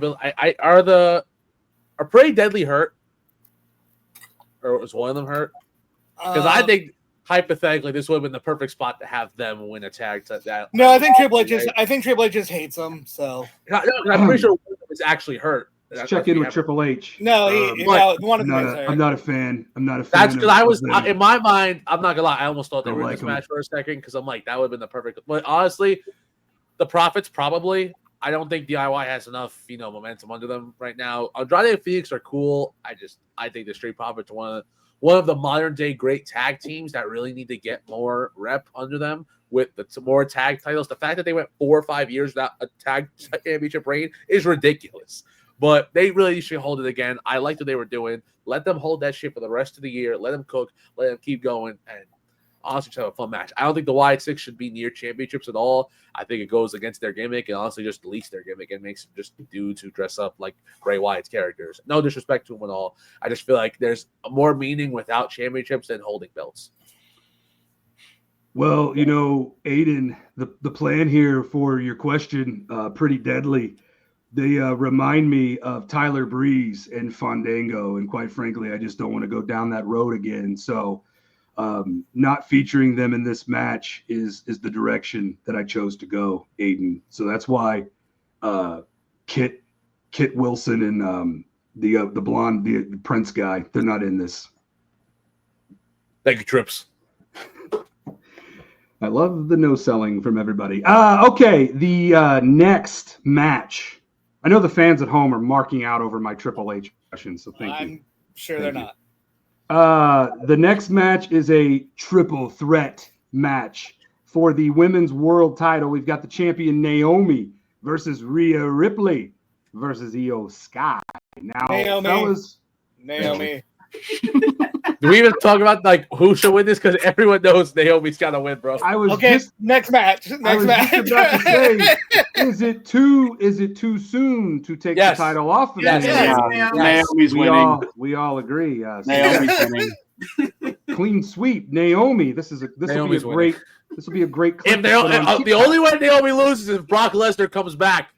Pretty Deadly hurt? Or was one of them hurt? Because I think hypothetically this would have been the perfect spot to have them win a tag. No, I think Triple H just hates them. So I'm pretty sure one of them is actually hurt. Let's check in with Triple H. No, one of them is hurt. I'm not a fan. That's because I was in my mind. I'm not gonna lie. I almost thought they were in this match for a second because I'm like, that would have been the perfect. But honestly, the Profits probably. I don't think DIY has enough, momentum under them right now. Andrade and Phoenix are cool. I think the Street Profits are one of the modern day great tag teams that really need to get more rep under them with more tag titles. The fact that they went 4 or 5 years without a tag championship reign is ridiculous. But they really should hold it again. I liked what they were doing. Let them hold that shit for the rest of the year. Let them cook. Let them keep going. And honestly, just have a fun match. I don't think the Wyatt Six should be near championships at all. I think it goes against their gimmick and honestly just deletes their gimmick and makes them just dudes who dress up like Bray Wyatt's characters. No disrespect to them at all. I just feel like there's more meaning without championships than holding belts. Well, Aiden, the plan here for your question, Pretty Deadly, they remind me of Tyler Breeze and Fandango. And quite frankly, I just don't want to go down that road again. So not featuring them in this match is the direction that I chose to go, Aiden. So that's why Kit Wilson and the blonde, the Prince guy, they're not in this. Thank you, Trips. I love the no selling from everybody. Okay, the next match. I know the fans at home are marking out over my Triple H question, so thank you. I'm sure they're not. The next match is a triple threat match for the women's world title, we've got the champion Naomi versus Rhea Ripley versus Io Sky. Now, fellas, Naomi. Do we even talk about like who should win this? Because everyone knows Naomi's got to win, bro. Next match. Just about to say, is it too soon to take the title off of Naomi's winning. We all agree. Naomi's winning. Clean sweep, Naomi. This will be a great clip. The only way Naomi loses is if Brock Lesnar comes back.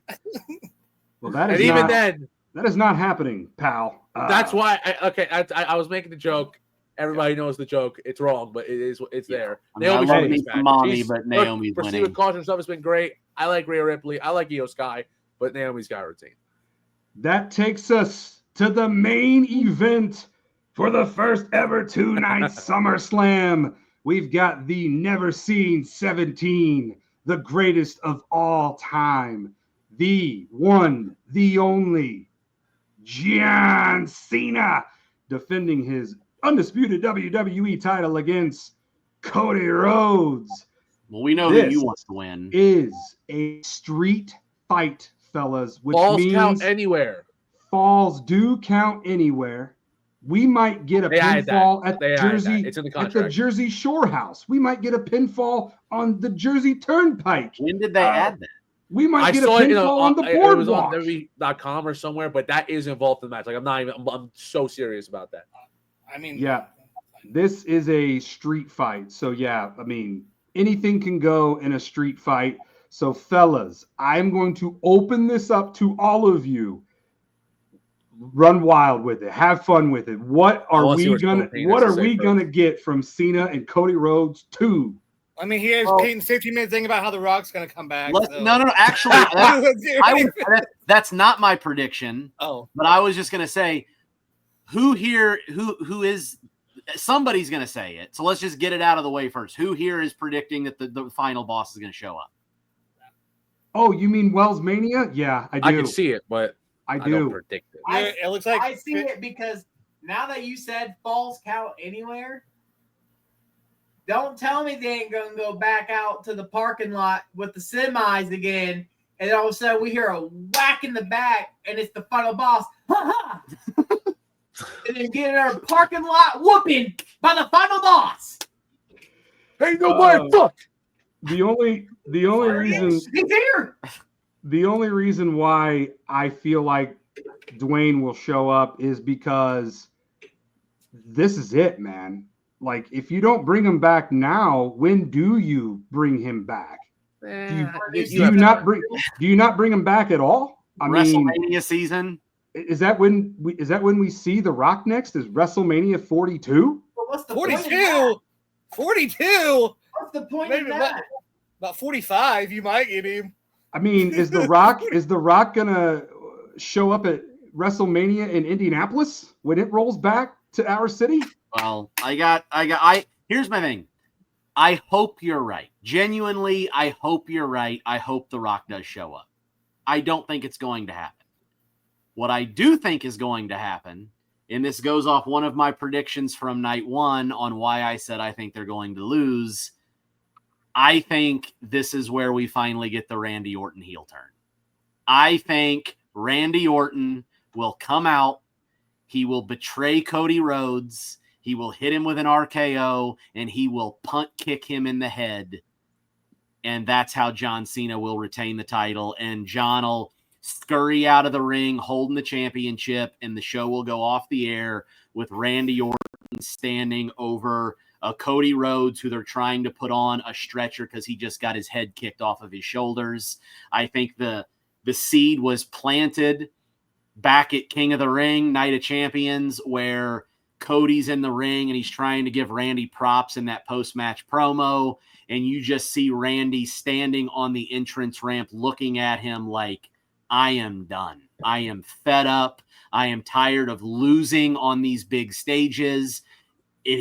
Well, that is not happening, pal. That's why. I was making the joke. Everybody knows the joke. It's wrong, but it's there. Naomi's winning. But Naomi's winning. With caution stuff has been great. I like Rhea Ripley. I like Io Sky, but Naomi's got to retain. That takes us to the main event for the first ever 2-night SummerSlam. We've got the never seen 17, the greatest of all time, the one, the only, John Cena, defending his undisputed WWE title against Cody Rhodes. Well, we know who you want to win. Is a street fight, fellas, which falls means count anywhere. Falls do count anywhere. We might get a pinfall at the Jersey Shore House. We might get a pinfall on the Jersey Turnpike. When did they add that? We might get a pinfall on the boardwalk. It was on WWE.com or somewhere, but that is involved in the match. Like I'm so serious about that. This is a street fight. So anything can go in a street fight. So fellas, I'm going to open this up to all of you. Run wild with it. Have fun with it. What are we gonna get from Cena and Cody Rhodes 2? Here's Payton's 15-minute thing about how The Rock's gonna come back. No. Actually, that's not my prediction. Oh, but I was just gonna say, who is somebody's gonna say it. So let's just get it out of the way first. Who here is predicting that the final boss is gonna show up? Oh, you mean WellsMania? Yeah, I do. I can see it, but I don't predict it. It looks like I see it because now that you said falls count anywhere, don't tell me they ain't gonna go back out to the parking lot with the semis again, and all of a sudden we hear a whack in the back, and it's the final boss. Ha ha! And then get in our parking lot whooping by the final boss. Hey, nobody fuck. The only reason he's here. The only reason why I feel like Dwayne will show up is because this is it, man. Like, if you don't bring him back now, when do you bring him back? Do you not bring him back at all? WrestleMania season. Is that when we see The Rock next? Is WrestleMania 42? Well, what's the 42? 42? What's the point of that? About 45, you might get him. Is The Rock gonna show up at WrestleMania in Indianapolis when it rolls back to our city? Well, here's my thing. I hope you're right. Genuinely, I hope you're right. I hope The Rock does show up. I don't think it's going to happen. What I do think is going to happen, and this goes off one of my predictions from night one on why I said I think they're going to lose. I think this is where we finally get the Randy Orton heel turn. I think Randy Orton will come out. He will betray Cody Rhodes. He will hit him with an RKO, and he will punt kick him in the head. And that's how John Cena will retain the title. And John will scurry out of the ring holding the championship, and the show will go off the air with Randy Orton standing over Cody Rhodes, who they're trying to put on a stretcher because he just got his head kicked off of his shoulders. I think the seed was planted back at King of the Ring, Night of Champions, where Cody's in the ring and he's trying to give Randy props in that post-match promo, and you just see Randy standing on the entrance ramp looking at him like, I am done. I am fed up. I am tired of losing on these big stages.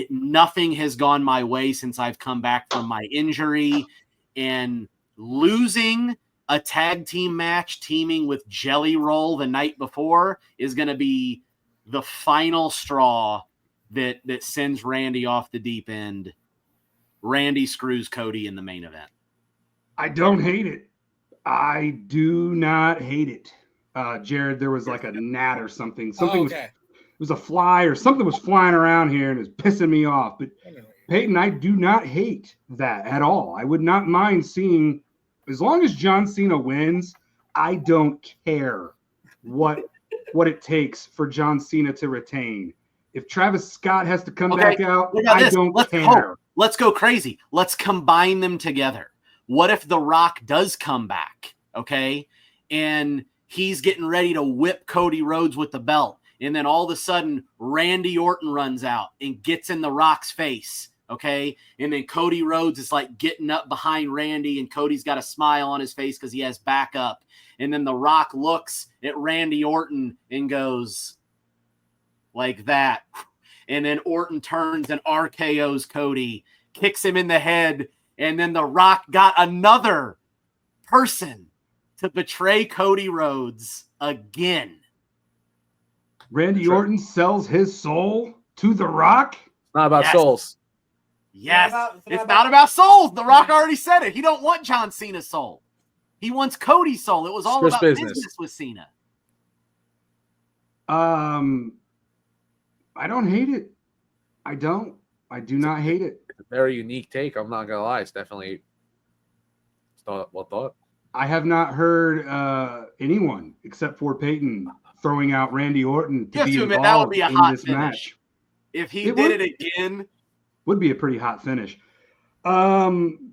Nothing has gone my way since I've come back from my injury, and losing a tag team match teaming with Jelly Roll the night before is going to be the final straw that sends Randy off the deep end. Randy screws Cody in the main event. I don't hate it. I do not hate it. Jared, there was like a gnat or something. It was a fly or something was flying around here and it was pissing me off. But Payton, I do not hate that at all. I would not mind seeing, as long as John Cena wins, I don't care what it takes for John Cena to retain. If Travis Scott has to come back out, I don't care. Let's go crazy. Let's combine them together. What if The Rock does come back, okay? And he's getting ready to whip Cody Rhodes with the belt. And then all of a sudden, Randy Orton runs out and gets in The Rock's face, okay? And then Cody Rhodes is like getting up behind Randy, and Cody's got a smile on his face because he has backup. And then The Rock looks at Randy Orton and goes like that. And then Orton turns and RKO's Cody, kicks him in the head, and then The Rock got another person to betray Cody Rhodes again. Randy Orton sells his soul to The Rock? It's not about souls. Yes. It's not about souls. The Rock already said it. He don't want John Cena's soul. He wants Cody's soul. It was all about business with Cena. I don't hate it. I do not hate it. It's a very unique take. I'm not gonna lie. It's definitely well thought. I have not heard anyone except for Payton throwing out Randy Orton to be involved that would be a in hot this finish. match. If he did it again, would be a pretty hot finish. Jared,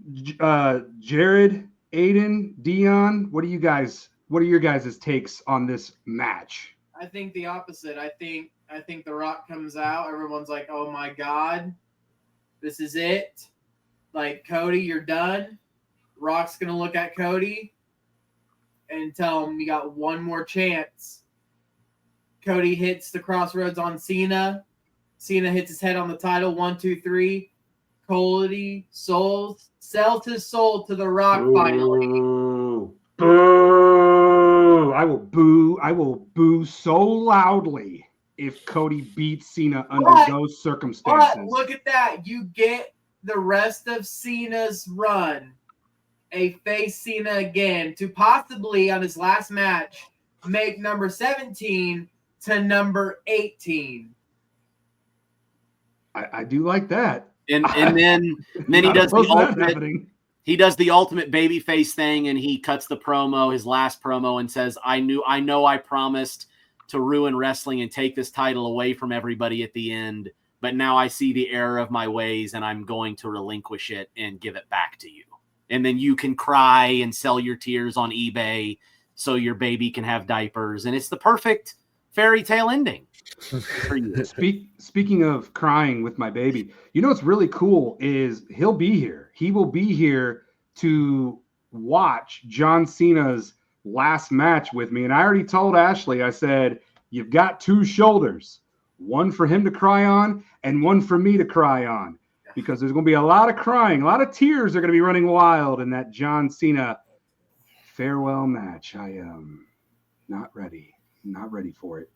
Aiden, Deion, what are your guys' takes on this match? I think the opposite. I think The Rock comes out. Everyone's like, "Oh my God, this is it." Like, Cody, you're done. Rock's gonna look at Cody and tell him, "You got one more chance." Cody hits the crossroads on Cena. Cena hits his head on the title. 1, 2, 3. Cody sells his soul to The Rock finally. Boo! I will boo so loudly if Cody beats Cena under those circumstances. But look at that. You get the rest of Cena's run, a face Cena again, to possibly, on his last match, make number 17 to number 18. I do like that. And then he does the ultimate. He does the ultimate babyface thing, and he cuts the promo, his last promo, and says, I know I promised to ruin wrestling and take this title away from everybody at the end, but now I see the error of my ways, and I'm going to relinquish it and give it back to you. And then you can cry and sell your tears on eBay so your baby can have diapers, and it's the perfect fairy tale ending for you. Speaking of crying with my baby, you know what's really cool is he'll be here. He will be here to watch John Cena's last match with me. And I already told Ashley, I said, you've got two shoulders, one for him to cry on and one for me to cry on, because there's going to be a lot of crying. A lot of tears are going to be running wild in that John Cena farewell match. I am not ready for it.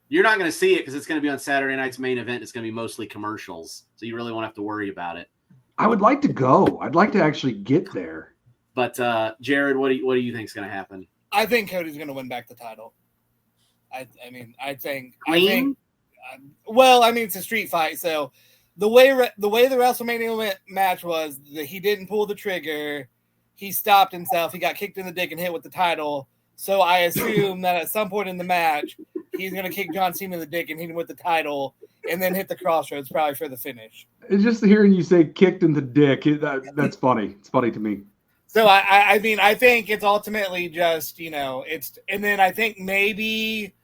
You're not going to see it because it's going to be on Saturday night's main event. It's going to be mostly commercials, so you really won't have to worry about it. I would like to go. I'd like to actually get there. But Jared, what do you think is going to happen? I think Cody's going to win back the title. I think. Well, I mean, it's a street fight, so the way the WrestleMania match was that he didn't pull the trigger, he stopped himself, he got kicked in the dick and hit with the title. So I assume that at some point in the match, he's going to kick John Cena in the dick and hit him with the title, and then hit the crossroads probably for the finish. It's just hearing you say kicked in the dick, that's funny. It's funny to me. So I mean, I think it's ultimately just, and then I think maybe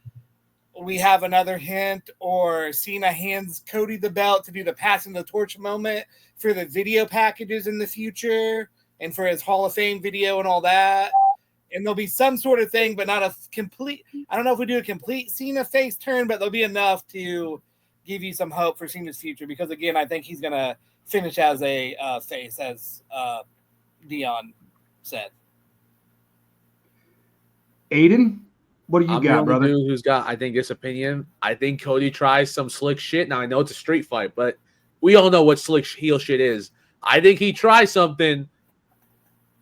we have another hint, or Cena hands Cody the belt to do the passing the torch moment for the video packages in the future and for his Hall of Fame video and all that. And there'll be some sort of thing, but not a complete. I don't know if we do a complete Cena face turn, but there'll be enough to give you some hope for Cena's future. Because again, I think he's gonna finish as a face, as Deion said. Aiden, what do you got, brother? Who's got? I think this opinion. I think Cody tries some slick shit. Now I know it's a street fight, but we all know what slick heel shit is. I think he tries something,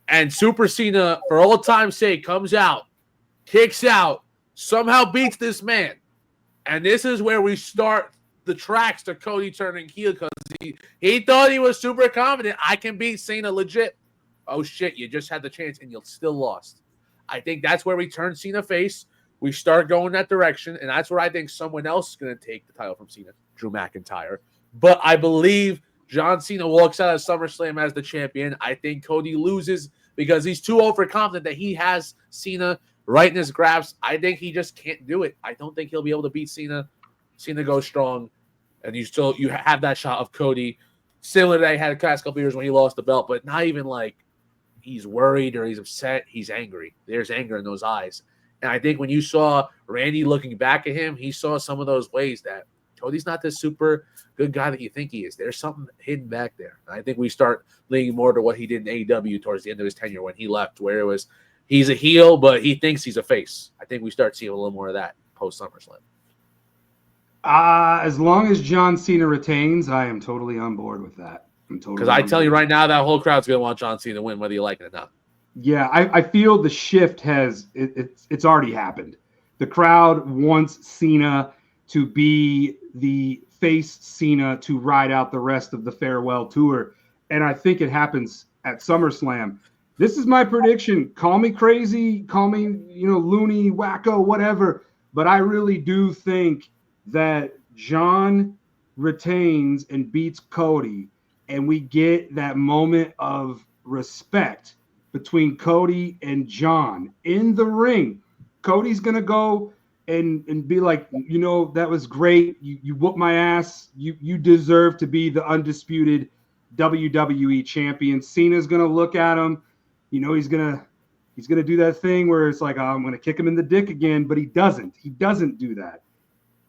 and Super Cena, for all time's sake, comes out, kicks out, somehow beats this man. And this is where we start the tracks to Cody turning heel, because he thought he was super confident. I can beat Cena legit. Oh, shit, you just had the chance, and you still lost. I think that's where we turn Cena face. We start going that direction, and that's where I think someone else is going to take the title from Cena, Drew McIntyre. But I believe John Cena walks out of SummerSlam as the champion. I think Cody loses because he's too overconfident that he has Cena right in his grasp. I think he just can't do it. I don't think he'll be able to beat Cena. Cena goes strong, and you have that shot of Cody, similar to that he had the past couple years when he lost the belt, but not even like he's worried or he's upset. He's angry. There's anger in those eyes. And I think when you saw Randy looking back at him, he saw some of those ways that Cody's not this super good guy that you think he is. There's something hidden back there. And I think we start leaning more to what he did in AEW towards the end of his tenure when he left, where it was he's a heel, but he thinks he's a face. I think we start seeing a little more of that post SummerSlam. As long as John Cena retains, I am totally on board with that. Because I tell you right now, that whole crowd's going to want John Cena to win, whether you like it or not. Yeah, I feel the shift it's already happened. The crowd wants Cena to be the face Cena to ride out the rest of the farewell tour. And I think it happens at SummerSlam. This is my prediction. Call me crazy, call me, loony, wacko, whatever. But I really do think that John retains and beats Cody, and we get that moment of respect between Cody and John in the ring. Cody's going to go and be like, that was great. You whooped my ass. You deserve to be the undisputed WWE champion. Cena's going to look at him. He's going to do that thing where it's like, I'm going to kick him in the dick again, but he doesn't. He doesn't do that.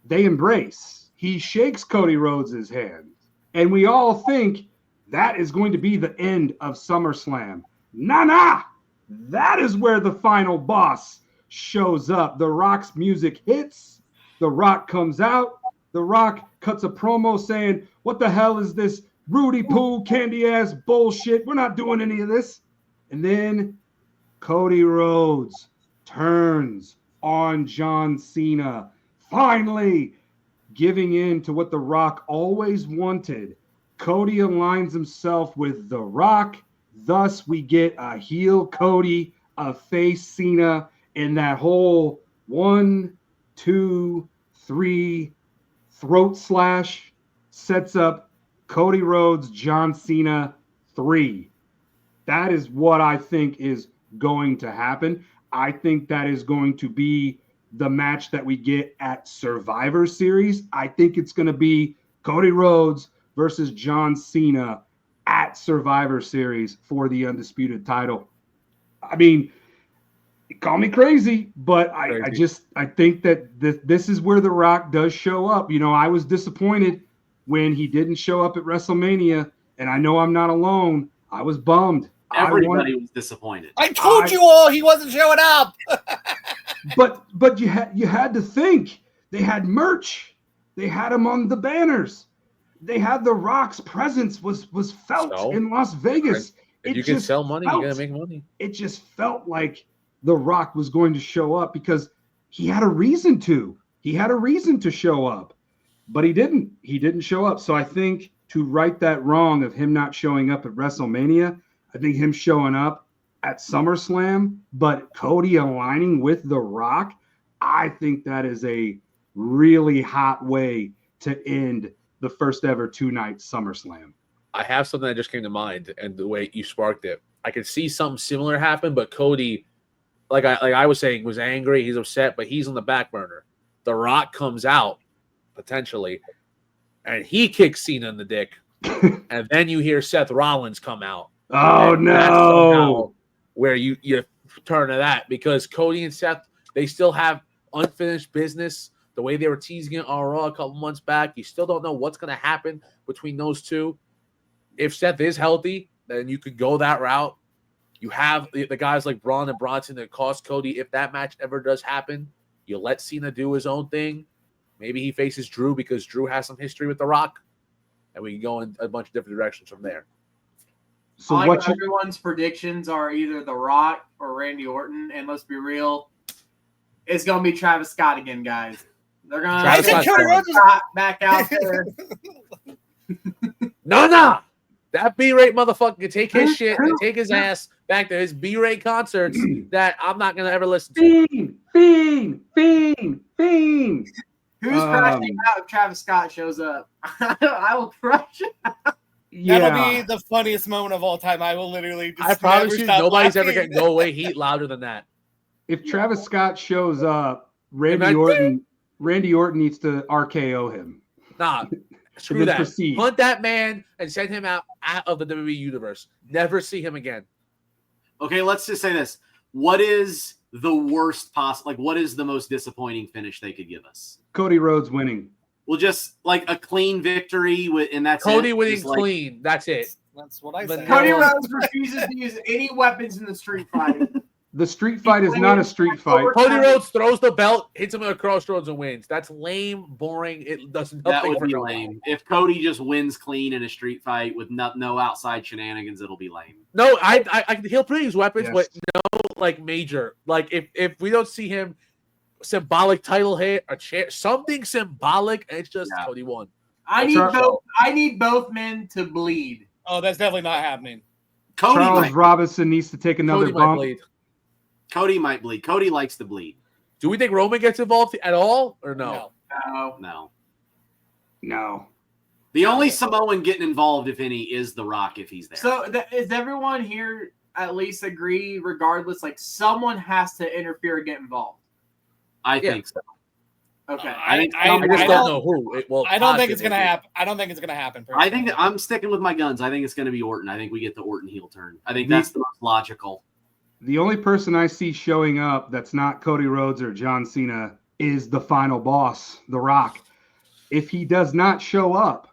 They embrace. He shakes Cody Rhodes' hand. And we all think that is going to be the end of SummerSlam. Nah. That is where the final boss shows up. The Rock's music hits. The Rock comes out. The Rock cuts a promo saying, what the hell is this Rudy Poo candy ass bullshit? We're not doing any of this. And then Cody Rhodes turns on John Cena, finally giving in to what The Rock always wanted. Cody aligns himself with The Rock. Thus, we get a heel Cody, a face Cena, and that whole 1, 2, 3 throat slash sets up Cody Rhodes, John Cena 3. That is what I think is going to happen. I think that is going to be the match that we get at Survivor Series. I think it's going to be Cody Rhodes versus John Cena at Survivor Series for the undisputed title. I mean, call me crazy, but I think that this is where The Rock does show up. I was disappointed when he didn't show up at WrestleMania, and I know I'm not alone. I was bummed. Everybody was disappointed. I told you all he wasn't showing up. But you had to think they had merch. They had him on the banners. They had The Rock's presence was felt in Las Vegas. If you can sell money, you gotta make money. It just felt like The Rock was going to show up because he had a reason to. He had a reason to show up, but he didn't. He didn't show up. So I think to right that wrong of him not showing up at WrestleMania, I think him showing up at SummerSlam, but Cody aligning with The Rock, I think that is a really hot way to end the first ever 2-night SummerSlam. I have something that just came to mind, and the way you sparked it, I could see something similar happen. But Cody, like I was saying, was angry. He's upset, but he's on the back burner. The Rock comes out potentially, and he kicks Cena in the dick, and then you hear Seth Rollins come out. Oh no! Where you turn to that, because Cody and Seth, they still have unfinished business. The way they were teasing it on Raw a couple months back, you still don't know what's going to happen between those two. If Seth is healthy, then you could go that route. You have the guys like Braun and Bronson that cost Cody. If that match ever does happen, you let Cena do his own thing. Maybe he faces Drew because Drew has some history with The Rock. and we can go in a bunch of different directions from there. So everyone's predictions are either The Rock or Randy Orton, and let's be real, it's gonna be Travis Scott again, guys. They're gonna Travis Scott back out there. No. That B-rate motherfucker can take his shit and take his ass back to his B-rate concerts that I'm not going to ever listen to. Fiend. Who's crashing out if Travis Scott shows up? I will crush it. That'll be the funniest moment of all time. I will literally just I promise you, nobody's laughing. ever getting go away heat louder than that. If Travis Scott shows up, Randy Orton needs to RKO him. Nah. Screw that. Proceed. Hunt that man and send him out of the WWE universe. Never see him again. Okay, let's just say this. What is the worst possible? Like, what is the most disappointing finish they could give us? Cody Rhodes winning. Well, just like a clean victory, and that's Cody it. winning Just like, clean. That's it. That's what I said. Cody Rhodes refuses to use any weapons in the street fight. The street fight is not a street fight. Cody Rhodes throws the belt, hits him at a crossroads, and wins. That's lame, boring. It does nothing. That would for be no lame. one. If Cody just wins clean in a street fight with no outside shenanigans, it'll be lame. No, he'll pretty use weapons, Yes. but no, like major. Like if we don't see him symbolic title hit, a chair, something symbolic, and it's just Cody won. I need both men to bleed. Oh, that's definitely not happening. Charles Robinson needs to take another Cody might bump. bleed. Cody might bleed. Cody likes to bleed. Do we think Roman gets involved at all, or no? No. The only Samoan getting involved, if any, is The Rock if he's there. So is everyone here at least agree, regardless, like someone has to interfere or get involved? I think so. Okay. I just don't know who. I don't think it's gonna happen. I don't think it's gonna happen. I think that I'm sticking with my guns. I think it's going to be Orton. I think we get the Orton heel turn. I think that's the most logical. The only person I see showing up that's not Cody Rhodes or John Cena is the final boss, The Rock. If he does not show up,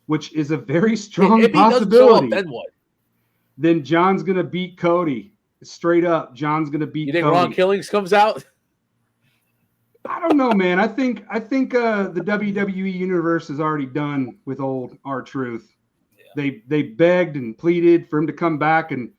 which is a very strong possibility, then what? Then John's going to beat Cody. Straight up, John's going to beat Cody. You think Ron Killings comes out? I don't know, man. I think the WWE universe is already done with old R-Truth. Yeah. They begged and pleaded for him to come back, and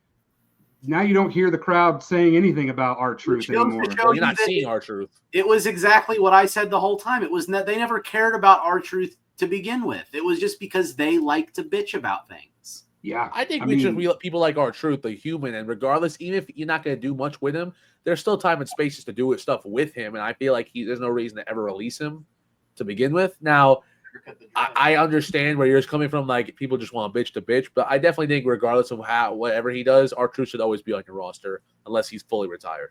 now you don't hear the crowd saying anything about R-Truth anymore. Well, you're not seeing R-Truth. It was exactly what I said the whole time. It was they never cared about R-Truth to begin with. It was just because they like to bitch about things. Yeah, I think we let people like R-Truth, the human, and regardless, even if you're not going to do much with him, there's still time and spaces to do stuff with him, and I feel like there's no reason to ever release him to begin with. Now, I understand where you're coming from, like people just want to bitch, but I definitely think regardless of whatever he does, R-Truth should always be on your roster unless he's fully retired.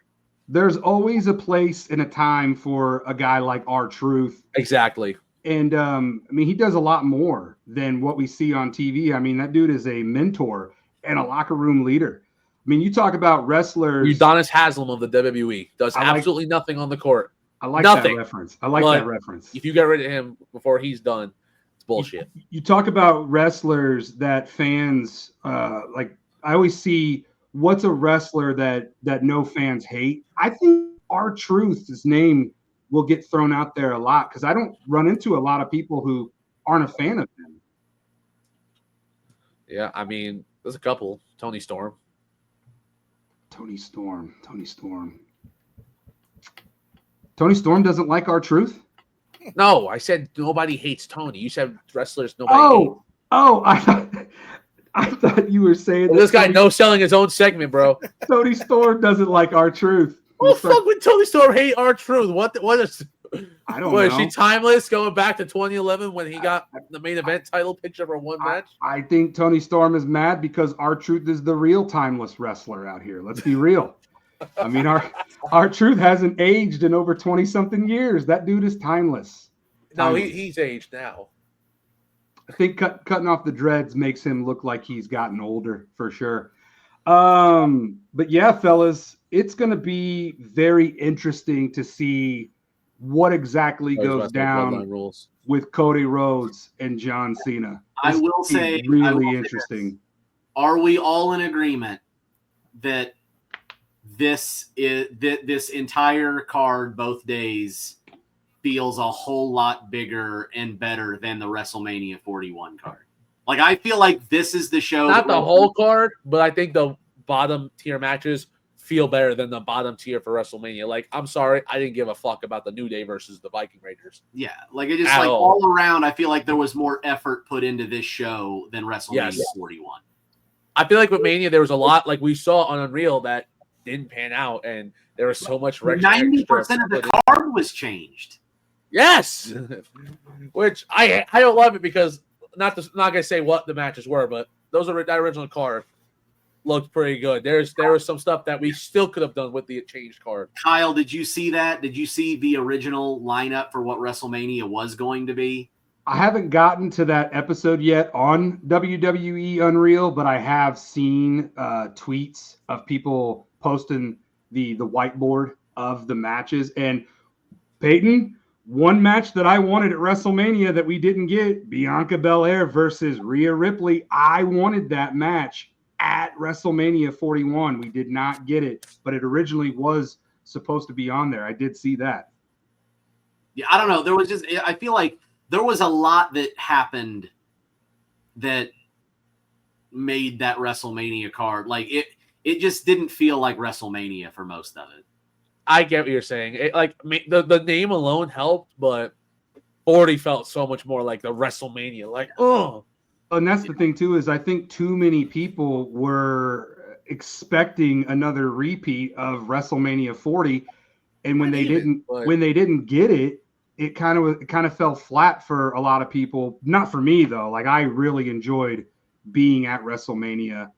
There's always a place and a time for a guy like R-Truth. Exactly. And, I mean, he does a lot more than what we see on TV. I mean, that dude is a mentor and a locker room leader. I mean, you talk about wrestlers. Udonis Haslem of the WWE does absolutely nothing on the court. I like nothing. that reference. I like that reference. If you get rid of him before he's done, it's bullshit. You talk about wrestlers that fans like. I always see what's a wrestler that no fans hate. I think R-Truth, his name will get thrown out there a lot because I don't run into a lot of people who aren't a fan of him. Yeah, I mean, there's a couple. Tony Storm. Tony Storm doesn't like R-Truth? No, I said nobody hates Tony. You said wrestlers nobody hates. I thought you were saying this guy no-selling his own segment, bro. Tony Storm doesn't like R-Truth. Well, fuck would Tony Storm hate R-Truth? What is? I don't know. Is she timeless going back to 2011 when he got the main event title picture for one match? I think Tony Storm is mad because R-Truth is the real timeless wrestler out here. Let's be real. I mean, R-Truth hasn't aged in over 20-something years. That dude is timeless. No, he's aged now. I think cutting off the dreads makes him look like he's gotten older for sure. But yeah, fellas, it's going to be very interesting to see what exactly goes down with Cody Rhodes and John Cena. I will say, really interesting. Are we all in agreement that this entire card both days feels a whole lot bigger and better than the WrestleMania 41 card? Like, I feel like this is the show. Not the whole card, but I think the bottom tier matches feel better than the bottom tier for WrestleMania. Like, I'm sorry, I didn't give a fuck about the New Day versus the Viking Raiders. Yeah, like it just like all around, I feel like there was more effort put into this show than WrestleMania 41. I feel like with Mania, there was a lot, like we saw on Unreal, that didn't pan out, and there was so much 90% of the card was changed. Yes, which I don't love it because not gonna say what the matches were, but that original card looked pretty good. There was some stuff that we still could have done with the changed card. Kyle, did you see that? Did you see the original lineup for what WrestleMania was going to be? I haven't gotten to that episode yet on WWE Unreal, but I have seen tweets of people posting the whiteboard of the matches. And Payton, one match that I wanted at WrestleMania that we didn't get, Bianca Belair versus Rhea Ripley. I wanted that match at WrestleMania 41. We did not get it, but it originally was supposed to be on there. I did see that. Yeah, I don't know. There was just, I feel like there was a lot that happened that made that WrestleMania card. Like it just didn't feel like WrestleMania for most of it. I get what you're saying. The name alone helped, but 40 felt so much more like the WrestleMania. Like, oh. And that's the thing too, is I think too many people were expecting another repeat of WrestleMania 40, and when they didn't get it, it kind of fell flat for a lot of people. Not for me though. Like, I really enjoyed being at WrestleMania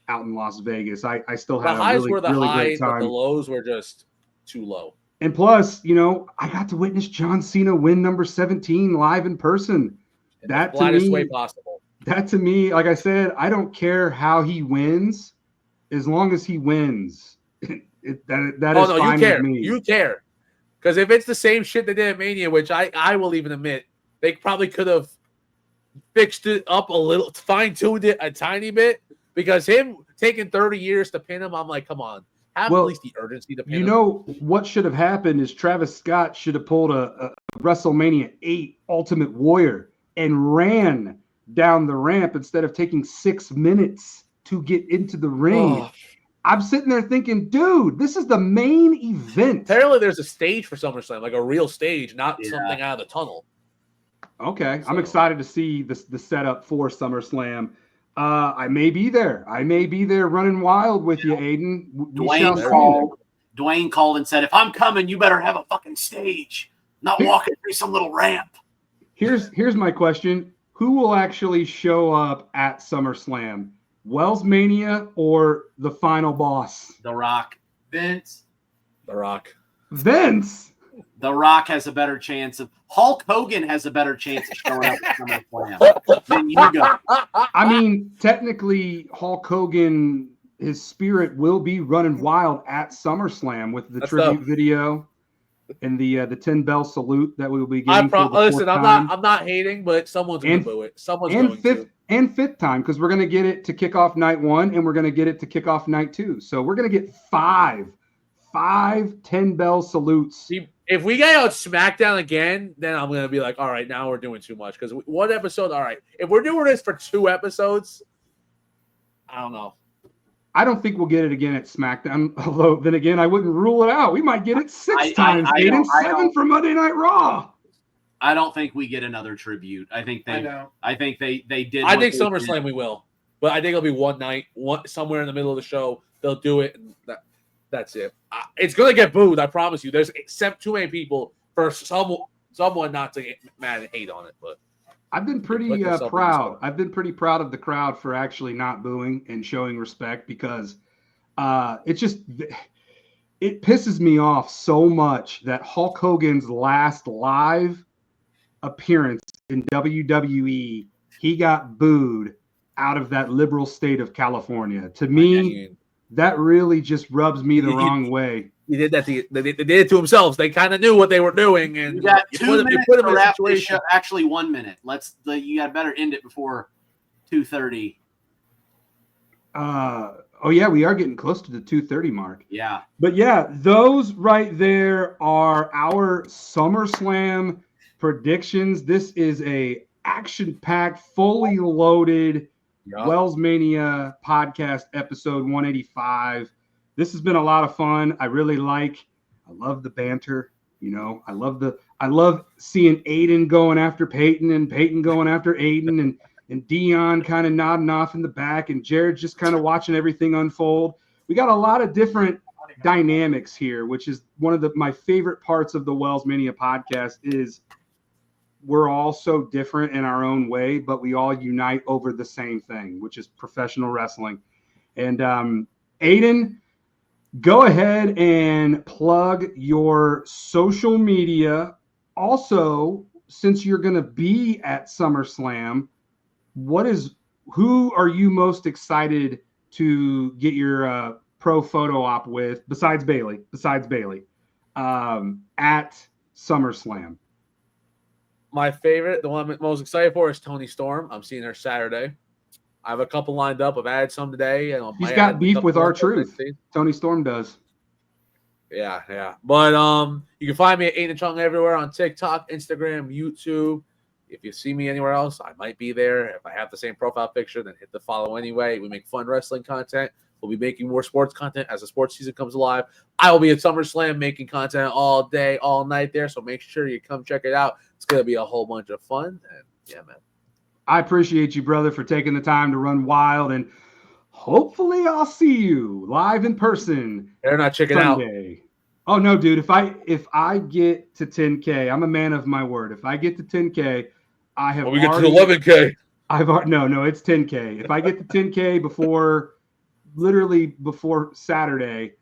out in Las Vegas. I still had a really great time. But the lows were just too low. And plus, I got to witness John Cena win number 17 live in person. In the flattest way possible. That to me, like I said, I don't care how he wins, as long as he wins. That is fine with me. You care. Because if it's the same shit they did at Mania, which I will even admit, they probably could have fixed it up a little, fine-tuned it a tiny bit. Because him taking 30 years to pin him, I'm like, come on. Have at least the urgency to pin him. What should have happened is Travis Scott should have pulled a WrestleMania 8 Ultimate Warrior and ran down the ramp instead of taking 6 minutes to get into the ring. Oh. I'm sitting there thinking, dude, this is the main event. Apparently there's a stage for SummerSlam, like a real stage, not something out of the tunnel. Okay. So I'm excited to see the setup for SummerSlam. I may be there. Running wild with you, Aiden. Dwayne called and said, if I'm coming, you better have a fucking stage, not walking through some little ramp. Here's my question. Who will actually show up at SummerSlam? WellsMania or the final boss? The Rock. Vince. The Rock. Vince? The Rock has a better chance of – Hulk Hogan has a better chance of showing up at SummerSlam than you go. I mean, technically, Hulk Hogan, his spirit will be running wild at SummerSlam with the tribute video and the 10-bell salute that we will be getting. Listen, I'm not hating, but someone's going to boo it. Someone's going to. And fifth time, because we're going to get it to kick off night 1 and we're going to get it to kick off night 2. So we're going to get five 10-bell salutes. If we get on SmackDown again, then I'm going to be like, all right, now we're doing too much. Because one episode, all right. If we're doing this for 2 episodes, I don't know. I don't think we'll get it again at SmackDown. Although, then again, I wouldn't rule it out. We might get it 6 times. 7 for Monday Night Raw. I don't think we get another tribute. I think they did. I think SummerSlam we will, but I think it'll be one night, somewhere in the middle of the show. They'll do it, and that's it. It's gonna get booed. I promise you. There's too many people for someone not to get mad and hate on it. But I've been pretty proud. I've been pretty proud of the crowd for actually not booing and showing respect, because it pisses me off so much that Hulk Hogan's last live appearance in WWE, he got booed out of that liberal state of California. To me, that really just rubs me the wrong way. He did that. They did it to themselves. They kind of knew what they were doing, and you got 2 minutes to wrap this show. Actually, 1 minute. You got better end it before 2:30. Oh yeah, we are getting close to the 2:30 mark. Yeah, but yeah, those right there are our SummerSlam predictions. This is a action-packed, fully loaded Yup. WellsMania podcast episode 185. This has been a lot of fun. I love the banter. I love seeing Aiden going after Payton and Payton going after Aiden and Deion kind of nodding off in the back and Jared just kind of watching everything unfold. We got a lot of different dynamics here, which is one of my favorite parts of the WellsMania podcast is we're all so different in our own way, but we all unite over the same thing, which is professional wrestling. And Aiden, go ahead and plug your social media. Also, since you're going to be at SummerSlam, who are you most excited to get your pro photo op with besides Bailey at SummerSlam? My favorite, the one I'm most excited for, is Toni Storm. I'm seeing her Saturday. I have a couple lined up. I've added some today. And he's got beef with R-Truth. Toni Storm does. Yeah. But you can find me at Aiden Chung everywhere on TikTok, Instagram, YouTube. If you see me anywhere else, I might be there. If I have the same profile picture, then hit the follow anyway. We make fun wrestling content. We'll be making more sports content as the sports season comes alive. I will be at SummerSlam making content all day, all night there. So make sure you come check it out. It's going to be a whole bunch of fun. And yeah, man. I appreciate you, brother, for taking the time to run wild. And hopefully I'll see you live in person. They're not checking Sunday. Oh, no, dude. If I get to 10K, I'm a man of my word. If I get to 10K, I have we get to 11K. No, it's 10K. If I get to 10K before Saturday,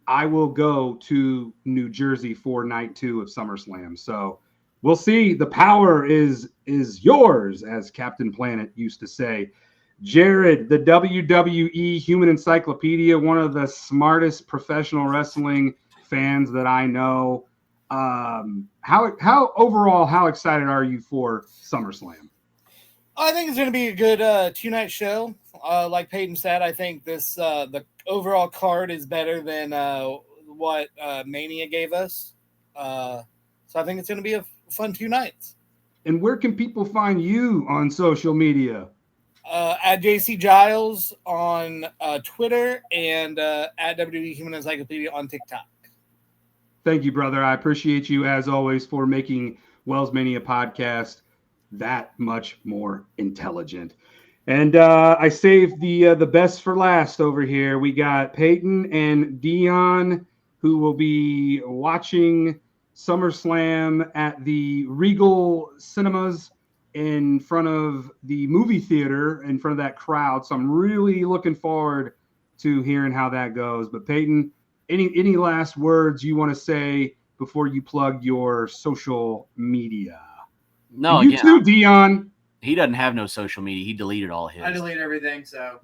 I will go to New Jersey for night 2 of SummerSlam. So we'll see. The power is yours, as Captain Planet used to say. Jared, the WWE Human Encyclopedia, one of the smartest professional wrestling fans that I know. How overall, how excited are you for SummerSlam? I think it's going to be a good 2-night show. Like Payton said, I think the overall card is better than what Mania gave us. So I think it's going to be a fun 2 nights. And where can people find you on social media? At JC Giles on Twitter and at WWE Human Encyclopedia on TikTok. Thank you, brother. I appreciate you, as always, for making WellsMania Podcast that much more intelligent. And I saved the best for last over here. We got Payton and Deion, who will be watching SummerSlam at the Regal Cinemas in front of the movie theater, in front of that crowd. So I'm really looking forward to hearing how that goes. But Payton, any last words you want to say before you plug your social media? No, and you too, Deion. He doesn't have no social media. He deleted all his. I deleted everything, so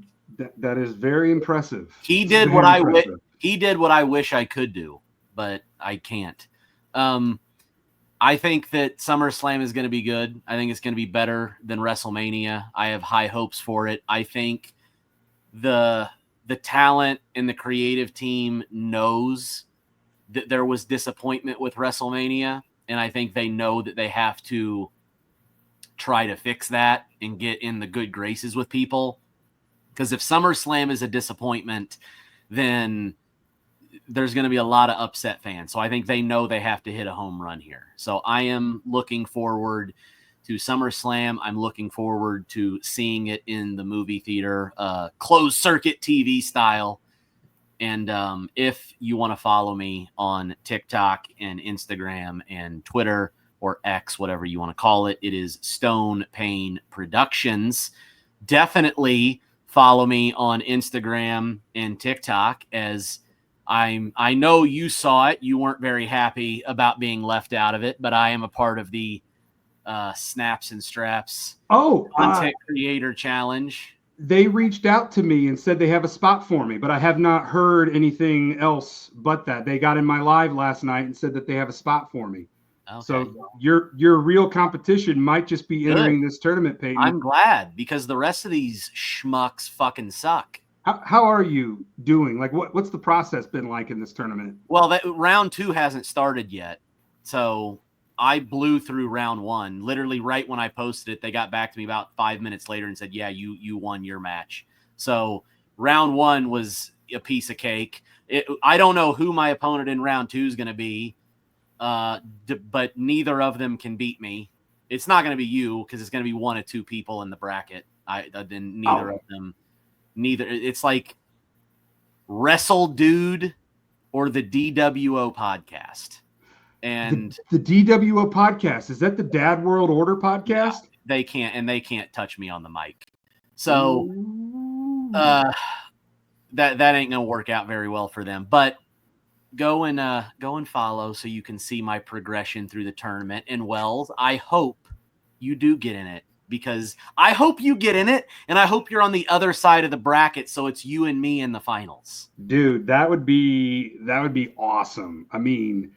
that is very impressive. He did what I wish I could do, but I can't. I think that SummerSlam is going to be good. I think it's going to be better than WrestleMania. I have high hopes for it. I think the talent and the creative team knows that there was disappointment with WrestleMania, and I think they know that they have to try to fix that and get in the good graces with people. Because if SummerSlam is a disappointment, then there's going to be a lot of upset fans. So I think they know they have to hit a home run here. So I am looking forward to SummerSlam. I'm looking forward to seeing it in the movie theater, closed circuit TV style. And if you want to follow me on TikTok and Instagram and Twitter or X, whatever you want to call it, it is Stone Payne Productions. Definitely follow me on Instagram and TikTok, as I know you saw it. You weren't very happy about being left out of it, but I am a part of the Snaps and Straps Content Creator Challenge. They reached out to me and said they have a spot for me, but I have not heard anything else but that. They got in my live last night and said that they have a spot for me. Okay. So your real competition might just be entering this tournament, Payton. I'm glad, because the rest of these schmucks fucking suck. How are you doing? Like, what's the process been like in this tournament? Well, round 2 hasn't started yet. So I blew through round one. Literally right when I posted it, they got back to me about 5 minutes later and said, yeah, you won your match. So round one was a piece of cake. I don't know who my opponent in round two is going to be, but neither of them can beat me. It's not going to be you because it's going to be one of two people in the bracket. Then neither of them. Neither. It's like Wrestle Dude or the DWO podcast. And the DWO podcast, is that the Dad World Order podcast? Yeah, they can't touch me on the mic. So that ain't gonna work out very well for them. But go and follow so you can see my progression through the tournament. And Wells, I hope you do get in it, because I hope you get in it, and I hope you're on the other side of the bracket, so it's you and me in the finals. Dude, that would be awesome. I mean,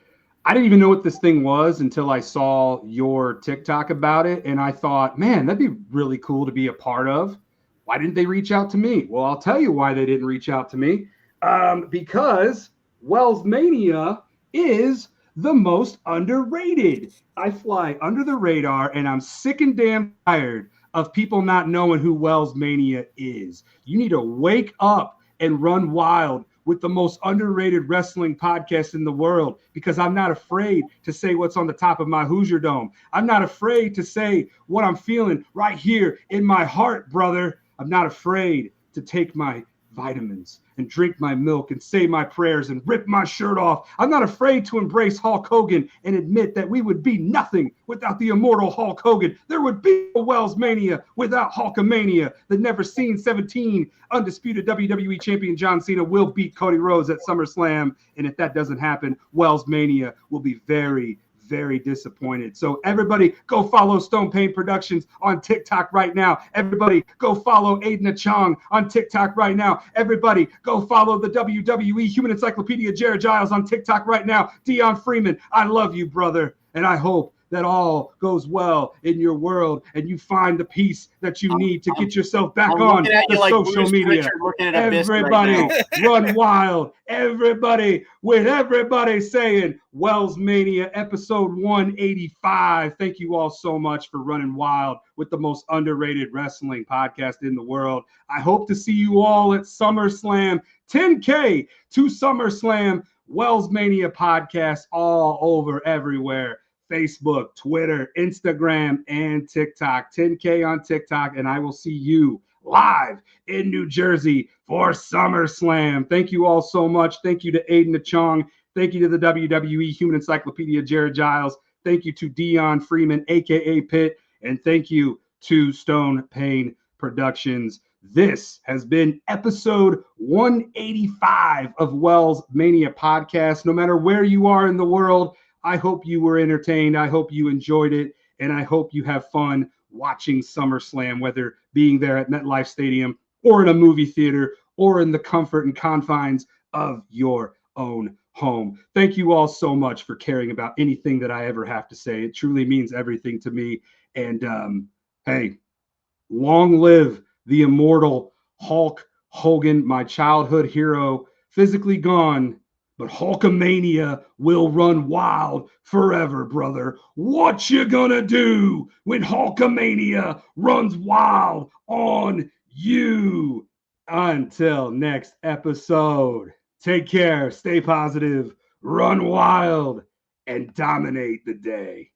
I didn't even know what this thing was until I saw your TikTok about it, and I thought, man, that'd be really cool to be a part of. Why didn't they reach out to me? Well, I'll tell you why they didn't reach out to me. Because WellsMania is the most underrated. I fly under the radar, and I'm sick and damn tired of people not knowing who WellsMania is. You need to wake up and run wild with the most underrated wrestling podcast in the world, because I'm not afraid to say what's on the top of my Hoosier Dome. I'm not afraid to say what I'm feeling right here in my heart, brother. I'm not afraid to take my vitamins and drink my milk and say my prayers and rip my shirt off. I'm not afraid to embrace Hulk Hogan and admit that we would be nothing without the immortal Hulk Hogan. There would be a WellsMania without Hulkamania. The never seen 17 undisputed WWE champion John Cena will beat Cody Rhodes at SummerSlam. And if that doesn't happen, WellsMania will be very, very disappointed. So everybody go follow Stone Payne Productions on TikTok right now. Everybody go follow Aiden Chong on TikTok right now. Everybody go follow the WWE Human Encyclopedia Jared Giles on TikTok right now. Deion Freeman, I love you, brother. And I hope that all goes well in your world and you find the peace that you need to get yourself back on the social media. Everybody run wild. Everybody, with everybody saying WellsMania episode 185. Thank you all so much for running wild with the most underrated wrestling podcast in the world. I hope to see you all at SummerSlam. 10K to SummerSlam. WellsMania Podcast all over everywhere. Facebook, Twitter, Instagram, and TikTok. 10K on TikTok, and I will see you live in New Jersey for SummerSlam. Thank you all so much. Thank you to Aiden Chong. Thank you to the WWE Human Encyclopedia Jared Giles. Thank you to Deion Freeman, a.k.a. Pitt. And thank you to Stone Payne Productions. This has been episode 185 of WellsMania Podcast. No matter where you are in the world, I hope you were entertained. I hope you enjoyed it. And I hope you have fun watching SummerSlam, whether being there at MetLife Stadium or in a movie theater or in the comfort and confines of your own home. Thank you all so much for caring about anything that I ever have to say. It truly means everything to me. And hey, long live the immortal Hulk Hogan, my childhood hero, physically gone, but Hulkamania will run wild forever, brother. What you gonna do when Hulkamania runs wild on you? Until next episode, take care, stay positive, run wild, and dominate the day.